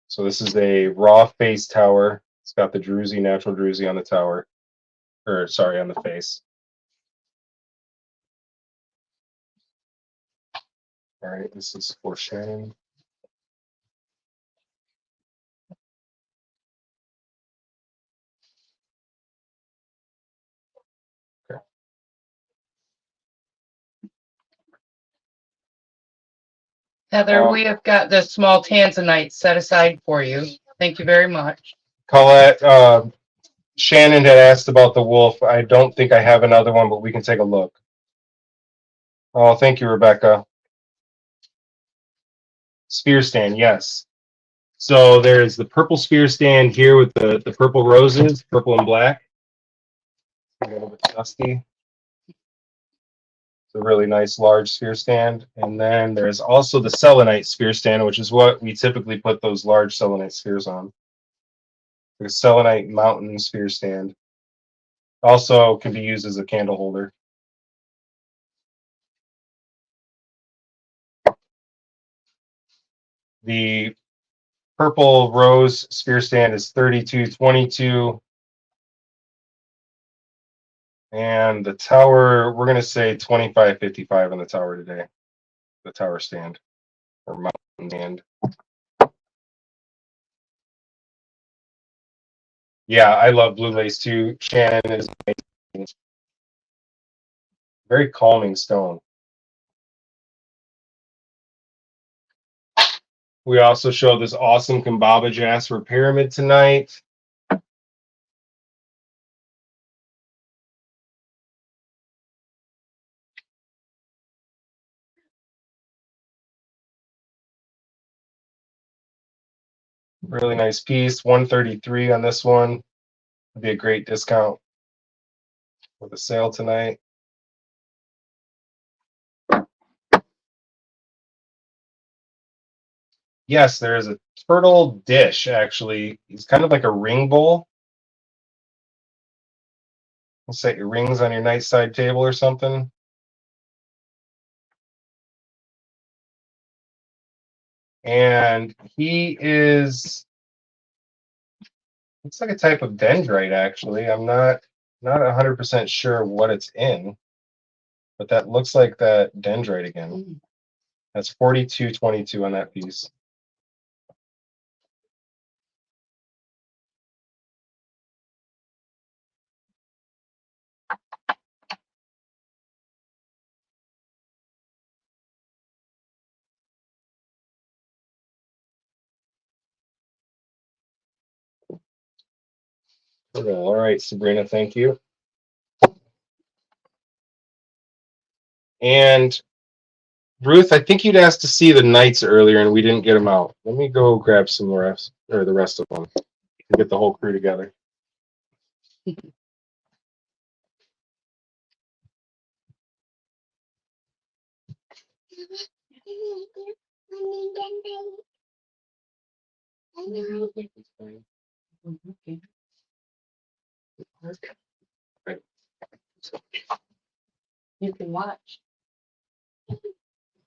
So this is a raw face tower. It's got the druzy, natural druzy on the tower, or sorry, on the face. All right, this is for Shannon. Okay. Heather, we have got the small tanzanite set aside for you. Thank you very much. Colette, Shannon had asked about the wolf. I don't think I have another one, but we can take a look. Oh, thank you, Rebecca. Spear stand, yes. So there's the purple spear stand here with the purple roses, purple and black. A little bit dusty. It's a really nice large spear stand. And then there's also the selenite spear stand, which is what we typically put those large selenite spears on. The selenite mountain spear stand. Also can be used as a candle holder. The purple rose spear stand is 32.22. And the tower, we're going to say 25.55 on the tower today. The tower stand or mountain stand. Yeah, I love blue lace too. Shannon is Very calming stone. We also showed this awesome Kambaba Jasper pyramid tonight. Really nice piece. $133 on this one. Would be a great discount for the sale tonight. Yes, there is a turtle dish, actually. It's kind of like a ring bowl. You set your rings on your nightside table or something. And he is, looks like a type of dendrite, actually. I'm not 100% sure what it's in, but that looks like that dendrite again. That's $42.22 on that piece. All right, Sabrina, thank you. And Ruth, I think you'd asked to see the knights earlier, and we didn't get them out. Let me go grab some rest, or the rest of them, and get the whole crew together. You can watch.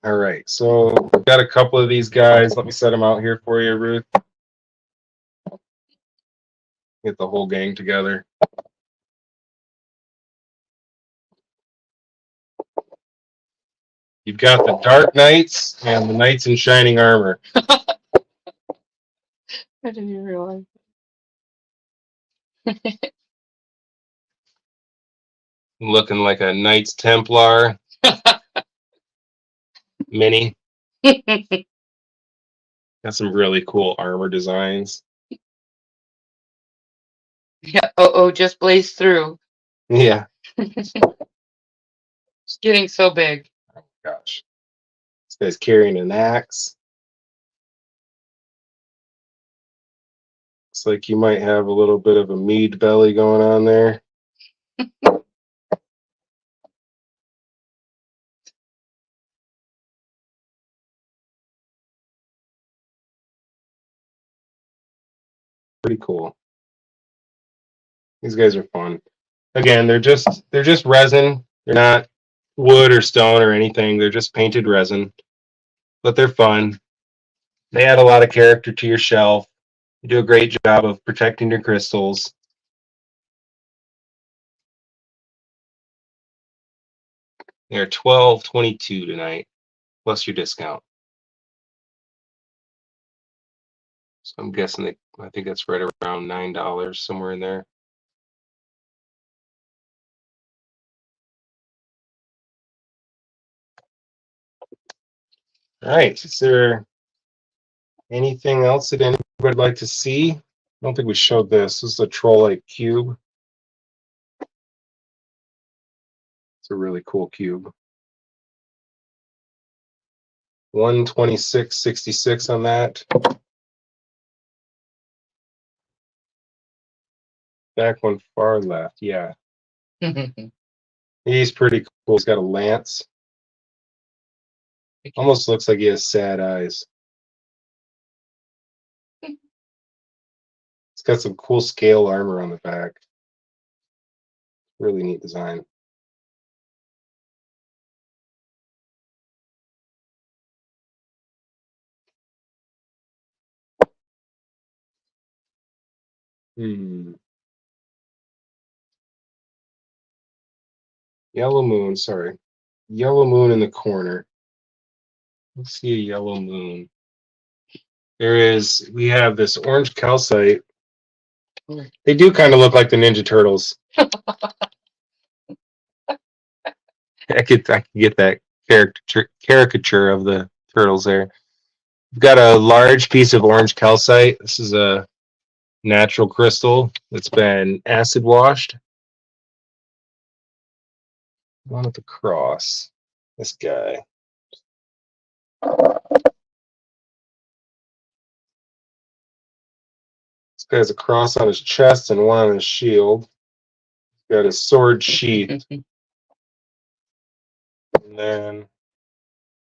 All right, so we've got a couple of these guys. Let me set them out here for you, Ruth. Get the whole gang together. You've got the Dark Knights and the Knights in Shining Armor. I didn't even realize. Looking like a Knights Templar mini. Got some really cool armor designs. Yeah. Oh, just blazed through. Yeah. It's getting so big. Oh, gosh. This guy's carrying an axe. Looks like you might have a little bit of a mead belly going on there. Pretty cool. These guys are fun. Again, they're just resin. They're not wood or stone or anything. They're just painted resin, but they're fun. They add a lot of character to your shelf. You do a great job of protecting your crystals. They're $12.22 tonight, plus your discount. So I'm guessing I think that's right around $9, somewhere in there. All right. Is there anything else that anybody would like to see? I don't think we showed this. This is a Trollite cube. It's a really cool cube. 126.66 on that. Back one far left, yeah. He's pretty cool. He's got a lance. Almost looks like he has sad eyes. It's got some cool scale armor on the back. Really neat design. Yellow moon, sorry. Yellow moon in the corner. Let's see a yellow moon. We have this orange calcite. They do kind of look like the Ninja Turtles. I could get that caricature of the turtles there. We've got a large piece of orange calcite. This is a natural crystal that's been acid washed. One at the cross. This guy. This guy has a cross on his chest and one on his shield. He's got his sword sheath. And then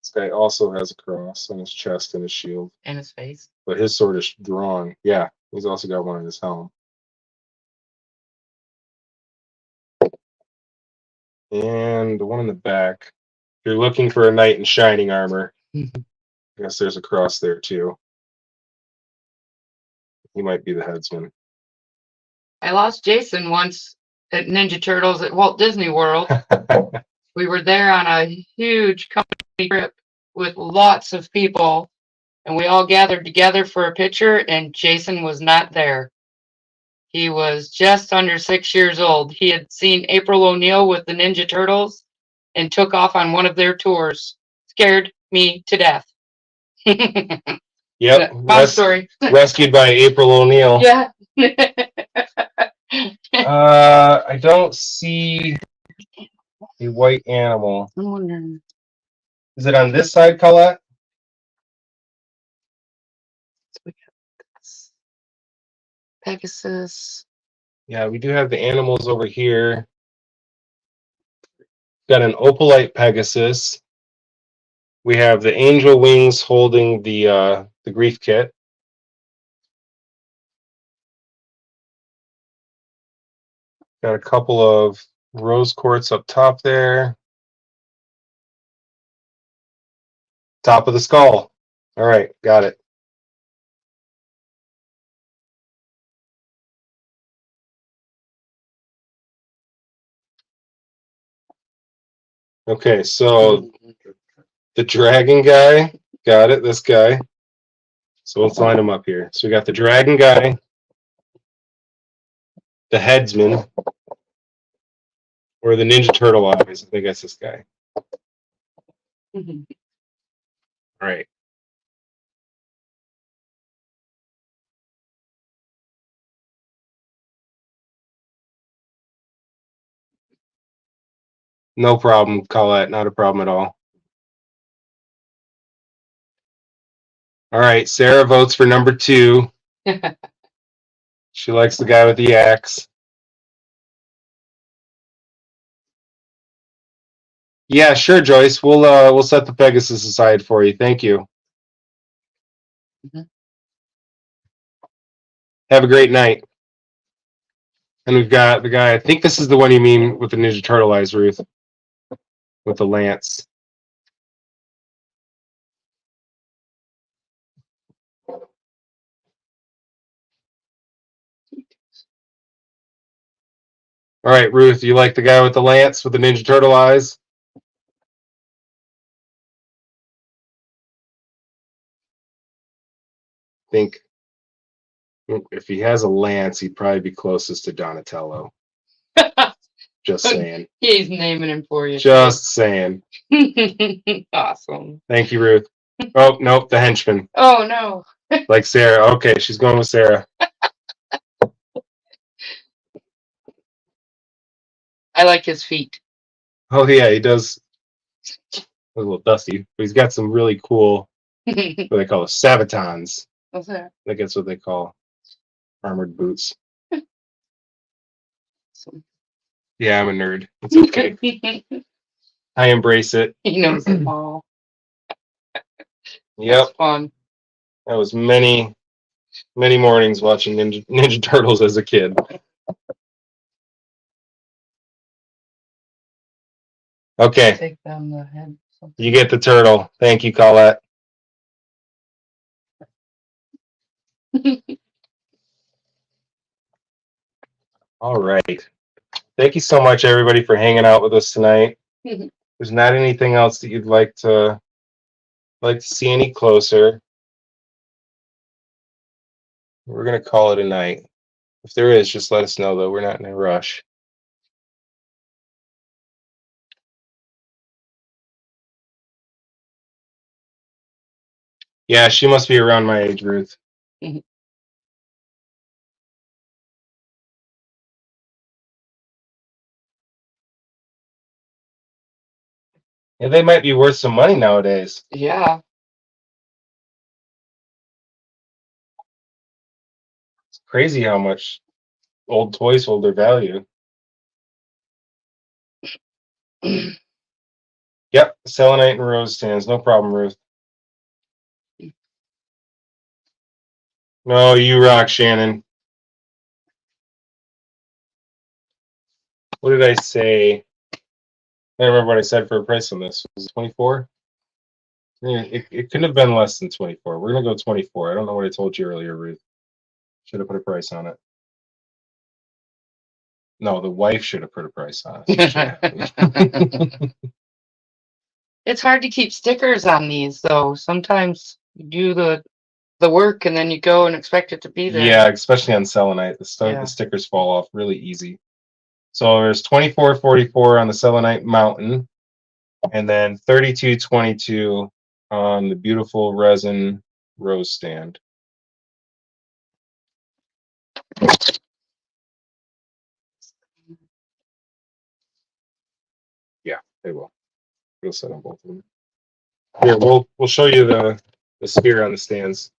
this guy also has a cross on his chest and his shield. And his face. But his sword is drawn. Yeah, he's also got one on his helm. And the one in the back. If you're looking for a knight in shining armor, I guess there's a cross there too. He might be the headsman. I lost Jason once at Ninja Turtles at Walt Disney World. We were there on a huge company trip with lots of people, and we all gathered together for a picture, and Jason was not there. He was just under 6 years old. He had seen April O'Neil with the Ninja Turtles and took off on one of their tours. Scared me to death. Yep. Fun story. Rescued by April O'Neil. Yeah. I don't see a white animal. I'm wondering. Is it on this side, Colette? Pegasus. Yeah, we do have the animals over here. Got an opalite Pegasus. We have the angel wings holding the grief kit. Got a couple of rose quartz up top there. Top of the skull. All right, got it. Okay, so the dragon guy, got it, this guy. So let's line them up here. So we got the dragon guy, the headsman, or the Ninja Turtle eyes. I think that's this guy. All right. No problem, Colette. Not a problem at all. All right, Sarah votes for number 2. She likes the guy with the axe. Yeah, sure, Joyce. We'll set the Pegasus aside for you. Thank you. Have a great night. And we've got the guy. I think this is the one you mean with the Ninja Turtle eyes, Ruth, with the lance. All right, Ruth, you like the guy with the lance with the Ninja Turtle eyes? I think if he has a lance, he'd probably be closest to Donatello. Just saying. He's naming him for you. Just saying. Awesome. Thank you, Ruth. Oh, nope, the henchman. Oh, no. Like Sarah. Okay, she's going with Sarah. I like his feet. Oh, yeah, he does. A little dusty, but he's got some really cool, what they call it, sabatons. What's that? I think that's what they call armored boots. Yeah, I'm a nerd. It's okay. I embrace it. He knows them all. Yep. That's fun. That was many mornings watching Ninja Turtles as a kid. Okay. Take down the head. You get the turtle. Thank you, Colette. All right. Thank you so much, everybody, for hanging out with us tonight. There's not anything else that you'd like to see any closer. We're gonna call it a night. If there is, just let us know, though. We're not in a rush. Yeah, she must be around my age, Ruth. Mhm. Yeah, they might be worth some money nowadays. Yeah. It's crazy how much old toys hold their value. Yep, selenite and rose stands, no problem, Ruth. No, you rock, Shannon. What did I say? I don't remember what I said for a price on this. Was it 24? Yeah, it couldn't have been less than 24. We're gonna go 24. I don't know what I told you earlier, Ruth. Should have put a price on it. No, the wife should have put a price on it. It's hard to keep stickers on these though. Sometimes you do the work and then you go and expect it to be there. Yeah, especially on selenite, Yeah. the stickers fall off really easy. So there's 24.44 on the selenite mountain, and then 32.22 on the beautiful resin rose stand. Yeah, they will. We'll set on both of them. Here, we'll show you the sphere on the stands.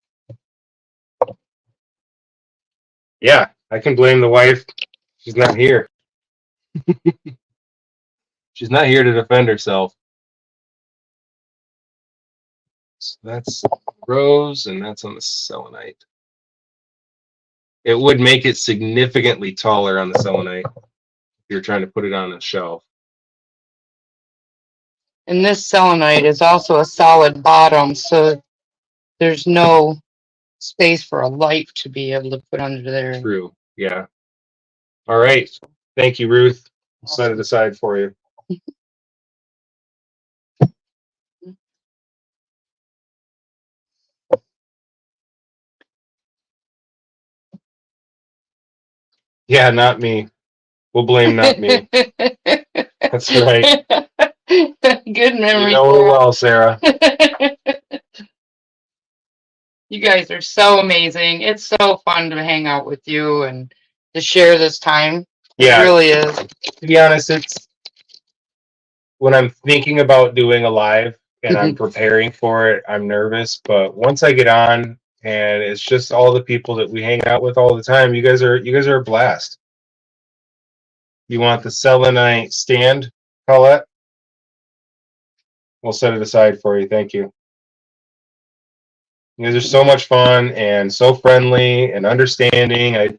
Yeah, I can blame the wife. She's not here. She's not here to defend herself. So that's rose, and that's on the selenite. It would make it significantly taller on the selenite if you're trying to put it on a shelf. And this selenite is also a solid bottom, so there's no space for a light to be able to put under there. True. Yeah. All right. Thank you, Ruth. I'll set it aside for you. Yeah, not me. We'll blame not me. That's right. Good memory. You know it well, Sarah. You guys are so amazing. It's so fun to hang out with you and to share this time. Yeah. It really is. To be honest, it's when I'm thinking about doing a live and I'm preparing for it, I'm nervous. But once I get on and it's just all the people that we hang out with all the time, you guys are a blast. You want the selenite stand, Colette? We'll set it aside for you. Thank you. You guys are so much fun and so friendly and understanding.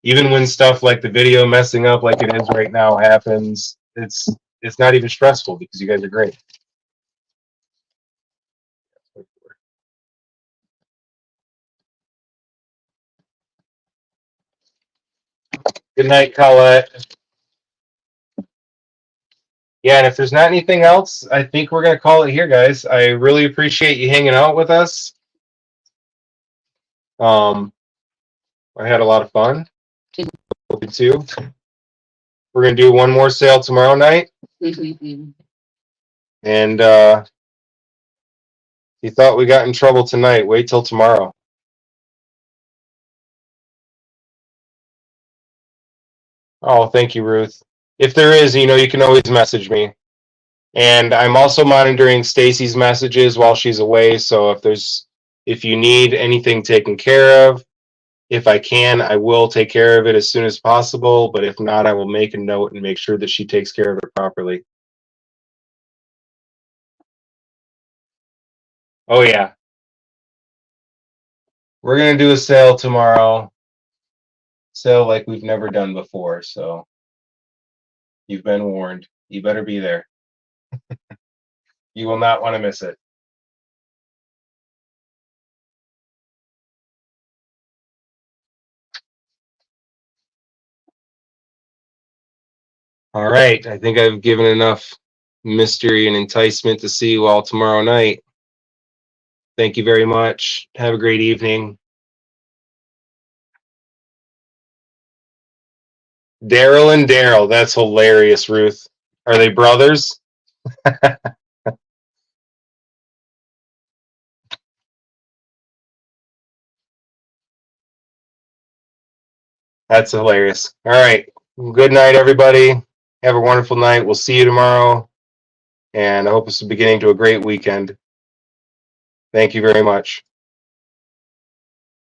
Even when stuff like the video messing up like it is right now happens, it's not even stressful because you guys are great. Good night, Colette. Yeah, and if there's not anything else, I think we're gonna call it here, guys. I really appreciate you hanging out with us. I had a lot of fun. Hope you too. We're gonna do one more sale tomorrow night, and you thought we got in trouble tonight. Wait till tomorrow. Oh, thank you, Ruth. If there is, you can always message me. And I'm also monitoring Stacy's messages while she's away. So if you need anything taken care of, if I can, I will take care of it as soon as possible. But if not, I will make a note and make sure that she takes care of it properly. Oh yeah. We're gonna do a sale tomorrow. Sale like we've never done before. So you've been warned. You better be there. You will not want to miss it. All right. I think I've given enough mystery and enticement to see you all tomorrow night. Thank you very much. Have a great evening. Daryl and Daryl. That's hilarious, Ruth. Are they brothers? That's hilarious. All right. Good night, everybody. Have a wonderful night. We'll see you tomorrow. And I hope it's the beginning to a great weekend. Thank you very much.